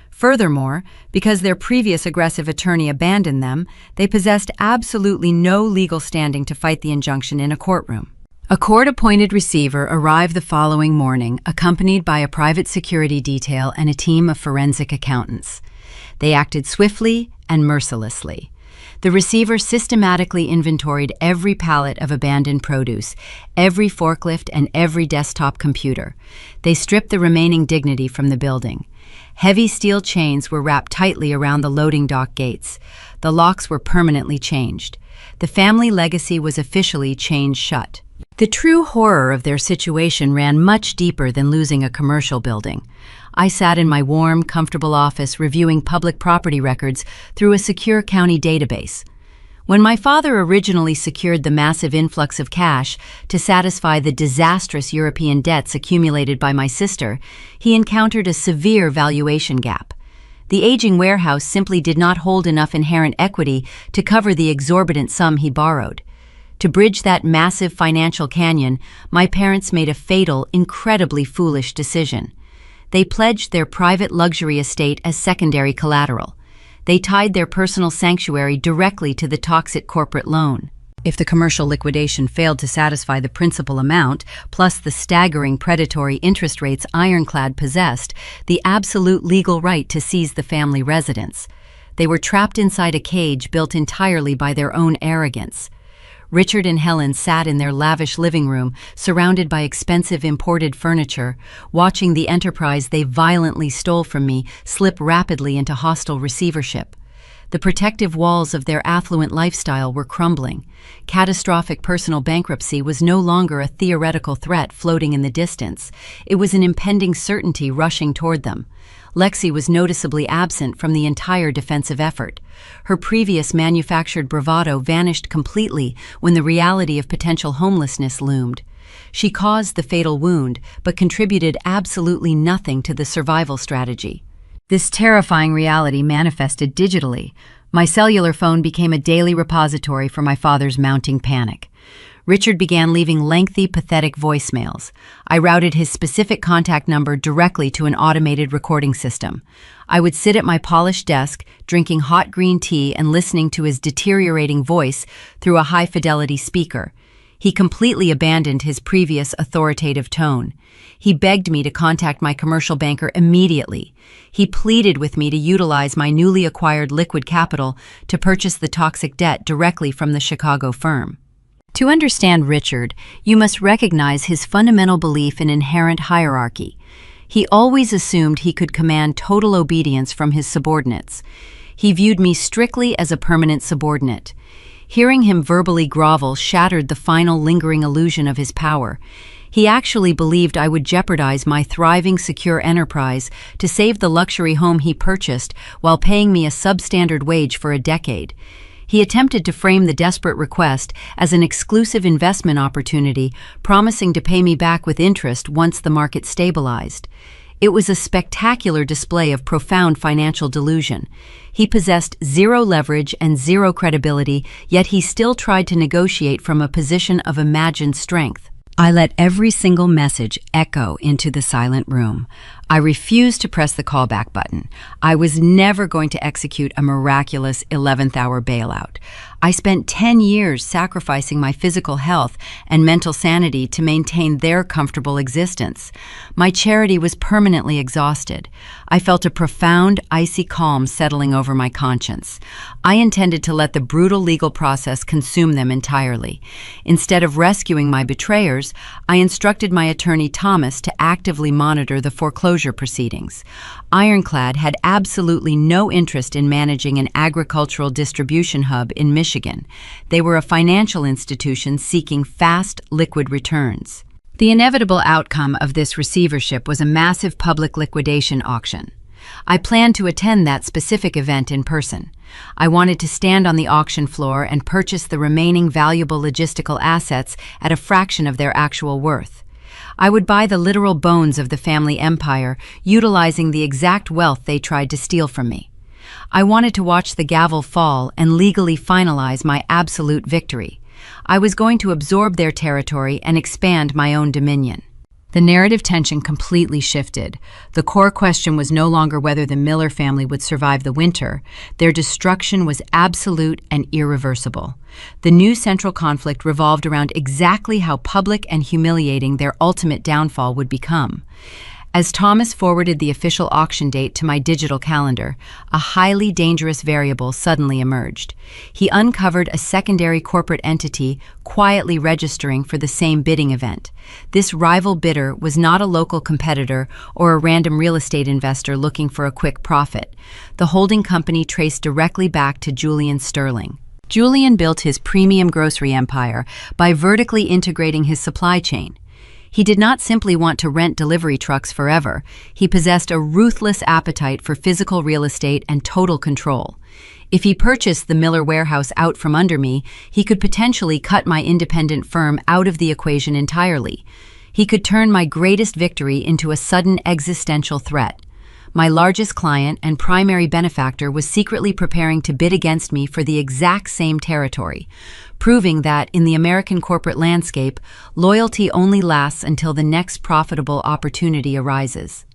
Furthermore, because their previous aggressive attorney abandoned them, they possessed absolutely no legal standing to fight the injunction in a courtroom. A court-appointed receiver arrived the following morning, accompanied by a private security detail and a team of forensic accountants. They acted swiftly and mercilessly. The receiver systematically inventoried every pallet of abandoned produce, every forklift, and every desktop computer. They stripped the remaining dignity from the building. Heavy steel chains were wrapped tightly around the loading dock gates. The locks were permanently changed. The family legacy was officially chained shut. The true horror of their situation ran much deeper than losing a commercial building. I sat in my warm, comfortable office reviewing public property records through a secure county database. When my father originally secured the massive influx of cash to satisfy the disastrous European debts accumulated by my sister, he encountered a severe valuation gap. The aging warehouse simply did not hold enough inherent equity to cover the exorbitant sum he borrowed. To bridge that massive financial canyon, my parents made a fatal, incredibly foolish decision. They pledged their private luxury estate as secondary collateral. They tied their personal sanctuary directly to the toxic corporate loan. If the commercial liquidation failed to satisfy the principal amount, plus the staggering predatory interest rates Ironclad possessed, the absolute legal right to seize the family residence, they were trapped inside a cage built entirely by their own arrogance. Richard and Helen sat in their lavish living room, surrounded by expensive imported furniture, watching the enterprise they violently stole from me slip rapidly into hostile receivership. The protective walls of their affluent lifestyle were crumbling. Catastrophic personal bankruptcy was no longer a theoretical threat floating in the distance. It was an impending certainty rushing toward them. Lexi was noticeably absent from the entire defensive effort. Her previous manufactured bravado vanished completely when the reality of potential homelessness loomed. She caused the fatal wound, but contributed absolutely nothing to the survival strategy. This terrifying reality manifested digitally. My cellular phone became a daily repository for my father's mounting panic. Richard began leaving lengthy, pathetic voicemails. I routed his specific contact number directly to an automated recording system. I would sit at my polished desk, drinking hot green tea and listening to his deteriorating voice through a high-fidelity speaker. He completely abandoned his previous authoritative tone. He begged me to contact my commercial banker immediately. He pleaded with me to utilize my newly acquired liquid capital to purchase the toxic debt directly from the Chicago firm. To understand Richard, you must recognize his fundamental belief in inherent hierarchy. He always assumed he could command total obedience from his subordinates. He viewed me strictly as a permanent subordinate. Hearing him verbally grovel shattered the final lingering illusion of his power. He actually believed I would jeopardize my thriving, secure enterprise to save the luxury home he purchased while paying me a substandard wage for a decade. He attempted to frame the desperate request as an exclusive investment opportunity, promising to pay me back with interest once the market stabilized. It was a spectacular display of profound financial delusion. He possessed zero leverage and zero credibility, yet he still tried to negotiate from a position of imagined strength. I let every single message echo into the silent room. I refused to press the callback button. I was never going to execute a miraculous 11th-hour bailout. I spent 10 years sacrificing my physical health and mental sanity to maintain their comfortable existence. My charity was permanently exhausted. I felt a profound, icy calm settling over my conscience. I intended to let the brutal legal process consume them entirely. Instead of rescuing my betrayers, I instructed my attorney Thomas to actively monitor the foreclosure proceedings. Ironclad had absolutely no interest in managing an agricultural distribution hub in Michigan. They were a financial institution seeking fast, liquid returns. The inevitable outcome of this receivership was a massive public liquidation auction. I planned to attend that specific event in person. I wanted to stand on the auction floor and purchase the remaining valuable logistical assets at a fraction of their actual worth. I would buy the literal bones of the family empire, utilizing the exact wealth they tried to steal from me. I wanted to watch the gavel fall and legally finalize my absolute victory. I was going to absorb their territory and expand my own dominion. The narrative tension completely shifted. The core question was no longer whether the Miller family would survive the winter. Their destruction was absolute and irreversible. The new central conflict revolved around exactly how public and humiliating their ultimate downfall would become. As Thomas forwarded the official auction date to my digital calendar, a highly dangerous variable suddenly emerged. He uncovered a secondary corporate entity quietly registering for the same bidding event. This rival bidder was not a local competitor or a random real estate investor looking for a quick profit. The holding company traced directly back to Julian Sterling. Julian built his premium grocery empire by vertically integrating his supply chain. He did not simply want to rent delivery trucks forever. He possessed a ruthless appetite for physical real estate and total control. If he purchased the Miller warehouse out from under me, he could potentially cut my independent firm out of the equation entirely. He could turn my greatest victory into a sudden existential threat. My largest client and primary benefactor was secretly preparing to bid against me for the exact same territory, proving that, in the American corporate landscape, loyalty only lasts until the next profitable opportunity arises.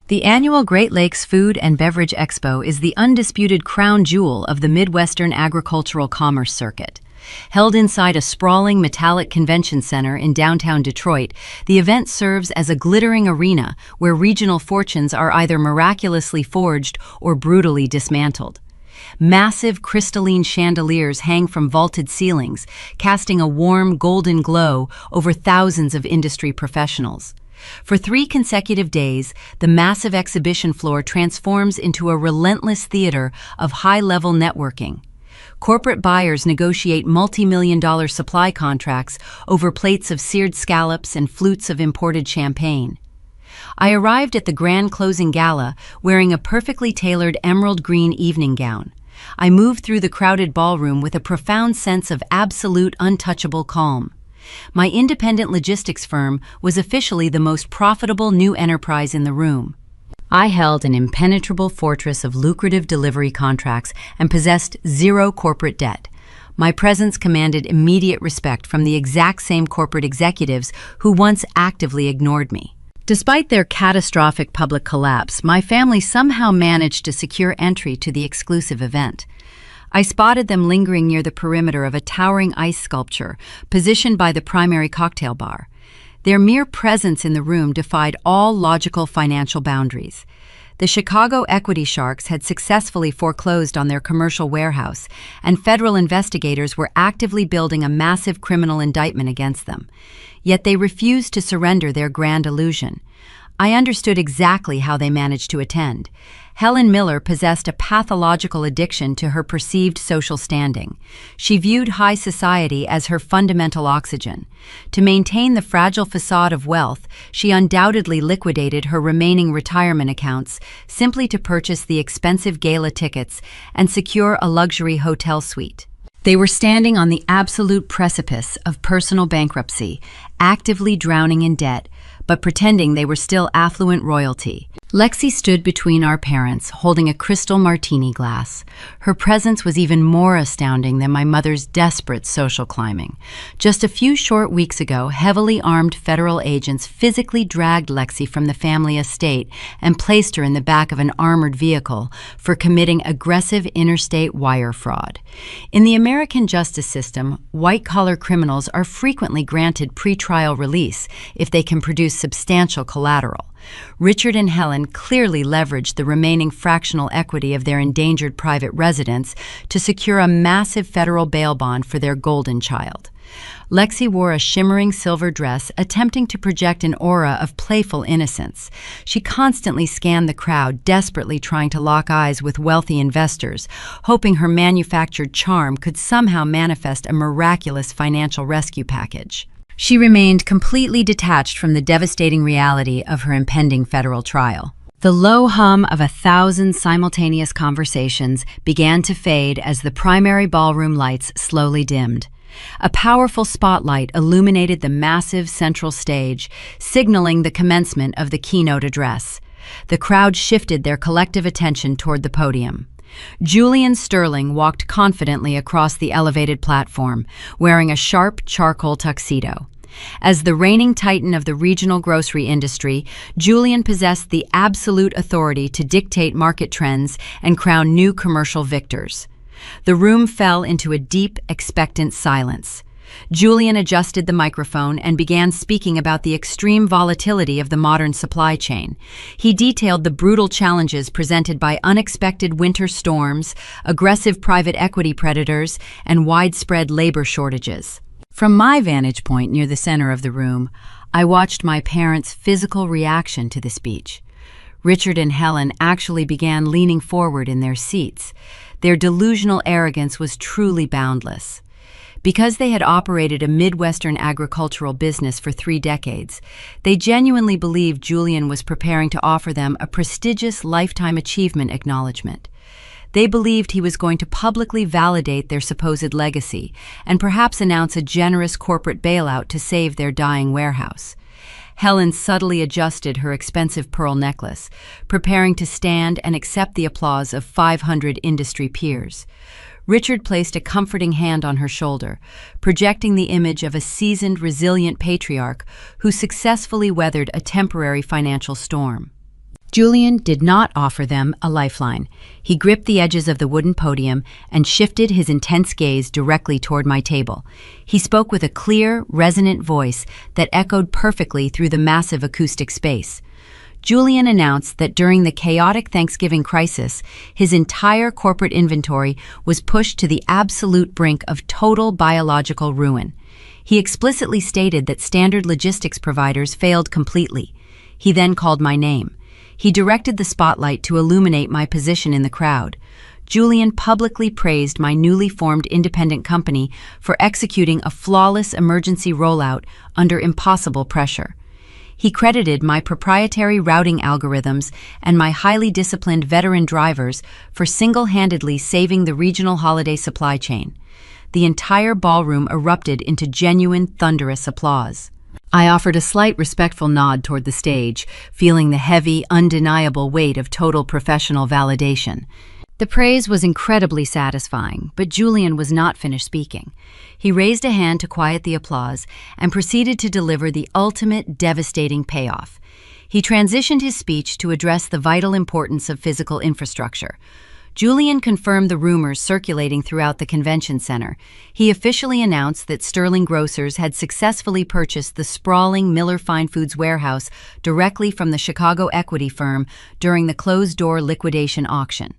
The annual Great Lakes Food and Beverage Expo is the undisputed crown jewel of the Midwestern agricultural commerce circuit. Held inside a sprawling metallic convention center in downtown Detroit, the event serves as a glittering arena where regional fortunes are either miraculously forged or brutally dismantled. Massive crystalline chandeliers hang from vaulted ceilings, casting a warm golden glow over thousands of industry professionals. For 3 consecutive days, the massive exhibition floor transforms into a relentless theater of high-level networking. Corporate buyers negotiate multi-million-dollar supply contracts over plates of seared scallops and flutes of imported champagne. I arrived at the grand closing gala wearing a perfectly tailored emerald green evening gown. I moved through the crowded ballroom with a profound sense of absolute untouchable calm. My independent logistics firm was officially the most profitable new enterprise in the room. I held an impenetrable fortress of lucrative delivery contracts and possessed zero corporate debt. My presence commanded immediate respect from the exact same corporate executives who once actively ignored me. Despite their catastrophic public collapse, my family somehow managed to secure entry to the exclusive event. I spotted them lingering near the perimeter of a towering ice sculpture positioned by the primary cocktail bar. Their mere presence in the room defied all logical financial boundaries. The Chicago equity sharks had successfully foreclosed on their commercial warehouse, and federal investigators were actively building a massive criminal indictment against them. Yet they refused to surrender their grand illusion. I understood exactly how they managed to attend. Helen Miller possessed a pathological addiction to her perceived social standing. She viewed high society as her fundamental oxygen. To maintain the fragile facade of wealth, she undoubtedly liquidated her remaining retirement accounts simply to purchase the expensive gala tickets and secure a luxury hotel suite. They were standing on the absolute precipice of personal bankruptcy, actively drowning in debt, but pretending they were still affluent royalty. Lexi stood between our parents, holding a crystal martini glass. Her presence was even more astounding than my mother's desperate social climbing. Just a few short weeks ago, heavily armed federal agents physically dragged Lexi from the family estate and placed her in the back of an armored vehicle for committing aggressive interstate wire fraud. In the American justice system, white-collar criminals are frequently granted pretrial release if they can produce substantial collateral. Richard and Helen clearly leveraged the remaining fractional equity of their endangered private residence to secure a massive federal bail bond for their golden child. Lexi wore a shimmering silver dress, attempting to project an aura of playful innocence. She constantly scanned the crowd, desperately trying to lock eyes with wealthy investors, hoping her manufactured charm could somehow manifest a miraculous financial rescue package. She remained completely detached from the devastating reality of her impending federal trial. The low hum of 1,000 simultaneous conversations began to fade as the primary ballroom lights slowly dimmed. A powerful spotlight illuminated the massive central stage, signaling the commencement of the keynote address. The crowd shifted their collective attention toward the podium. Julian Sterling walked confidently across the elevated platform, wearing a sharp charcoal tuxedo. As the reigning titan of the regional grocery industry, Julian possessed the absolute authority to dictate market trends and crown new commercial victors. The room fell into a deep, expectant silence. Julian adjusted the microphone and began speaking about the extreme volatility of the modern supply chain. He detailed the brutal challenges presented by unexpected winter storms, aggressive private equity predators, and widespread labor shortages. From my vantage point near the center of the room, I watched my parents' physical reaction to the speech. Richard and Helen actually began leaning forward in their seats. Their delusional arrogance was truly boundless. Because they had operated a Midwestern agricultural business for 3 decades, they genuinely believed Julian was preparing to offer them a prestigious lifetime achievement acknowledgement. They believed he was going to publicly validate their supposed legacy and perhaps announce a generous corporate bailout to save their dying warehouse. Helen subtly adjusted her expensive pearl necklace, preparing to stand and accept the applause of 500 industry peers. Richard placed a comforting hand on her shoulder, projecting the image of a seasoned, resilient patriarch who successfully weathered a temporary financial storm. Julian did not offer them a lifeline. He gripped the edges of the wooden podium and shifted his intense gaze directly toward my table. He spoke with a clear, resonant voice that echoed perfectly through the massive acoustic space. Julian announced that during the chaotic Thanksgiving crisis, his entire corporate inventory was pushed to the absolute brink of total biological ruin. He explicitly stated that standard logistics providers failed completely. He then called my name. He directed the spotlight to illuminate my position in the crowd. Julian publicly praised my newly formed independent company for executing a flawless emergency rollout under impossible pressure. He credited my proprietary routing algorithms and my highly disciplined veteran drivers for single-handedly saving the regional holiday supply chain. The entire ballroom erupted into genuine, thunderous applause. I offered a slight respectful nod toward the stage, feeling the heavy, undeniable weight of total professional validation. The praise was incredibly satisfying, but Julian was not finished speaking. He raised a hand to quiet the applause and proceeded to deliver the ultimate, devastating payoff. He transitioned his speech to address the vital importance of physical infrastructure. Julian confirmed the rumors circulating throughout the convention center. He officially announced that Sterling Grocers had successfully purchased the sprawling Miller Fine Foods warehouse directly from the Chicago equity firm during the closed-door liquidation auction.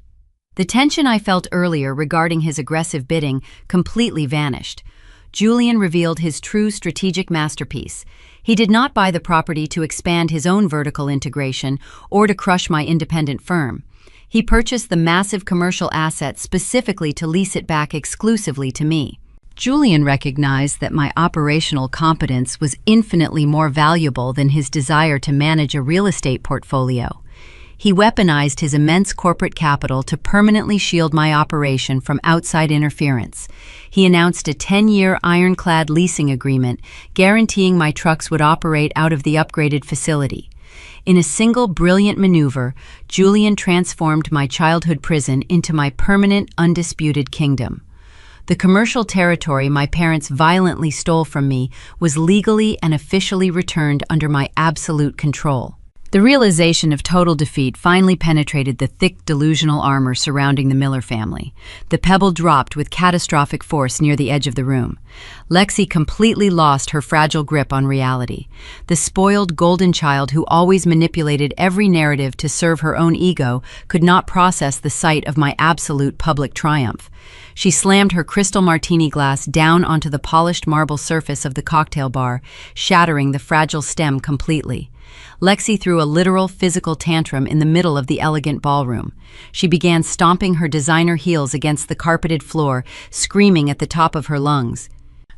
The tension I felt earlier regarding his aggressive bidding completely vanished. Julian revealed his true strategic masterpiece. He did not buy the property to expand his own vertical integration or to crush my independent firm. He purchased the massive commercial asset specifically to lease it back exclusively to me. Julian recognized that my operational competence was infinitely more valuable than his desire to manage a real estate portfolio. He weaponized his immense corporate capital to permanently shield my operation from outside interference. He announced a 10-year ironclad leasing agreement, guaranteeing my trucks would operate out of the upgraded facility. In a single brilliant maneuver, Julian transformed my childhood prison into my permanent, undisputed kingdom. The commercial territory my parents violently stole from me was legally and officially returned under my absolute control. The realization of total defeat finally penetrated the thick delusional armor surrounding the Miller family. The pebble dropped with catastrophic force near the edge of the room. Lexi completely lost her fragile grip on reality. The spoiled golden child who always manipulated every narrative to serve her own ego could not process the sight of my absolute public triumph. She slammed her crystal martini glass down onto the polished marble surface of the cocktail bar, shattering the fragile stem completely. Lexi threw a literal physical tantrum in the middle of the elegant ballroom. She began stomping her designer heels against the carpeted floor, screaming at the top of her lungs.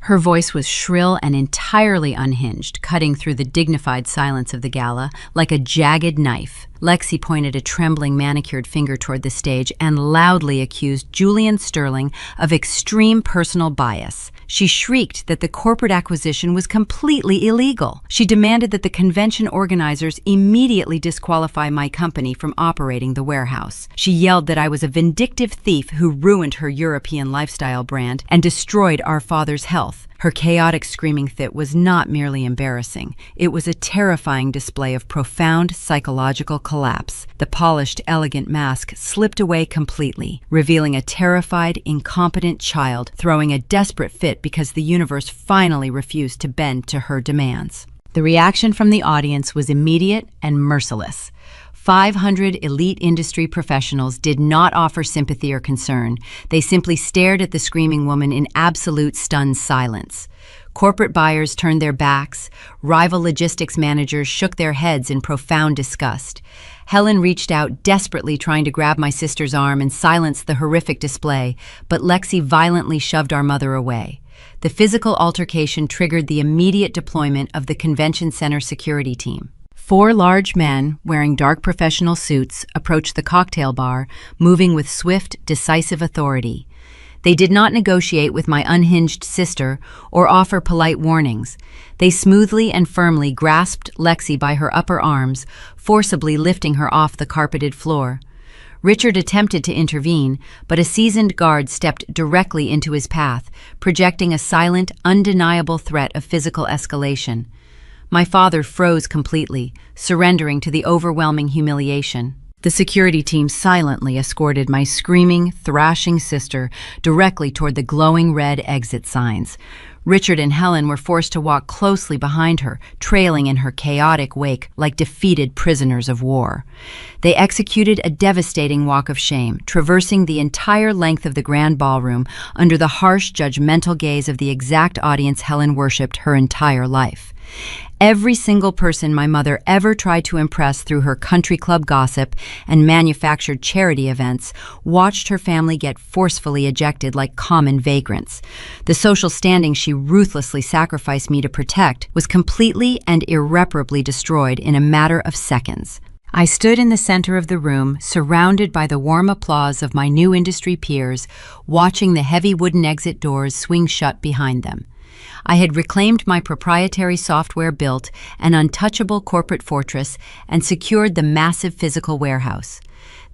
Her voice was shrill and entirely unhinged, cutting through the dignified silence of the gala like a jagged knife. Lexi pointed a trembling manicured finger toward the stage and loudly accused Julian Sterling of extreme personal bias. She shrieked that the corporate acquisition was completely illegal. She demanded that the convention organizers immediately disqualify my company from operating the warehouse. She yelled that I was a vindictive thief who ruined her European lifestyle brand and destroyed our father's health. Her chaotic screaming fit was not merely embarrassing. It was a terrifying display of profound psychological collapse. The polished, elegant mask slipped away completely, revealing a terrified, incompetent child throwing a desperate fit because the universe finally refused to bend to her demands. The reaction from the audience was immediate and merciless. 500 elite industry professionals did not offer sympathy or concern. They simply stared at the screaming woman in absolute stunned silence. Corporate buyers turned their backs. Rival logistics managers shook their heads in profound disgust. Helen reached out, desperately trying to grab my sister's arm and silence the horrific display, but Lexi violently shoved our mother away. The physical altercation triggered the immediate deployment of the convention center security team. 4 large men, wearing dark professional suits, approached the cocktail bar, moving with swift, decisive authority. They did not negotiate with my unhinged sister or offer polite warnings. They smoothly and firmly grasped Lexi by her upper arms, forcibly lifting her off the carpeted floor. Richard attempted to intervene, but a seasoned guard stepped directly into his path, projecting a silent, undeniable threat of physical escalation. My father froze completely, surrendering to the overwhelming humiliation. The security team silently escorted my screaming, thrashing sister directly toward the glowing red exit signs. Richard and Helen were forced to walk closely behind her, trailing in her chaotic wake like defeated prisoners of war. They executed a devastating walk of shame, traversing the entire length of the grand ballroom under the harsh, judgmental gaze of the exact audience Helen worshipped her entire life. Every single person my mother ever tried to impress through her country club gossip and manufactured charity events watched her family get forcefully ejected like common vagrants. The social standing she ruthlessly sacrificed me to protect was completely and irreparably destroyed in a matter of seconds. I stood in the center of the room, surrounded by the warm applause of my new industry peers, watching the heavy wooden exit doors swing shut behind them. I had reclaimed my proprietary software-built and untouchable corporate fortress and secured the massive physical warehouse.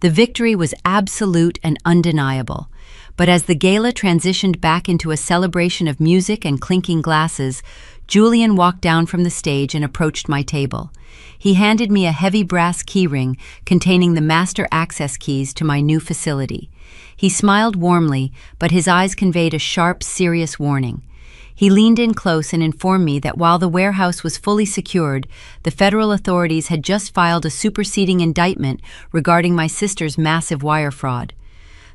The victory was absolute and undeniable. But as the gala transitioned back into a celebration of music and clinking glasses, Julian walked down from the stage and approached my table. He handed me a heavy brass keyring containing the master access keys to my new facility. He smiled warmly, but his eyes conveyed a sharp, serious warning. He leaned in close and informed me that while the warehouse was fully secured, the federal authorities had just filed a superseding indictment regarding my sister's massive wire fraud.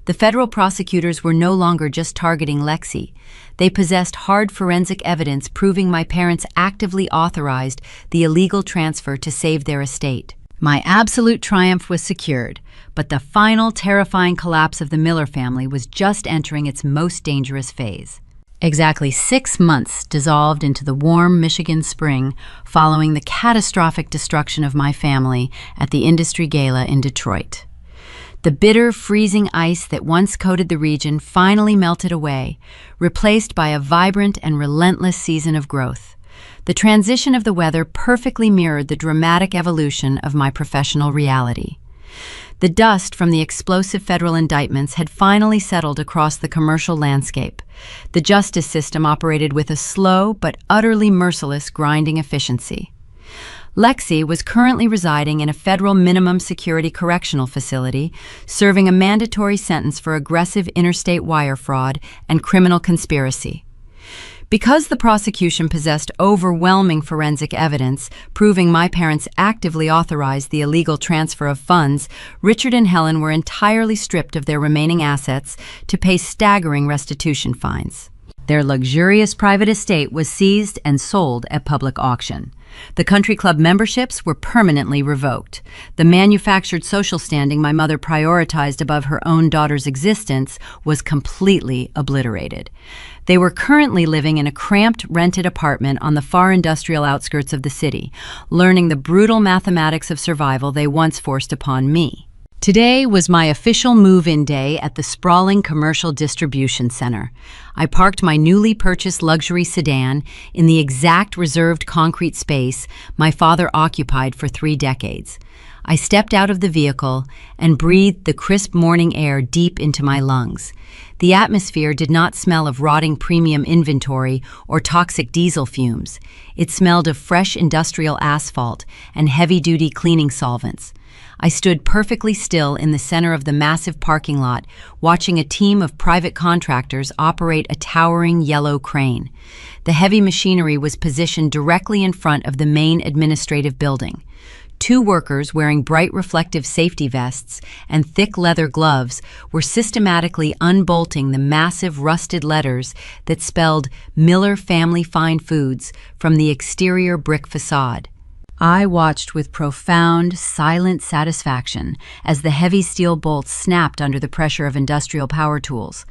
The federal prosecutors were no longer just targeting Lexi. They possessed hard forensic evidence proving my parents actively authorized the illegal transfer to save their estate. My absolute triumph was secured, but the final terrifying collapse of the Miller family was just entering its most dangerous phase. Exactly 6 months dissolved into the warm Michigan spring following the catastrophic destruction of my family at the Industry Gala in Detroit. The bitter, freezing ice that once coated the region finally melted away, replaced by a vibrant and relentless season of growth. The transition of the weather perfectly mirrored the dramatic evolution of my professional reality. The dust from the explosive federal indictments had finally settled across the commercial landscape. The justice system operated with a slow but utterly merciless grinding efficiency. Lexi was currently residing in a federal minimum security correctional facility, serving a mandatory sentence for aggressive interstate wire fraud and criminal conspiracy. Because the prosecution possessed overwhelming forensic evidence proving my parents actively authorized the illegal transfer of funds, Richard and Helen were entirely stripped of their remaining assets to pay staggering restitution fines. Their luxurious private estate was seized and sold at public auction. The country club memberships were permanently revoked. The manufactured social standing my mother prioritized above her own daughter's existence was completely obliterated. They were currently living in a cramped, rented apartment on the far industrial outskirts of the city, learning the brutal mathematics of survival they once forced upon me. Today was my official move-in day at the sprawling commercial distribution center. I parked my newly purchased luxury sedan in the exact reserved concrete space my father occupied for 3 decades. I stepped out of the vehicle and breathed the crisp morning air deep into my lungs. The atmosphere did not smell of rotting premium inventory or toxic diesel fumes. It smelled of fresh industrial asphalt and heavy-duty cleaning solvents. I stood perfectly still in the center of the massive parking lot, watching a team of private contractors operate a towering yellow crane. The heavy machinery was positioned directly in front of the main administrative building. Two workers wearing bright reflective safety vests and thick leather gloves were systematically unbolting the massive rusted letters that spelled Miller Family Fine Foods from the exterior brick facade. I watched with profound, silent satisfaction as the heavy steel bolts snapped under the pressure of industrial power tools.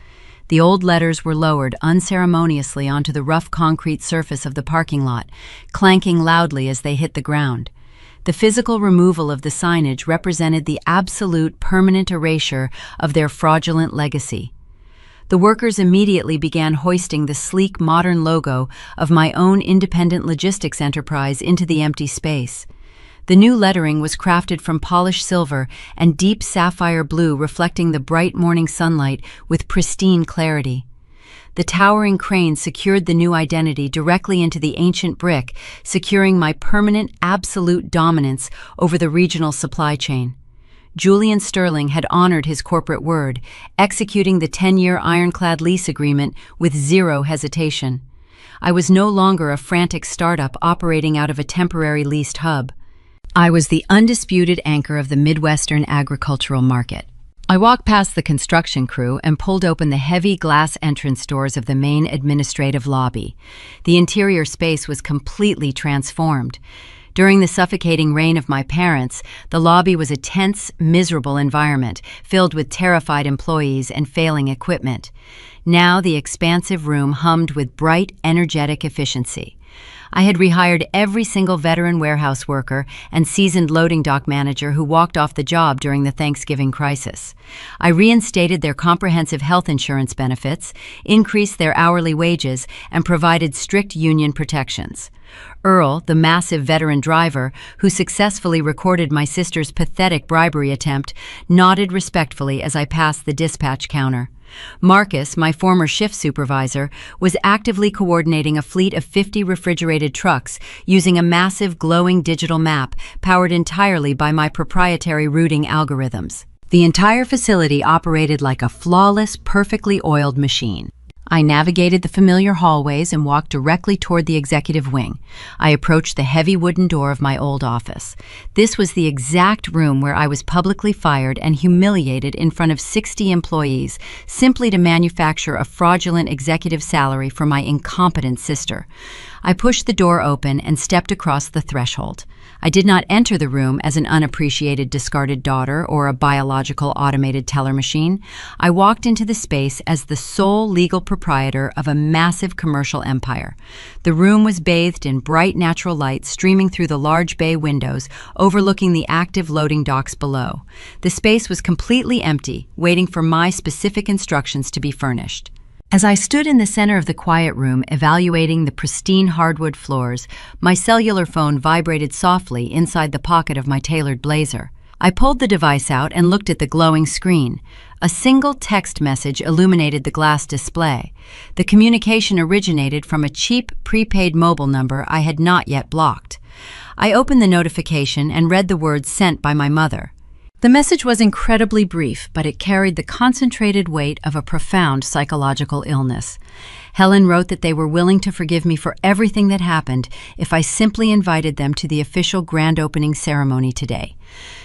The old letters were lowered unceremoniously onto the rough concrete surface of the parking lot, clanking loudly as they hit the ground. The physical removal of the signage represented the absolute permanent erasure of their fraudulent legacy. The workers immediately began hoisting the sleek, modern logo of my own independent logistics enterprise into the empty space. The new lettering was crafted from polished silver and deep sapphire blue, reflecting the bright morning sunlight with pristine clarity. The towering crane secured the new identity directly into the ancient brick, securing my permanent, absolute dominance over the regional supply chain. Julian Sterling had honored his corporate word, executing the 10-year ironclad lease agreement with zero hesitation. I was no longer a frantic startup operating out of a temporary leased hub. I was the undisputed anchor of the Midwestern agricultural market. I walked past the construction crew and pulled open the heavy glass entrance doors of the main administrative lobby. The interior space was completely transformed. During the suffocating reign of my parents, the lobby was a tense, miserable environment, filled with terrified employees and failing equipment. Now the expansive room hummed with bright, energetic efficiency. I had rehired every single veteran warehouse worker and seasoned loading dock manager who walked off the job during the Thanksgiving crisis. I reinstated their comprehensive health insurance benefits, increased their hourly wages, and provided strict union protections. Earl, the massive veteran driver, who successfully recorded my sister's pathetic bribery attempt, nodded respectfully as I passed the dispatch counter. Marcus, my former shift supervisor, was actively coordinating a fleet of 50 refrigerated trucks using a massive glowing digital map powered entirely by my proprietary routing algorithms. The entire facility operated like a flawless, perfectly oiled machine. I navigated the familiar hallways and walked directly toward the executive wing. I approached the heavy wooden door of my old office. This was the exact room where I was publicly fired and humiliated in front of 60 employees simply to manufacture a fraudulent executive salary for my incompetent sister. I pushed the door open and stepped across the threshold. I did not enter the room as an unappreciated discarded daughter or a biological automated teller machine. I walked into the space as the sole legal proprietor of a massive commercial empire. The room was bathed in bright natural light streaming through the large bay windows overlooking the active loading docks below. The space was completely empty, waiting for my specific instructions to be furnished. As I stood in the center of the quiet room evaluating the pristine hardwood floors, my cellular phone vibrated softly inside the pocket of my tailored blazer. I pulled the device out and looked at the glowing screen. A single text message illuminated the glass display. The communication originated from a cheap, prepaid mobile number I had not yet blocked. I opened the notification and read the words sent by my mother. The message was incredibly brief, but it carried the concentrated weight of a profound psychological illness. Helen wrote that they were willing to forgive me for everything that happened if I simply invited them to the official grand opening ceremony today.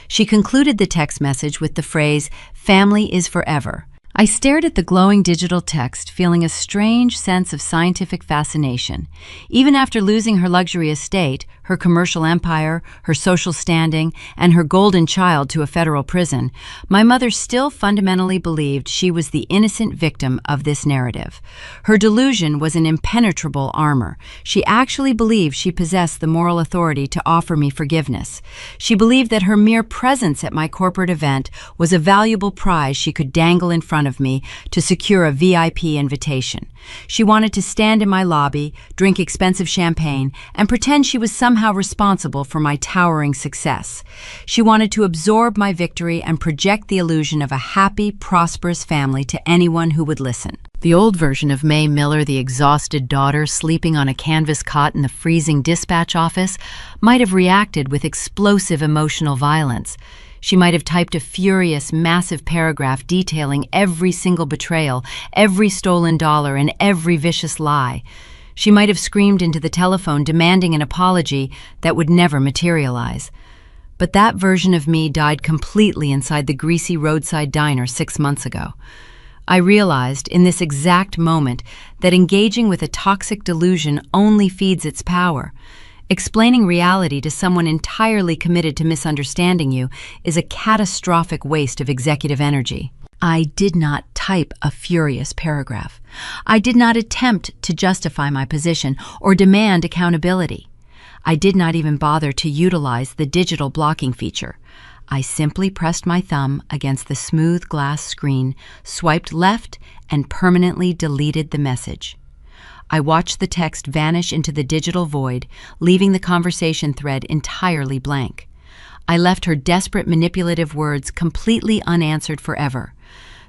She concluded the text message with the phrase, "Family is forever." I stared at the glowing digital text, feeling a strange sense of scientific fascination. Even after losing her luxury estate, her commercial empire, her social standing, and her golden child to a federal prison, my mother still fundamentally believed she was the innocent victim of this narrative. Her delusion was an impenetrable armor. She actually believed she possessed the moral authority to offer me forgiveness. She believed that her mere presence at my corporate event was a valuable prize she could dangle in front of me to secure a VIP invitation. She wanted to stand in my lobby, drink expensive champagne, and pretend she was somehow responsible for my towering success. She wanted to absorb my victory and project the illusion of a happy, prosperous family to anyone who would listen. The old version of May Miller, the exhausted daughter sleeping on a canvas cot in the freezing dispatch office, might have reacted with explosive emotional violence. She might have typed a furious, massive paragraph detailing every single betrayal, every stolen dollar, and every vicious lie. She might have screamed into the telephone demanding an apology that would never materialize. But that version of me died completely inside the greasy roadside diner 6 months ago. I realized in this exact moment that engaging with a toxic delusion only feeds its power. Explaining reality to someone entirely committed to misunderstanding you is a catastrophic waste of executive energy. I did not type a furious paragraph. I did not attempt to justify my position or demand accountability. I did not even bother to utilize the digital blocking feature. I simply pressed my thumb against the smooth glass screen, swiped left, and permanently deleted the message. I watched the text vanish into the digital void, leaving the conversation thread entirely blank. I left her desperate manipulative words completely unanswered forever.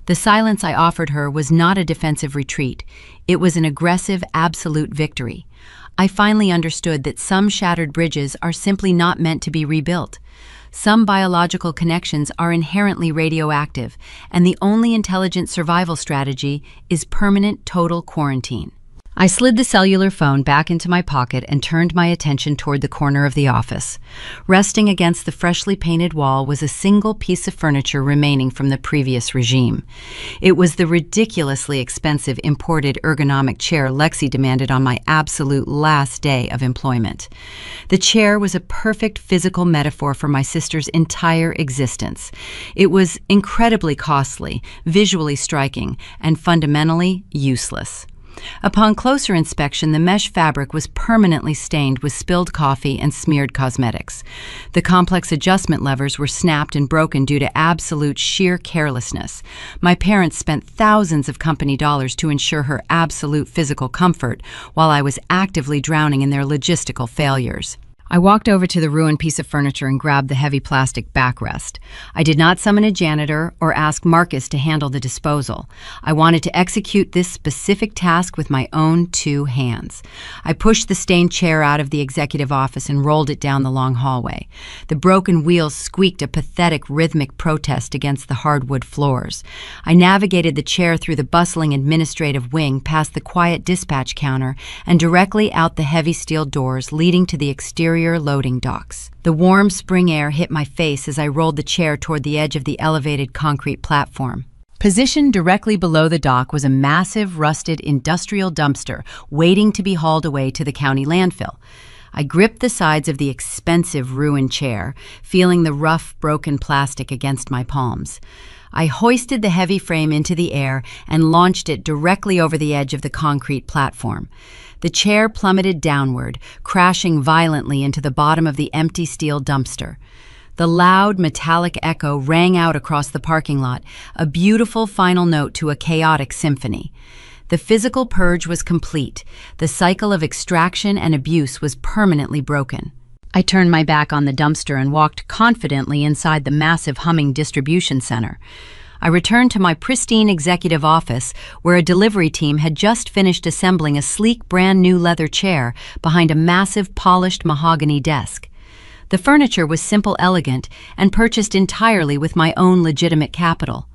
The silence I offered her was not a defensive retreat. It was an aggressive, absolute victory. I finally understood that some shattered bridges are simply not meant to be rebuilt. Some biological connections are inherently radioactive, and the only intelligent survival strategy is permanent total quarantine. I slid the cellular phone back into my pocket and turned my attention toward the corner of the office. Resting against the freshly painted wall was a single piece of furniture remaining from the previous regime. It was the ridiculously expensive imported ergonomic chair Lexi demanded on my absolute last day of employment. The chair was a perfect physical metaphor for my sister's entire existence. It was incredibly costly, visually striking, and fundamentally useless. Upon closer inspection, the mesh fabric was permanently stained with spilled coffee and smeared cosmetics. The complex adjustment levers were snapped and broken due to absolute sheer carelessness. My parents spent thousands of company dollars to ensure her absolute physical comfort, while I was actively drowning in their logistical failures. I walked over to the ruined piece of furniture and grabbed the heavy plastic backrest. I did not summon a janitor or ask Marcus to handle the disposal. I wanted to execute this specific task with my own 2 hands. I pushed the stained chair out of the executive office and rolled it down the long hallway. The broken wheels squeaked a pathetic rhythmic protest against the hardwood floors. I navigated the chair through the bustling administrative wing past the quiet dispatch counter and directly out the heavy steel doors leading to the exterior loading docks. The warm spring air hit my face as I rolled the chair toward the edge of the elevated concrete platform. Positioned directly below the dock was a massive, rusted industrial dumpster waiting to be hauled away to the county landfill. I gripped the sides of the expensive, ruined chair, feeling the rough, broken plastic against my palms. I hoisted the heavy frame into the air and launched it directly over the edge of the concrete platform. The chair plummeted downward, crashing violently into the bottom of the empty steel dumpster. The loud, metallic echo rang out across the parking lot, a beautiful final note to a chaotic symphony. The physical purge was complete. The cycle of extraction and abuse was permanently broken. I turned my back on the dumpster and walked confidently inside the massive humming distribution center. I returned to my pristine executive office, where a delivery team had just finished assembling a sleek, brand-new leather chair behind a massive, polished mahogany desk. The furniture was simple, elegant, and purchased entirely with my own legitimate capital.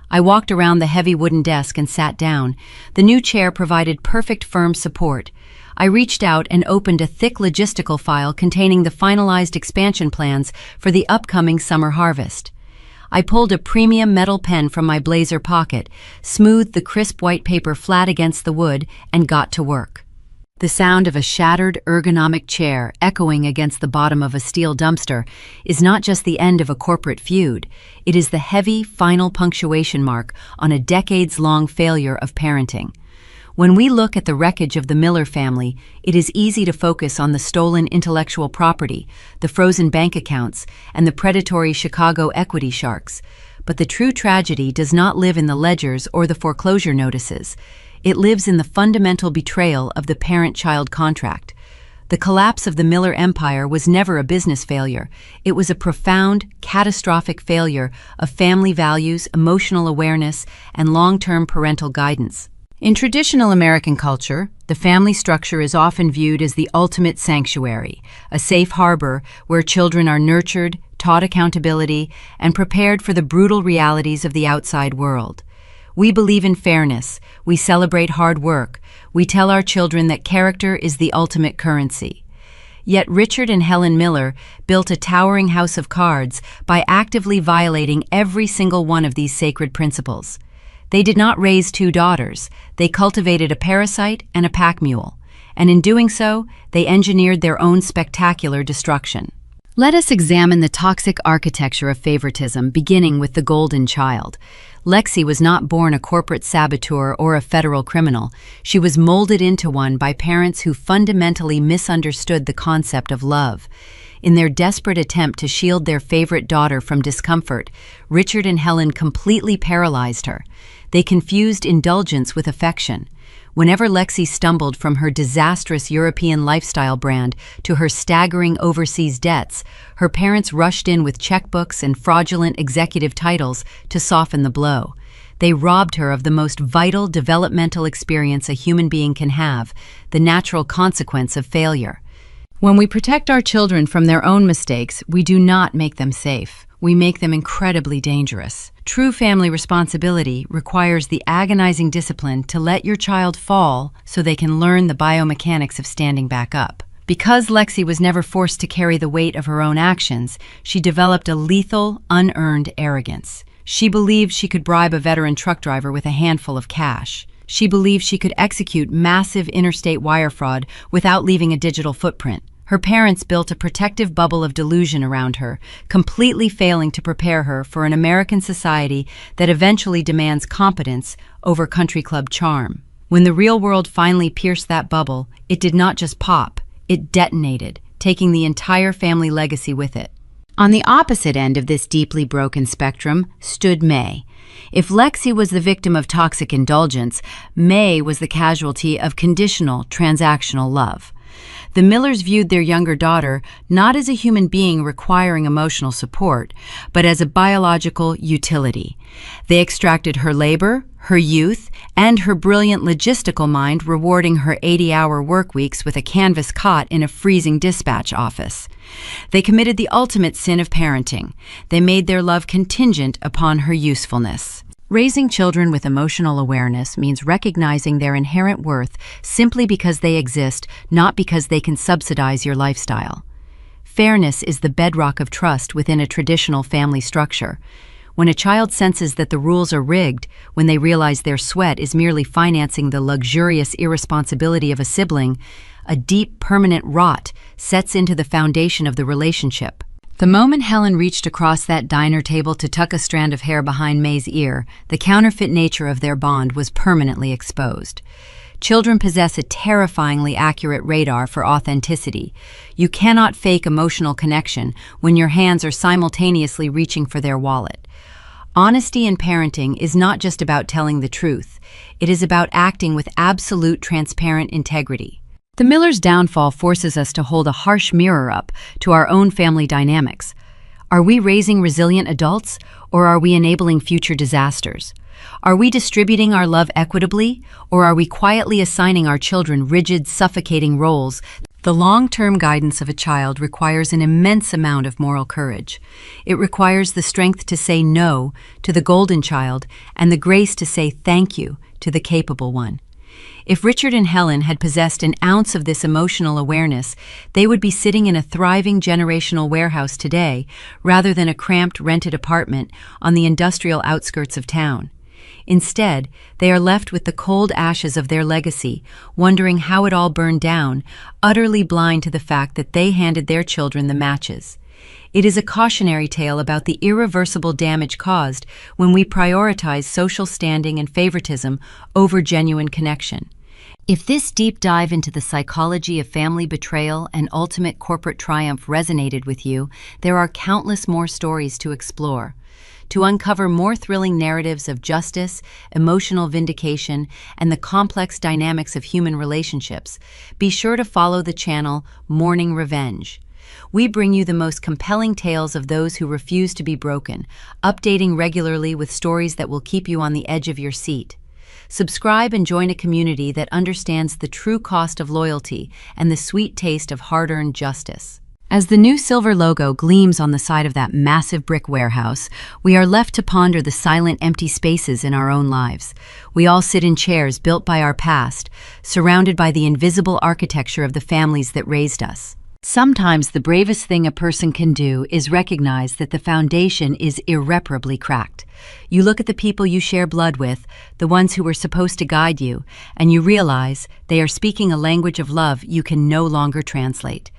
I walked around the heavy wooden desk and sat down. The new chair provided perfect firm support. I reached out and opened a thick logistical file containing the finalized expansion plans for the upcoming summer harvest. I pulled a premium metal pen from my blazer pocket, smoothed the crisp white paper flat against the wood, and got to work. The sound of a shattered ergonomic chair echoing against the bottom of a steel dumpster is not just the end of a corporate feud, it is the heavy, final punctuation mark on a decades-long failure of parenting. When we look at the wreckage of the Miller family, it is easy to focus on the stolen intellectual property, the frozen bank accounts, and the predatory Chicago equity sharks. But the true tragedy does not live in the ledgers or the foreclosure notices. It lives in the fundamental betrayal of the parent-child contract. The collapse of the Miller Empire was never a business failure. It was a profound, catastrophic failure of family values, emotional awareness, and long-term parental guidance. In traditional American culture, the family structure is often viewed as the ultimate sanctuary, a safe harbor where children are nurtured, taught accountability, and prepared for the brutal realities of the outside world. We believe in fairness, we celebrate hard work, we tell our children that character is the ultimate currency. Yet Richard and Helen Miller built a towering house of cards by actively violating every single one of these sacred principles. They did not raise two daughters, they cultivated a parasite and a pack mule, and in doing so, they engineered their own spectacular destruction. Let us examine the toxic architecture of favoritism, beginning with the golden child. Lexi was not born a corporate saboteur or a federal criminal. She was molded into one by parents who fundamentally misunderstood the concept of love. In their desperate attempt to shield their favorite daughter from discomfort, Richard and Helen completely paralyzed her. They confused indulgence with affection. Whenever Lexi stumbled from her disastrous European lifestyle brand to her staggering overseas debts, her parents rushed in with checkbooks and fraudulent executive titles to soften the blow. They robbed her of the most vital developmental experience a human being can have, the natural consequence of failure. When we protect our children from their own mistakes, we do not make them safe. We make them incredibly dangerous. True family responsibility requires the agonizing discipline to let your child fall so they can learn the biomechanics of standing back up. Because Lexi was never forced to carry the weight of her own actions, she developed a lethal, unearned arrogance. She believed she could bribe a veteran truck driver with a handful of cash. She believed she could execute massive interstate wire fraud without leaving a digital footprint. Her parents built a protective bubble of delusion around her, completely failing to prepare her for an American society that eventually demands competence over country club charm. When the real world finally pierced that bubble, it did not just pop, it detonated, taking the entire family legacy with it. On the opposite end of this deeply broken spectrum stood May. If Lexi was the victim of toxic indulgence, May was the casualty of conditional, transactional love. The Millers viewed their younger daughter not as a human being requiring emotional support, but as a biological utility. They extracted her labor, her youth, and her brilliant logistical mind, rewarding her 80-hour work weeks with a canvas cot in a freezing dispatch office. They committed the ultimate sin of parenting. They made their love contingent upon her usefulness. Raising children with emotional awareness means recognizing their inherent worth simply because they exist, not because they can subsidize your lifestyle. Fairness is the bedrock of trust within a traditional family structure. When a child senses that the rules are rigged, when they realize their sweat is merely financing the luxurious irresponsibility of a sibling, a deep, permanent rot sets into the foundation of the relationship. The moment Helen reached across that diner table to tuck a strand of hair behind May's ear, the counterfeit nature of their bond was permanently exposed. Children possess a terrifyingly accurate radar for authenticity. You cannot fake emotional connection when your hands are simultaneously reaching for their wallet. Honesty in parenting is not just about telling the truth. It is about acting with absolute transparent integrity. The Millers' downfall forces us to hold a harsh mirror up to our own family dynamics. Are we raising resilient adults, or are we enabling future disasters? Are we distributing our love equitably, or are we quietly assigning our children rigid, suffocating roles? The long-term guidance of a child requires an immense amount of moral courage. It requires the strength to say no to the golden child and the grace to say thank you to the capable one. If Richard and Helen had possessed an ounce of this emotional awareness, they would be sitting in a thriving generational warehouse today, rather than a cramped rented apartment on the industrial outskirts of town. Instead, they are left with the cold ashes of their legacy, wondering how it all burned down, utterly blind to the fact that they handed their children the matches. It is a cautionary tale about the irreversible damage caused when we prioritize social standing and favoritism over genuine connection. If this deep dive into the psychology of family betrayal and ultimate corporate triumph resonated with you, there are countless more stories to explore. to uncover more thrilling narratives of justice, emotional vindication, and the complex dynamics of human relationships. Be sure to follow the channel Morning Revenge. We bring you the most compelling tales of those who refuse to be broken, updating regularly with stories that will keep you on the edge of your seat. Subscribe and join a community that understands the true cost of loyalty and the sweet taste of hard-earned justice. As the new silver logo gleams on the side of that massive brick warehouse, we are left to ponder the silent, empty spaces in our own lives. We all sit in chairs built by our past, surrounded by the invisible architecture of the families that raised us. Sometimes the bravest thing a person can do is recognize that the foundation is irreparably cracked. You look at the people you share blood with, the ones who were supposed to guide you, and you realize they are speaking a language of love you can no longer translate.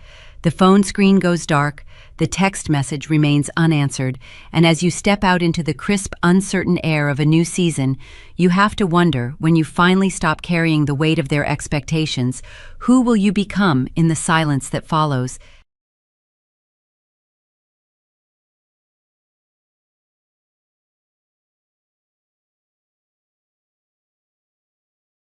The phone screen goes dark, the text message remains unanswered, and as you step out into the crisp, uncertain air of a new season, you have to wonder, when you finally stop carrying the weight of their expectations, who will you become in the silence that follows?